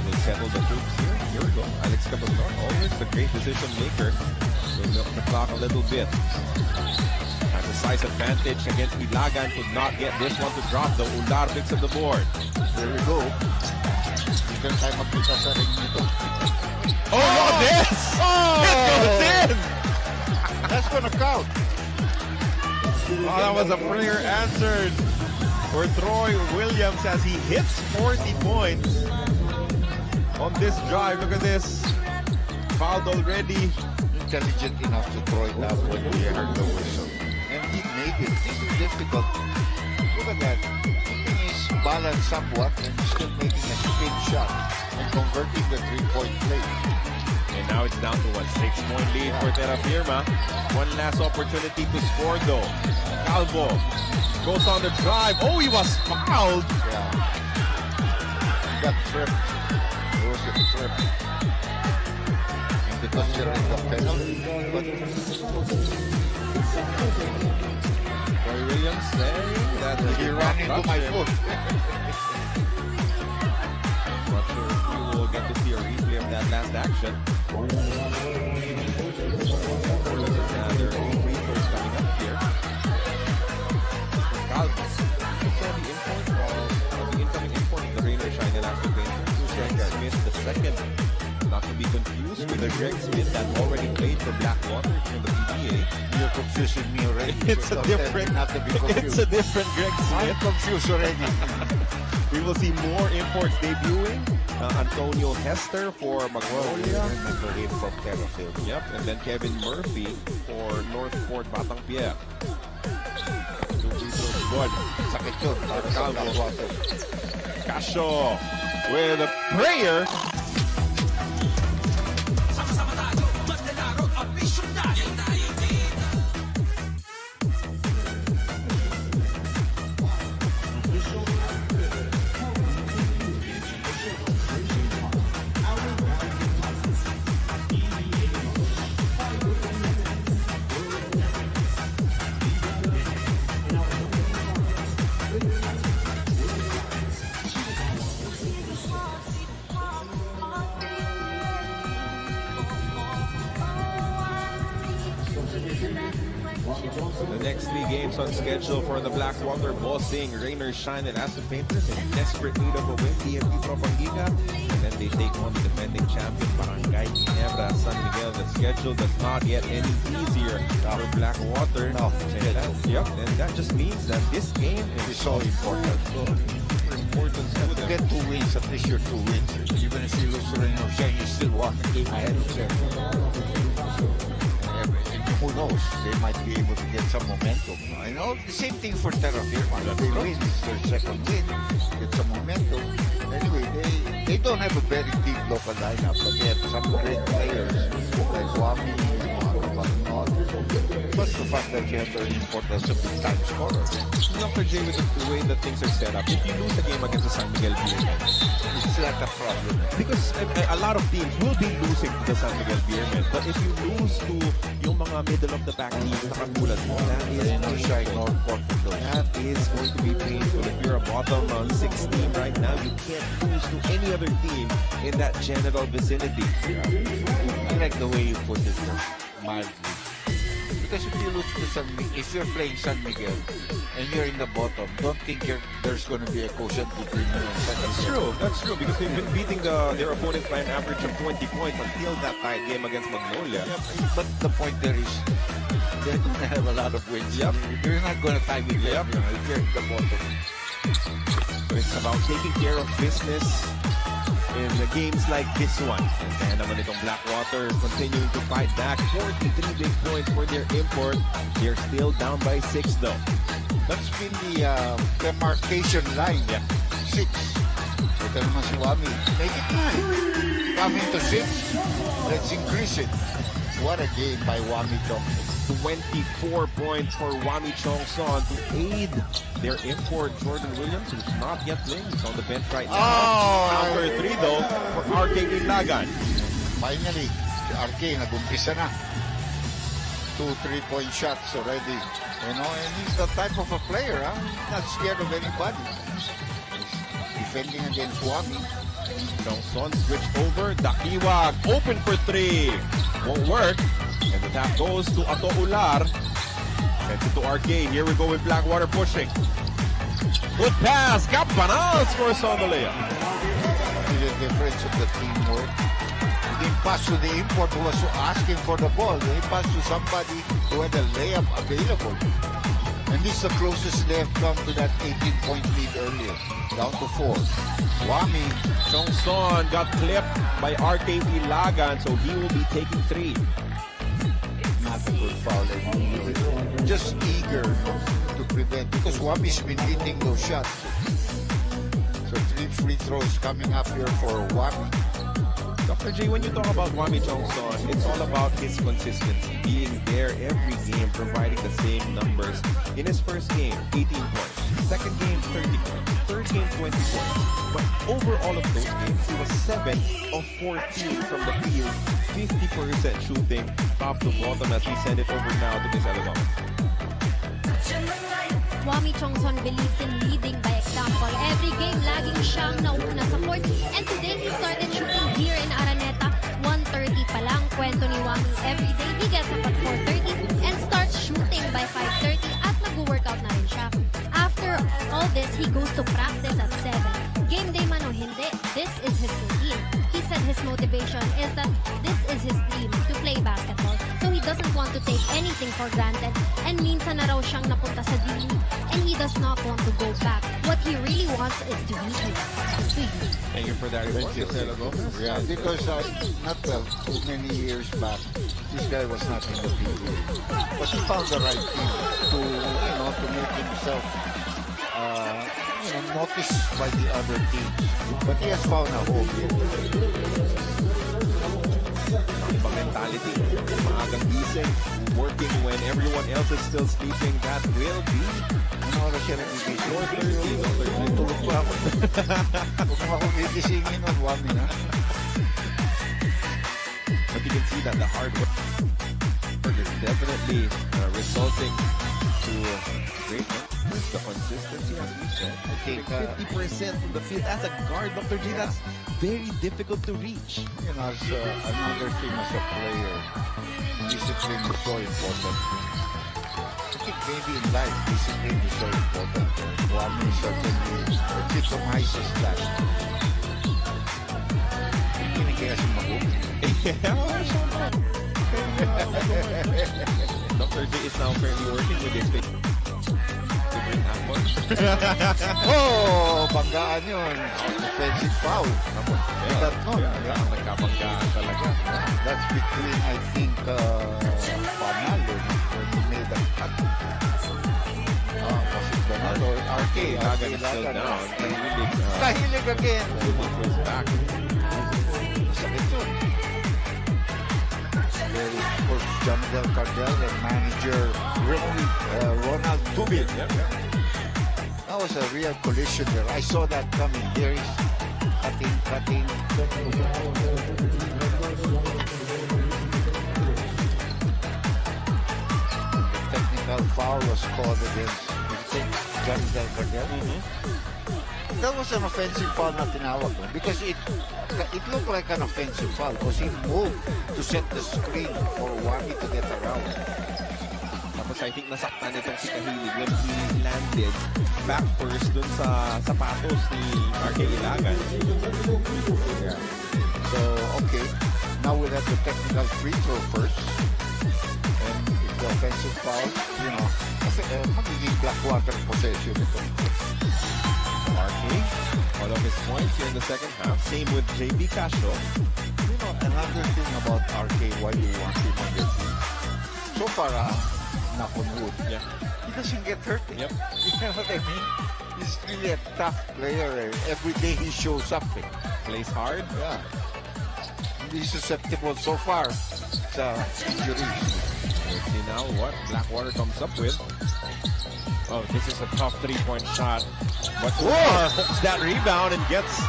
They settle the troops here. Here we go. Alex Caballon, always the great decision maker. They milk the clock a little bit. Has a size advantage against Ilagan. Could not get this one to drop though. Ular picks up the board. There we go. Hindi tayo magkita sa ring nito. Oh, look at this! Oh! It goes in! That's gonna count. Oh, that was a prayer answered for Troy Williams as he hits 40 points on this drive. Look at this. Fouled already. Intelligent enough to throw it out when he heard the whistle. And he made it. This is difficult. Look at that. Keeping his balance somewhat and still making a spin shot and converting the 3-point play. And now it's down to a 6-point lead for Terrafirma. One last opportunity to score though. Calvo goes on the drive. Oh, he was fouled. Yeah. He got tripped. It was a trip. And because you're in the penalty, but Troy Williams saying that he ran into my foot. Not sure if we will get to see a replay of that last action. There are free throws coming up here. Calvo. The incoming import of the Rainer Shine and after Greg Smith the second. Not to be confused with the Greg Smith that already played for Blackwater in the PBA. You're confusing me already. It's a different Greg I'm Smith. confused already. We will see more imports debuting. Antonio Hester for Magnolia. From Terrafirma. Yep, and then Kevin Murphy for Northport Batang Pierre. Two free throws good. Sakit yun. Para sa Blackwater. Casio with a prayer. The next 3 games on schedule for the Blackwater Bossing, Rainer Shine and Aston Painters in desperate need of a win, TFP Propangiga, and then they take on the defending champion Barangay Ginebra San Miguel. The schedule does not get any easier for Blackwater. No. Yep, and that just means that this game is So important. important to To them. get 2 wins, at least you're 2 wins. Even if you lose to Rainer Shine, you still want the game ahead of them. And who knows? They might be able to get some momentum. I know the same thing for Terrafirma. If they win, it's their second win. Get some momentum. Anyway, they don't have a very deep local lineup, but they have some great players like Wami, plus the fact that you have an import as a big time scorer. Dr. J, with the way that things are set up, if you lose the game against the San Miguel Beermen, It's like a problem. because a lot of teams will be losing to the San Miguel Beermen, but if you lose to yung mga middle of the pack teams na katulad mo, that is going to be painful. If you're a bottom 6 team right now, you can't lose to any other team in that general vicinity. I like the way you put it, mildly. Because if you lose to if you're playing San Miguel and you're in the bottom, don't think there's going to be a quotient between you and San Miguel. That's true, because they've been beating their opponent by an average of 20 points until that tight game against Magnolia. But the point there is, they're going to have a lot of wins. Yep. You're not going to tie with them. You know, if you're at the bottom. So it's about taking care of business in the games like this one. And naman itong Blackwater continuing to fight back. 43 big points for their import. They're still down by 6 though. That's been the demarcation line. Yeah. 6. Ito naman si Wami. Make it 9. Coming to 6. Let's increase it. What a game by Wami Chong. 24 points for Wami Chongson to aid their import Jordan Williams, who's not yet playing. He's on the bench right now. Counter 3 though for RK Ilagan. Finally, si RK nag-umpisa na. 2 3-point shots already. You know, and he's the type of a player, huh? He's not scared of anybody. He's defending against Wami. Chongson switch over. Dakiwag open for 3. Won't work. And the tap goes to Ato Ular. Sends it to RK. Here we go with Blackwater pushing. Good pass. Capanal scores on the layup. See the difference of the teamwork. He didn't pass to the import who was asking for the ball. He passed to somebody who had a layup available. And this is the closest they have come to that 18-point lead earlier. Down to 4. Wami. Chongson got clipped by RK Ilagan, so he will be taking 3. Not a good foul. Just eager to prevent because Wami's been hitting those shots. So 3 free throws coming up here for Wami. Dr. J, when you talk about Wami Chongson, it's all about his consistency, being there every game, providing the same numbers. In his first game, 18 points. Second game, 30 points. Third game, 20 points. But over all of those games, he was 7 of 14 from the field, 50% shooting, top to bottom as we send it over now to Miss Alabama. Wami Chongson believes in leading by example. Every game, laging siyang nauna sa court. And today, he started shooting here in Araneta. 1:30 pa lang. Kwento ni Wami, every day he gets up at 4:30 and starts shooting by 5:30 at nag-workout na rin siya. After all this, he goes to practice at 7. Game day man o hindi, this is his routine. He said his motivation is that this is his dream to play basketball. So he doesn't want to take anything for granted. And minsan na raw siyang napunta sa D-League and he does not want to go back. What he really wants is to be here. Thank you for that report, Miss Alabama. Yeah, because not too many years back, this guy was not in the PBA. But he found the right team to, to make himself, noticed by the other teams. But he has found a home here. Ibang mentality, maagang gising, working when everyone else is still sleeping. That will be Ano oras siya nag-ibig? 4:30. Tulog pa ako. Huwag mo akong igisingin ng Wami, ha? But you can see that the hard work is definitely resulting to great numbers. The consistency, as we said. I think, 50% from the field as a guard, Dr. G, that's very difficult to reach. as another thing as a player, discipline is so important. I think maybe in life, discipline is so important. Wami certainly epitomizes that. Hindi kaya si Mabu. Dr. J is now currently working with his favorite apple. Oh, banggaan yun. Defensive foul. That no. Nagkabanggaan talaga. That's between, I think, Panalo when he made that cut. Was it Panalo or RK? Ilagan is still down. Nahilig again. Goes back. Sakit yun. There is, of course, Jamdel Cardell and manager Ronald Tubin. That was a real collision there. I saw that coming. There is cutting. The technical foul was called against Jamdel Cardell. That was an offensive foul na tinawag mo because it looked like an offensive foul because he moved to set the screen for Wami to get around. Tapos I think nasaktan itong si Kahilig when he landed back first dun sa sapatos ni RK Ilagan. Yeah. So, okay. Now we'll have the technical free throw first. And if the offensive foul, magiging Blackwater possession ito. RK, all of his points here in the second half. Same with JB Casio. Another thing about RK, why you want him on your team. So far, knock on wood, Yeah. he doesn't get hurt. Yep. You know what I mean? He's really a tough player. Every day he shows up. Plays hard. Yeah. He's susceptible so far sa injuries. Let's see now what Blackwater comes up with. Oh, this is a tough three-point shot. But Umar hooks that rebound and gets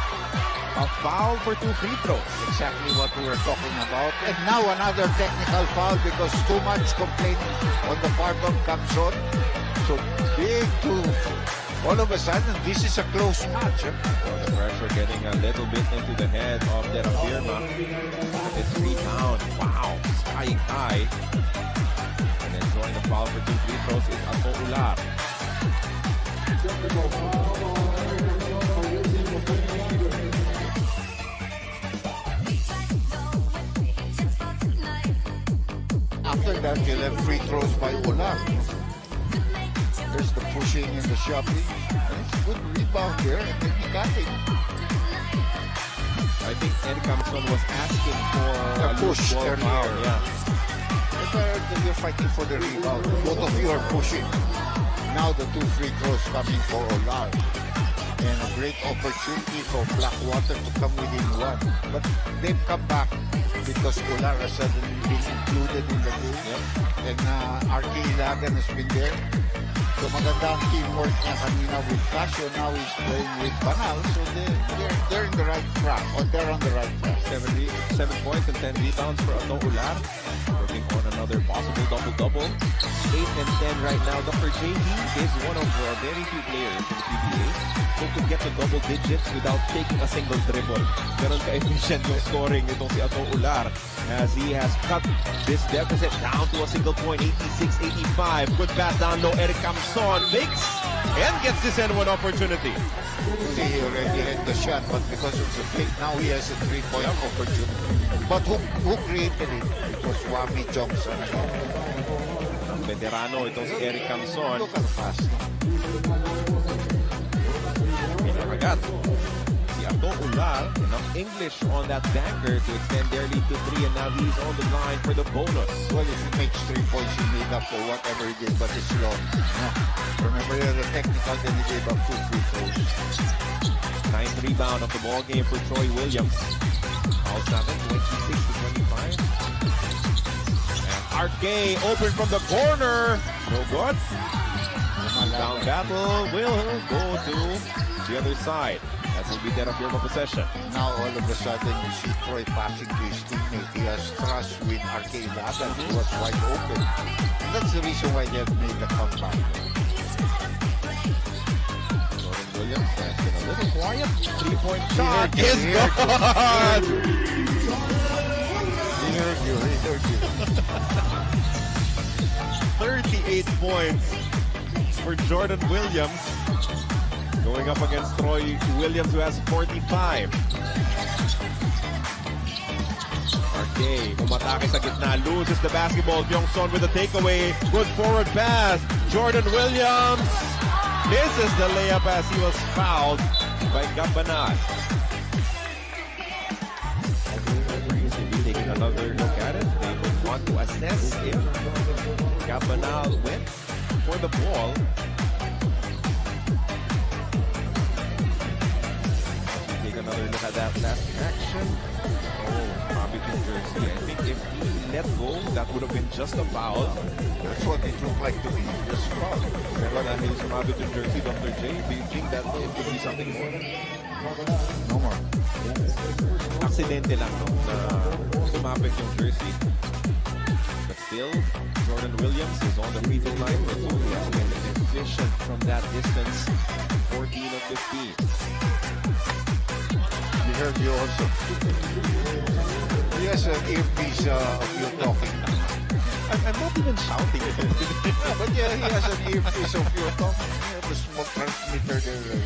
a foul for 2 free throws. Exactly what we were talking about. And now another technical foul because too much complaining on the part of Kamson. So big two. All of a sudden, this is a close match. Well, the pressure getting a little bit into the head of Terrafirma. It's rebound. Wow, skying high. And then drawing the foul for 2 free throws is Ato Ular. After that, you'll have free throws by Ular. There's the pushing and the shoving. It's a good rebound there, and then he got it. I think Ed Kamson was asking for A a push loose ball earlier. foul. Yeah. But you're fighting for the rebound. Both of you are pushing. Now the 2 free throws coming for Ular. And a great opportunity for Blackwater to come within 1. But they've come back because Ular has suddenly been included in the game. Yep. And RK Ilagan has been there. So maganda ang teamwork niya kanina with Casio. Now he's playing with Banal. So they're in the right track. Or they're on the right track. 7 points and 10 rebounds for Ato Ular. Working on another possible double-double. 8 and 10 right now. Dr. JD is one of the very few players in the PBA who could get to double digits without taking a single dribble. Ganon ka-efficient yung scoring itong si Ato Ular as he has cut this deficit down to a single point, 86-85. Good pass down low. Eric Kamson fakes and gets this N1 opportunity. He already had the shot, but because of the fake, now he has a 3-point opportunity. But who created it? It was Wami Johnson. Ang veterano itong si Eric Kamson. Look at the pass. Pinakagat si Ato Ular. Enough English on that banker to extend their lead to 3, and now he's on the line for the bonus. Well, if he makes 3 points, he made up for whatever he did, but it's long. No. Remember the technical, then he gave up 2 free throws. 9th rebound of the ball game for Troy Williams. All 7, 26-25. And RK open from the corner. No good. Down battle will go to the other side. That will be Terrafirma possession. Now, all of a sudden, you see Troy passing to his teammate. He has trust with RK Ilagan, who was wide open. And that's the reason why they have made the comeback. Jordan Williams has been a little quiet. 3-point He shot heard you, is he heard you. good. He heard you, he heard you. 38 points for Jordan Williams. Going up against Troy Williams, who has 45. RK, umatake sa gitna, loses the basketball. Byung-Son with the takeaway. Good forward pass. Jordan Williams misses the layup as he was fouled by Gabanat. Taking another look at it. They would want to assess if Gabanal went for the ball. Take another look at that last action. Oh, Bobby Jersey. I think if he let go, that would have been just a foul. That's what it looked like to me. Just foul. Pero dahil sa Bobby Jersey, Dr. J, do you think that it could be something more? No more. Aksidente lang, no? Na sumapit yung jersey. But still, Jordan Williams is on the free throw line for 2. He has been efficient from that distance. 14 of 15. He heard you also. He has an earpiece of you talking. I'm not even shouting. Yeah, but yeah, he has an earpiece of you talking. He has a smoke transmitter there.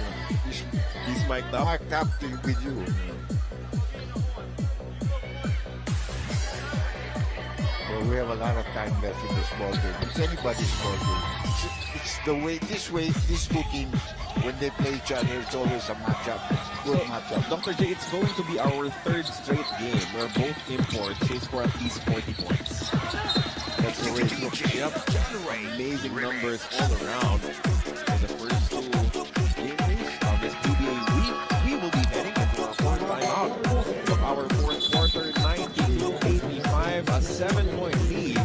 He's mic'd up. Mic'd up with you. Well, we have a lot of time left in this ball game. It's anybody's ball game. It's the way, these two teams, when they play each other, it's always a matchup. Good matchup. Dr. J, it's going to be our third straight game where both imports chase for at least 40 points. That's the way it looks. Yep. Amazing numbers all around. In the first two games of this PBA week, we will be heading into our fourth timeout of our fourth quarter, 92-85, a 7-point lead.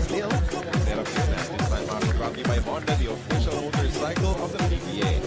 Still, Terrafirma at this timeout is brought to you by Honda, the official motorcycle of the PBA.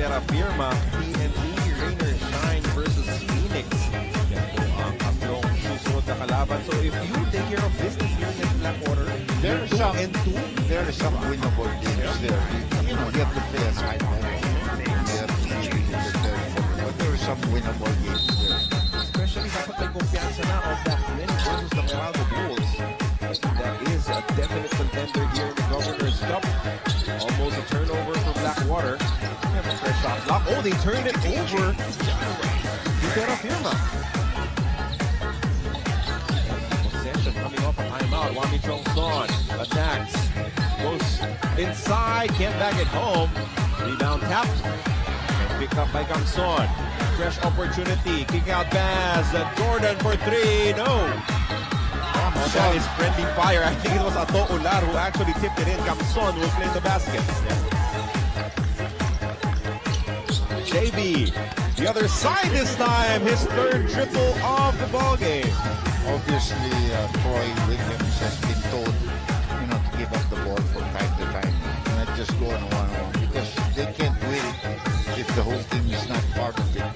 Terrafirma, PNE, Rainer Shine versus Phoenix. Yan po ang tatlong susunod na kalaban. So if you take care of business here in Blackwater, There are some winnable games there. You know, you have to play a high level. You have to be prepared for it. But there are some winnable games there. especially dapat may kumpiyansa na of that win versus the Meralco Bulls. That is a definite contender here in the Governor's Cup. Almost a turnover for Blackwater. They have a fresh shot block. Oh, they turned it over to Terrafirma. Possession coming off a timeout. Wami Chongson attacks. Goes inside. Can't back it home. Rebound tapped. And picked up by Gamson. Fresh opportunity. Kick out pass. Jordan for three. No. Oh, that is friendly fire. I think it was Ato Ular who actually tipped it in. Gamson will play the basket. JB, the other side this time. His third triple of the ball game. Obviously, Troy Williams has been told, you know, to give up the ball from time to time, not just go on one-on-one, because they can't win if the whole team is not part of it.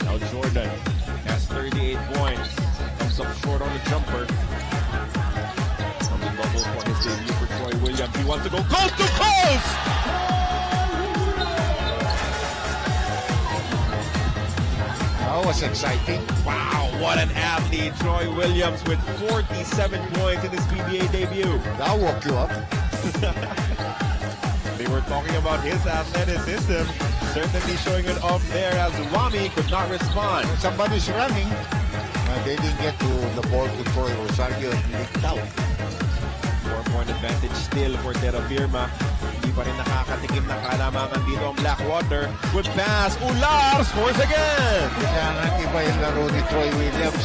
Now Jordan has 38 points. Comes up short on the jumper. Something bubble for his debut for Troy Williams. He wants to go coast to coast! That was exciting. Wow, what an athlete. Troy Williams with 47 points in his PBA debut. That'll woke you up. They were talking about his athleticism. Certainly showing it off there as Wami could not respond. Somebody's running. They didn't get to the ball to Troy Rosario and leaked out. 4-point advantage still for Terrafirma. Hindi pa rin nakakatikim ng kalamangan dito ang Blackwater. Good pass. Ular scores again. Kailangan iba yung laro ni Troy Williams.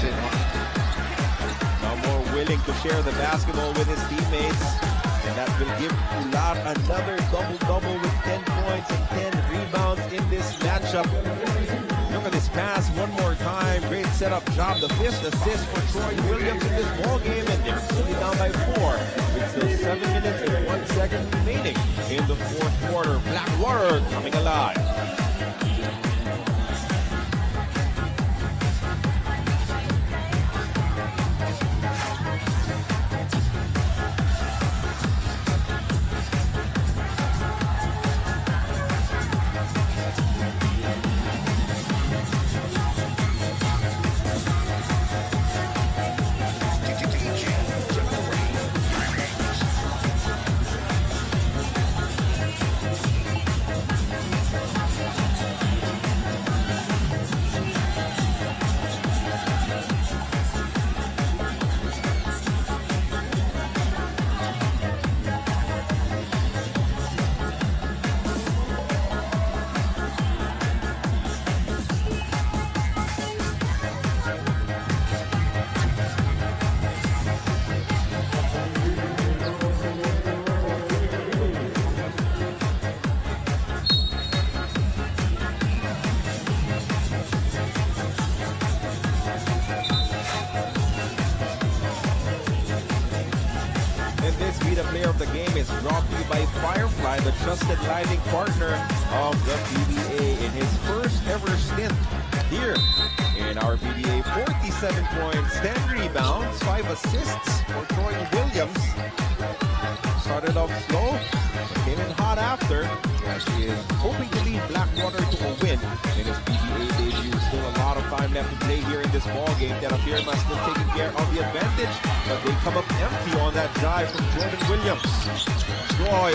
Now more willing to share the basketball with his teammates. And that will give Ular another double-double with 10 points and 10 rebounds in this matchup. Look at this pass one more time. Great setup job. The fifth assist for Troy Williams in this ball game, and they're only down by 4 with still 7 minutes and 1 second remaining in the fourth quarter. Blackwater coming alive. player of the game is brought to you by Firefly, the trusted lighting partner of the PBA. In his first ever stint here in our PBA, 47 points, 10 rebounds, 5 assists for Troy Williams. Started off slow, but came in hot after, as he is hoping to lead Blackwater to a win in his PBA debut. Still a lot of time left to play here in this ball game. Terrafirma still taking care of the advantage, but they come up empty on that drive from Jordan Williams. Troy,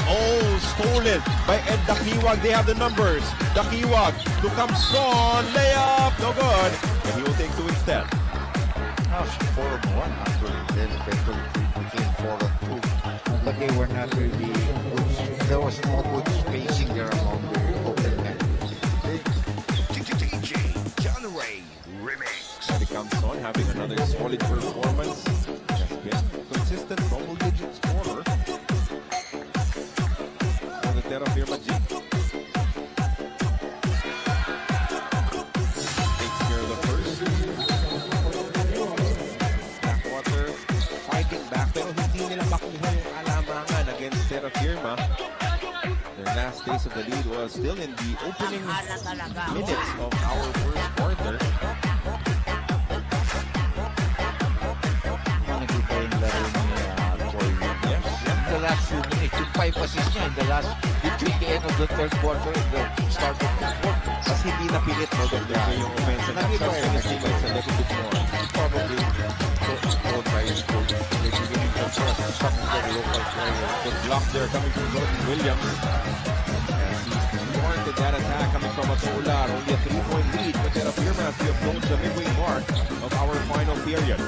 stolen by Ed Dakiwag. They have the numbers. Dakiwag to Kamson, layup, no good, and he will take 2 instead. Now it's 4-1 actually. Then eventually became 4-2. But they were not really good. There was no good spacing there among the open men. DJ John Ray Remix. Eddie Kamson having another solid performance. Has been consistent double-digit scorer for the Terrafirma Dyip. Takes care of the first. Blackwater fighting back, pero hindi nila makuha yung alamangan against Terrafirma. Their last days of the lead was still in the opening minutes of our first quarter. Nakikita yung laro ni Troy Williams. The last few minutes, yung 5 assists niya in the last, between the end of the third quarter and the start of the fourth. Mas hindi napilit mo doon yung offense. Nag-try his teammates a little bit more. Probably told by his coach. They're giving them some of the local players. The block there coming from Jordan Williams. As he warranted that attack coming from Atolar. Only a 3-point lead, but Terrafirma as we approach the midway mark of our final period.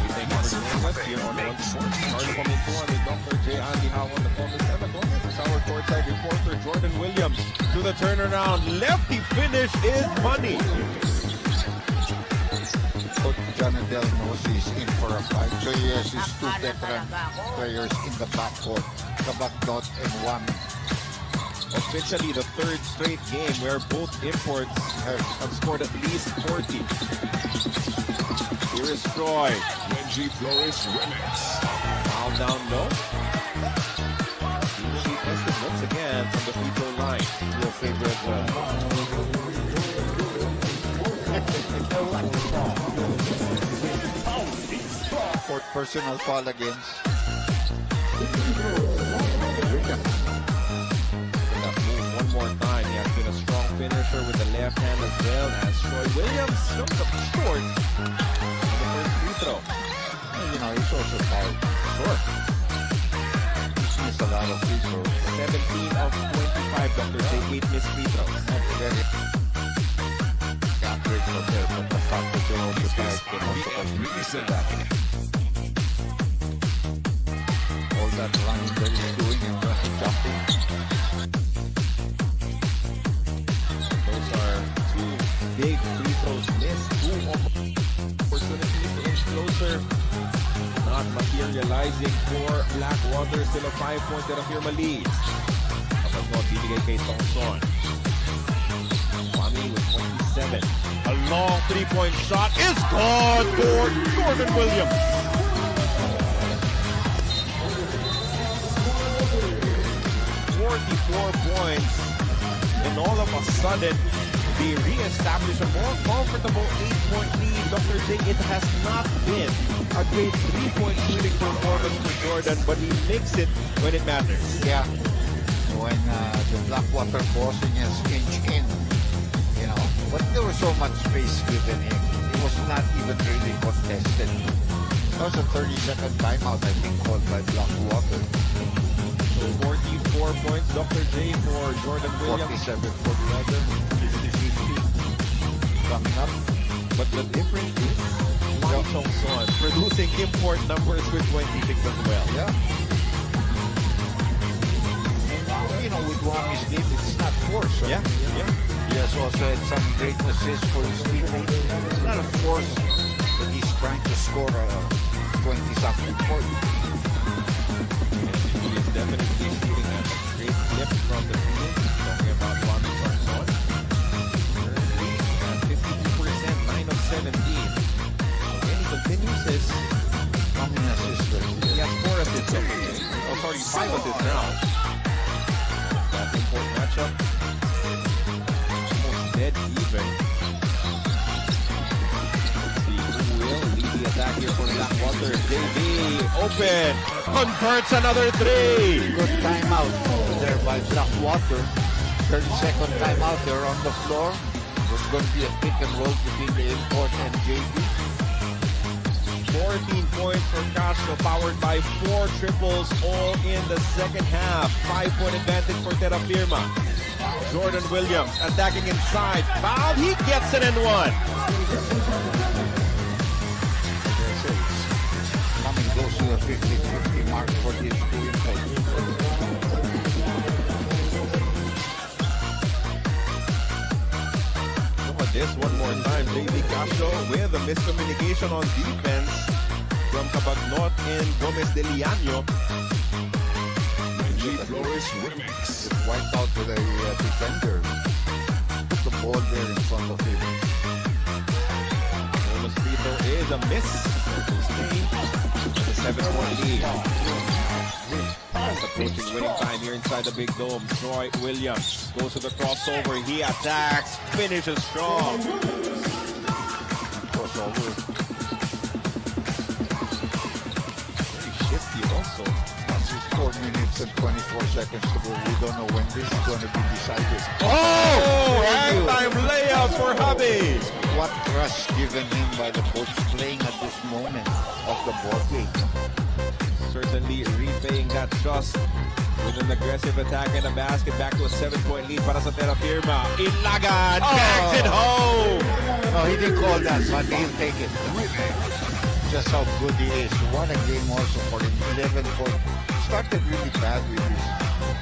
Thank you for joining us here on Hard Coming with Dr. J. Andy Howe on the comments and the comments. It's our courtside reporter Jordan Williams to the turnaround. Lefty finish is money. Coach Janadel knows he's in for a fight. So he has his 2 veteran players in the backcourt, Kabakdot and Wami. Officially the 3rd straight game where both imports have scored at least 40. Here is Troy. Benji Flores Remix. Foul down low. She tested once again from the free throw line. Your favorite Fourth personal foul against One more time. He has been a strong finisher with the left hand as well as Troy Williams comes up short on the first free throw. you know, he's also tired. Short. He's missed a lot of free throws. 17 of 25, Dr. J. 8 missed free throws. Very accurate from there, but the fact that they're also tired can also contribute to that. All that running that he's doing and jumping. Those are 2 big free throws missed. 2 opportunities to inch closer. Not materializing for Blackwater. Still a 5-point Terrafirma lead. Kapag mo, binigay kay Thompson. Wami with 27. A long 3-point shot is good for Jordan Williams. 44 points. And all of a sudden, they re-establish a more comfortable 8-point lead. Dr. J, it has not been a great 3-point shooting performance for Jordan, but he makes it when it matters. Yeah. When the Blackwater bossing has inched in, you know, but there was so much space given him. It was not even really contested. That was a 30-second timeout, I think, called by Blackwater. So 44 points, Dr. J, for Jordan Williams. 47 for the other. 50-50 coming up. But the difference is Wang Chongson producing import numbers with 26 as well. Yeah. You know, with Wami's game, it's not force. So Yeah, yeah. he has also had some great assists for his teammates. It's not a force that he's trying to score a 20-something point. He is definitely shooting at a great clip from the field. Talking about Wami Chongson. Currently at 52%, 9 of 17. When he continues his, How many assists does he he have? has 4 assists. assists of the game. Oh, sorry, 5 assists now. That important matchup. Almost dead even. Let's see who will lead the attack here for Blackwater. JB open. Converts another 3. Good timeout there by Blackwater. 30-second timeout. They're on the floor. There's going to be a pick and roll between the import and JB. 14 points for Castro, powered by 4 triples all in the second half. 5-point advantage for Terrafirma. Jordan Williams attacking inside. Foul. He gets it and 1. Coming close to the 50-50 mark for these two imports. Look at this one more time. JB Castro with a miscommunication on defense from Cabagnot and Gomez de Liano. G Flores Remix. Wiped out with a defender. Put the ball there in front of him. Gomez free throw is a miss. It's a 7-point lead. That's approaching winning time here inside the big dome. Troy Williams goes to the crossover. He attacks, finishes strong. Crossover. Very shifty also. 4 minutes and 24 seconds to go. We don't know when this is going to be decided. Oh! Halftime layup for Hubby. What trust given him by the coach playing at this moment of the ball game. Certainly repaying that trust with an aggressive attack in the basket. Back to a 7-point lead para sa Terrafirma. Ilagan backs it home. No, he didn't call that, but he'll take it. Just how good he is. What a game also for him. 11 points. Started really bad with his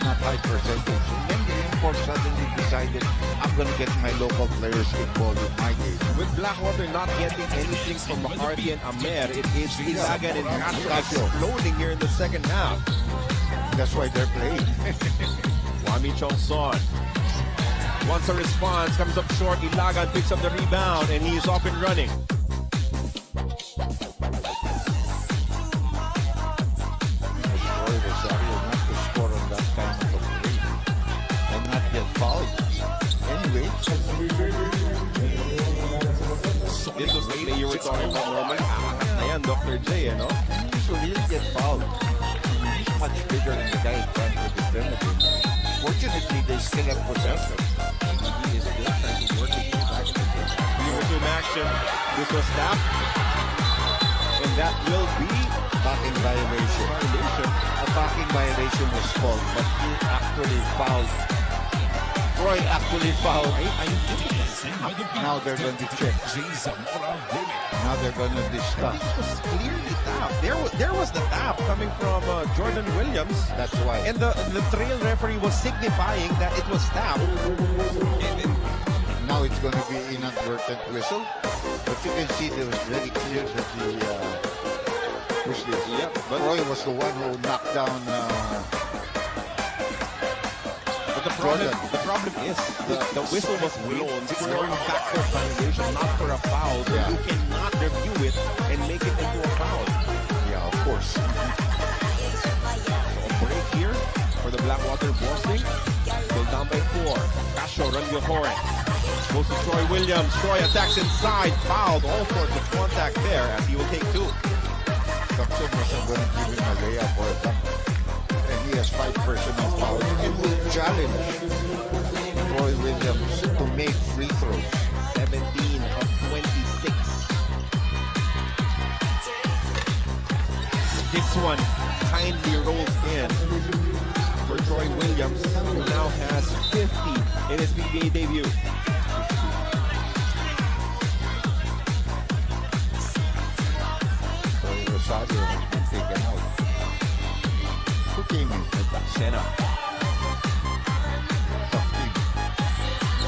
not high percentage. And then the import suddenly decided, I'm going to get my local players involved in my game. With Blackwater not getting anything from McCarthy and Amer, it is Ilagan and Castro exploding here in the second half. That's why they're playing. Wami Chongson wants a response, comes up short. Ilagan picks up the rebound and he's off and running. This was the play you were talking about, Norman. Ayan, Dr. J, no? Usually he'll get fouled. He's much bigger than the guy in front of the penalty. Fortunately, they still have possession. He is still trying to work his way back in the game. Beautiful action. This was tapped. And that will be Attacking violation. Attacking violation was called, but he actually fouled. Troy actually fouled. Now they're going to check. Now they're going to discuss. It was clearly tapped. There was the tap coming from Jordan Williams. That's why. And the trail referee was signifying that it was tapped. Now it's going to be inadvertent whistle. But you can see it was very clear that the Yep, but Troy was the one who knocked down the problem is the whistle was blown for factor violation, not for a foul. So you cannot review it and make it into a foul. Yeah, of course. So a break here for the Blackwater Bossing. Still down by 4. Castro runs the horn. Goes to Troy Williams. Troy attacks inside. Fouled. All sorts of contact there as he will take 2. Thompson wasn't going to give him a layup or a dunk. And he has 5 personal fouls. It will challenge Troy Williams to make free throws. 17 of 26. This one kindly rolls in for Troy Williams, who now has 50 in his PBA debut. Rosario has been taken out. Who came in? Sena. Tough team.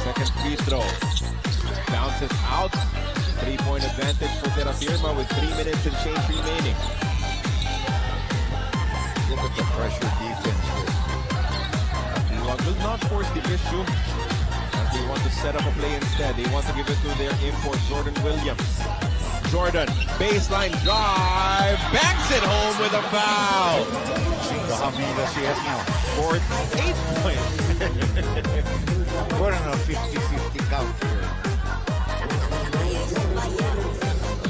Second free throw. Bounces out. 3-point advantage for Terrafirma with 3 minutes and change remaining. Look at the pressure defense here. They will not force the issue. They want to set up a play instead. They want to give it to their import, Jordan Williams. Jordan, baseline drive, banks it home with a foul. So how many does he have now? For 8 points. We're on a 50-50 count here.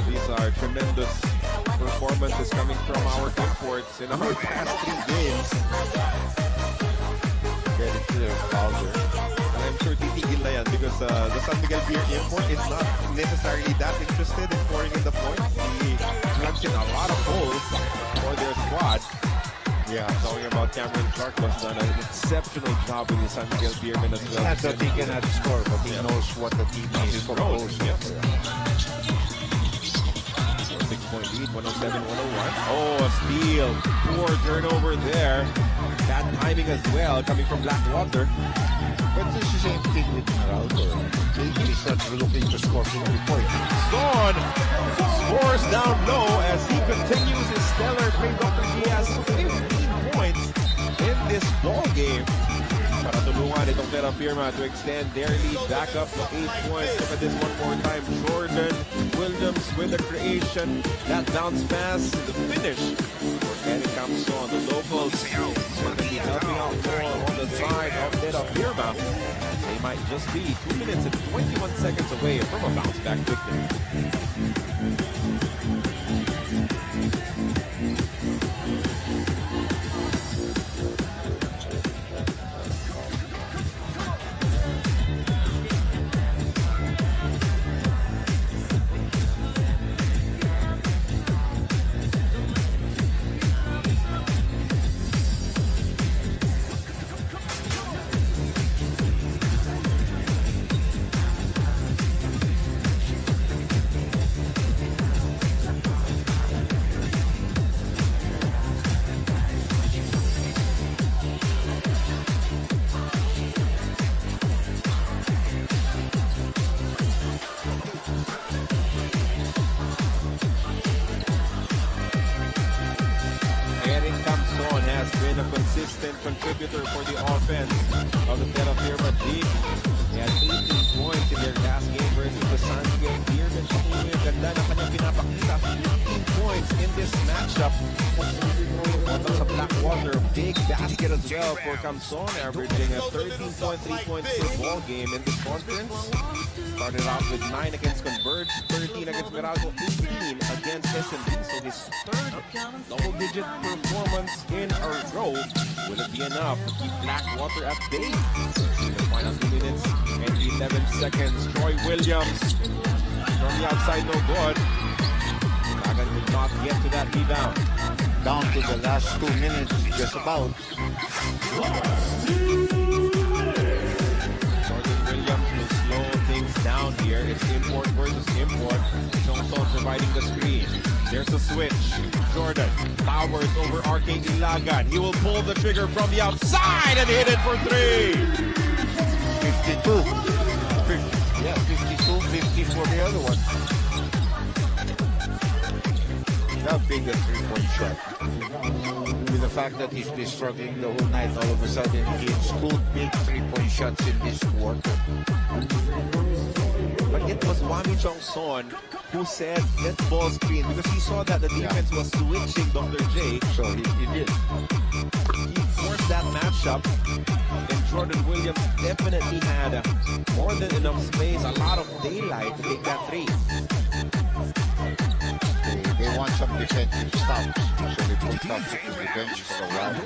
These are tremendous performances coming from our imports in our past 3 games. Very clear foul there. And I'm sure titigil na yan because the San Miguel Beer import is not necessarily that interested in pouring in the points. He plugs in a lot of holes for their squad. Yeah. Talking about Cameron Clark has done an exceptional job with the San Miguel Beermen as well. Not that he cannot score, but he knows what the team is supposed to. 6-point lead, 107-101. Oh, a steal. Poor turnover there. Bad timing as well, coming from Blackwater. But it's the same thing with Meralco. He's not looking to score 50 points. Son scores down low as he continues his stellar play. Dr. G has 15 points in this ball game. Para tulungan itong Terrafirma to extend their lead back up to 8 points. Look at this one more time. Jordan Williams with the creation. That bounce pass, the finish. For Eric Camson, the locals certainly helping out more on the side of Terrafirma. They might just be 2 minutes and 21 seconds away from a bounce back victory. A consistent contributor for the offense of the Terrafirma Dyip. He had 18 points in their last game versus the San Miguel Beermen. Ang ganda na kanyang pinapakita. 15 points in this matchup. Sa Blackwater, big basket as well for Camson, averaging a 13.3 points per ball game in this conference. Started out with 9 against Converge, 13 against Meralco, 18 against SMB. So his third double-digit performance in a row. Will it be enough to keep Blackwater at bay? In the final 2 minutes and 11 seconds, Troy Williams from the outside, no good. Lagan could not get to that rebound. Down to the last 2 minutes, just about. Down here, it's import versus import. Johnson providing the screen. There's a switch. Jordan powers over RK Ilagan. He will pull the trigger from the outside and hit it for 3. 52. 52, 50 for the other one. That big a 3-point shot. With the fact that he's been struggling the whole night, all of a sudden he hits 2 big 3-point shots in this quarter. But it was Wami Chongson who said, let's ball screen, because he saw that the defense was switching Dr. J. So he did. He forced that matchup, and Jordan Williams definitely had more than enough space, a lot of daylight to take that 3. They want some defensive stops, so they put up to the bench for a while.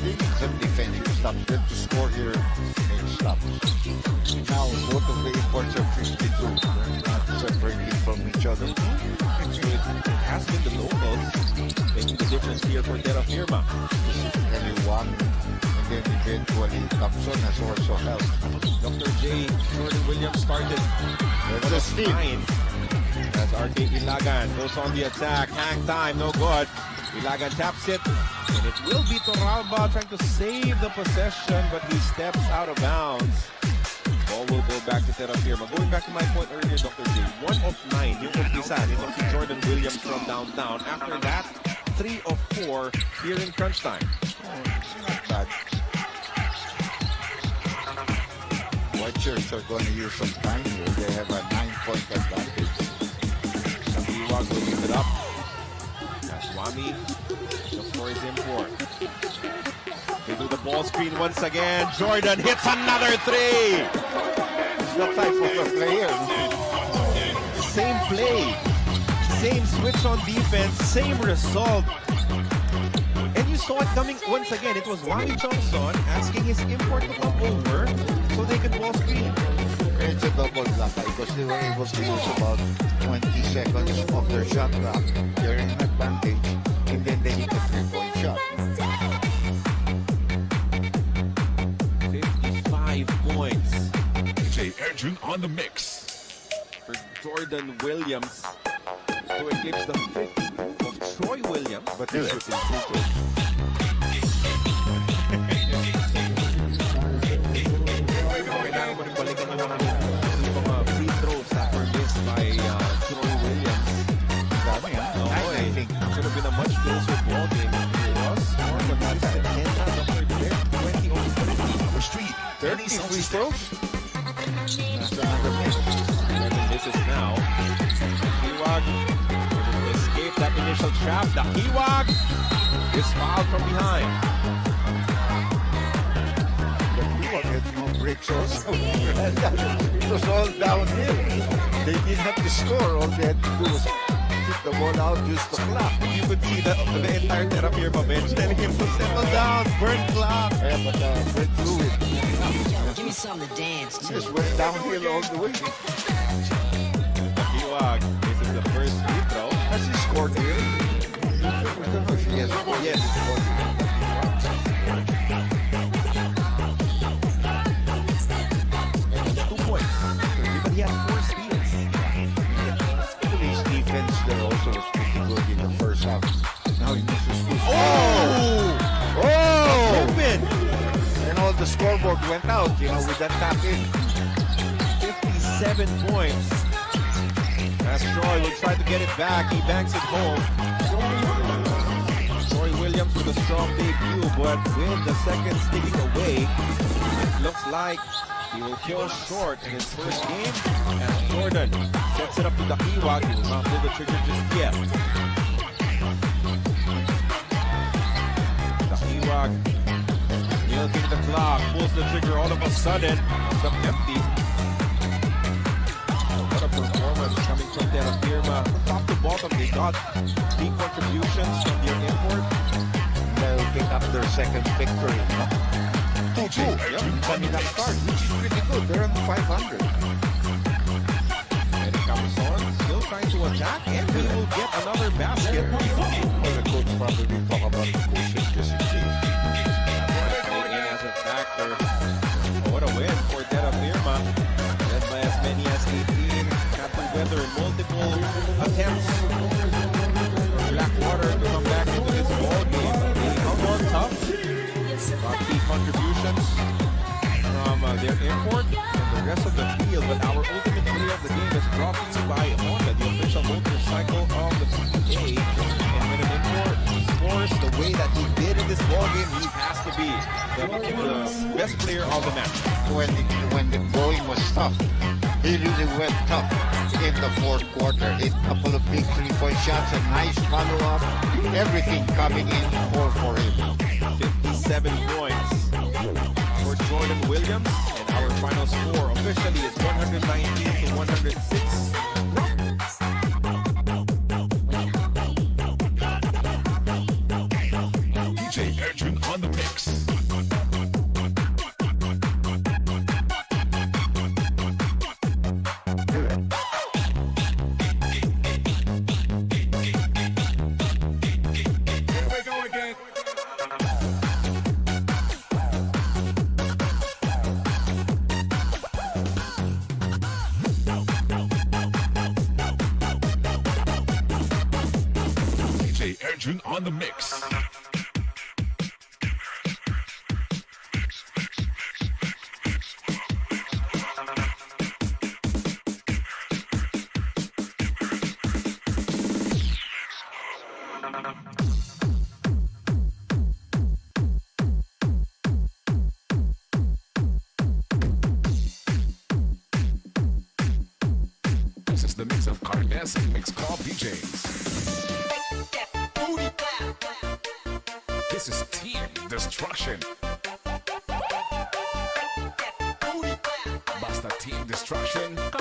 They need some defensive stops. Then to score here, make stops. Now both of the imports are 52. They're not separating from each other. So it has been the locals making the difference here for Terrafirma. Only one, and then eventually Camson has also helped. Dr. J, Jordan Williams started. There's a steal. 9. As RK Ilagan goes on the attack. Hang time, no good. Ilagan taps it. And it will be Torralba trying to save the possession, but he steps out of bounds. Ball will go back to Terrafirma. Going back to my point earlier, Dr. J, 1 of 9 yung umpisan. Ito si Jordan Williams from downtown. After that, 3 of 4 here in crunch time. It's not bad. White shirts are going to use some time here. They have a 9-point advantage. Ewag will leave it up. As Wami looks for his import. They do the ball screen once again. Jordan hits another three. It's the type of a player. Same play, same switch on defense, same result. And you saw it coming once again. It was Wami Johnson asking his import to come over so they could ball screen. It's a double block because they were able to use about 20 seconds of their shot clock. They're in advantage, and then they hit a 3-point shot. 55 points DJ Edwin on the mix. for Jordan Williams to eclipse the 50 of Troy Williams. But this was improved. Kailangan mo rin balikan yung mga free throws that were missed by Troy Williams. Dami, ha? Oh, I think. it could have been a much closer ball game if it was more consistent. 10 out of 30, 20 over 30. Street 30 free throws? That's another miss. 11 misses now. Ewag able to escape that initial trap. The Ewag is fouled from behind. Ewag had no breaks also. It was all downhill. They didn't have to score. All they had to do was keep the ball out, use the clock. You could see the entire Terrafirma bench telling him to settle down, burn clock. Yeah, but Brent blew it. Give me something to dance to. Just went downhill all the way. Ewag, this is the first free throw. Has he scored here? I don't know if he has. Yes. And it's 2 points. But he had 4 steals. His defense there also was pretty good in the first half. Now he misses two. Oh! Open! And all the scoreboard went out, with that tap in. 57 points. As Troy will try to get it back. He banks it home. Troy Williams with a strong debut, but with the second sticking away, it looks like he will fall short in his first game. As Jordan sets it up to the Ewag, he will not pull the trigger just yet. The Ewag milking the clock, pulls the trigger all of a sudden, comes up empty. What a performance coming from Terrafirma. From top to bottom, they got big contributions from their import. They'll pick up their second victory. DJ Edwin on the That mix. start, which is pretty good. They're on 500. And it comes on, still trying to attack, and he will get another basket. Well, the coach probably talk about the coaches just in case. Playing in as a factor. Oh, what a win for Terrafirma. Led by as many as 18. Captain Weather in multiple attempts. Blackwater to come back into this ball game. They hung on tough. Got key contributions from their import and the rest of the field. But our ultimate player of the game is brought to you by Honda, the official motorcycle of the PBA. And when an import scores the way that he did in this ball game, he has to be the best player of the match. When the going was tough, he really went tough in the fourth quarter. Hit a couple of big 3-point shots, a nice follow-up, everything coming in for him. 57 points for Jordan Williams, and our final score officially is 119 to 106. DJ Edwin on the mix. Here we go again. DJ Edwin on the mix. This is the mix of Carnes Mix Club DJs. This is Team Destruction. Basta Team Destruction.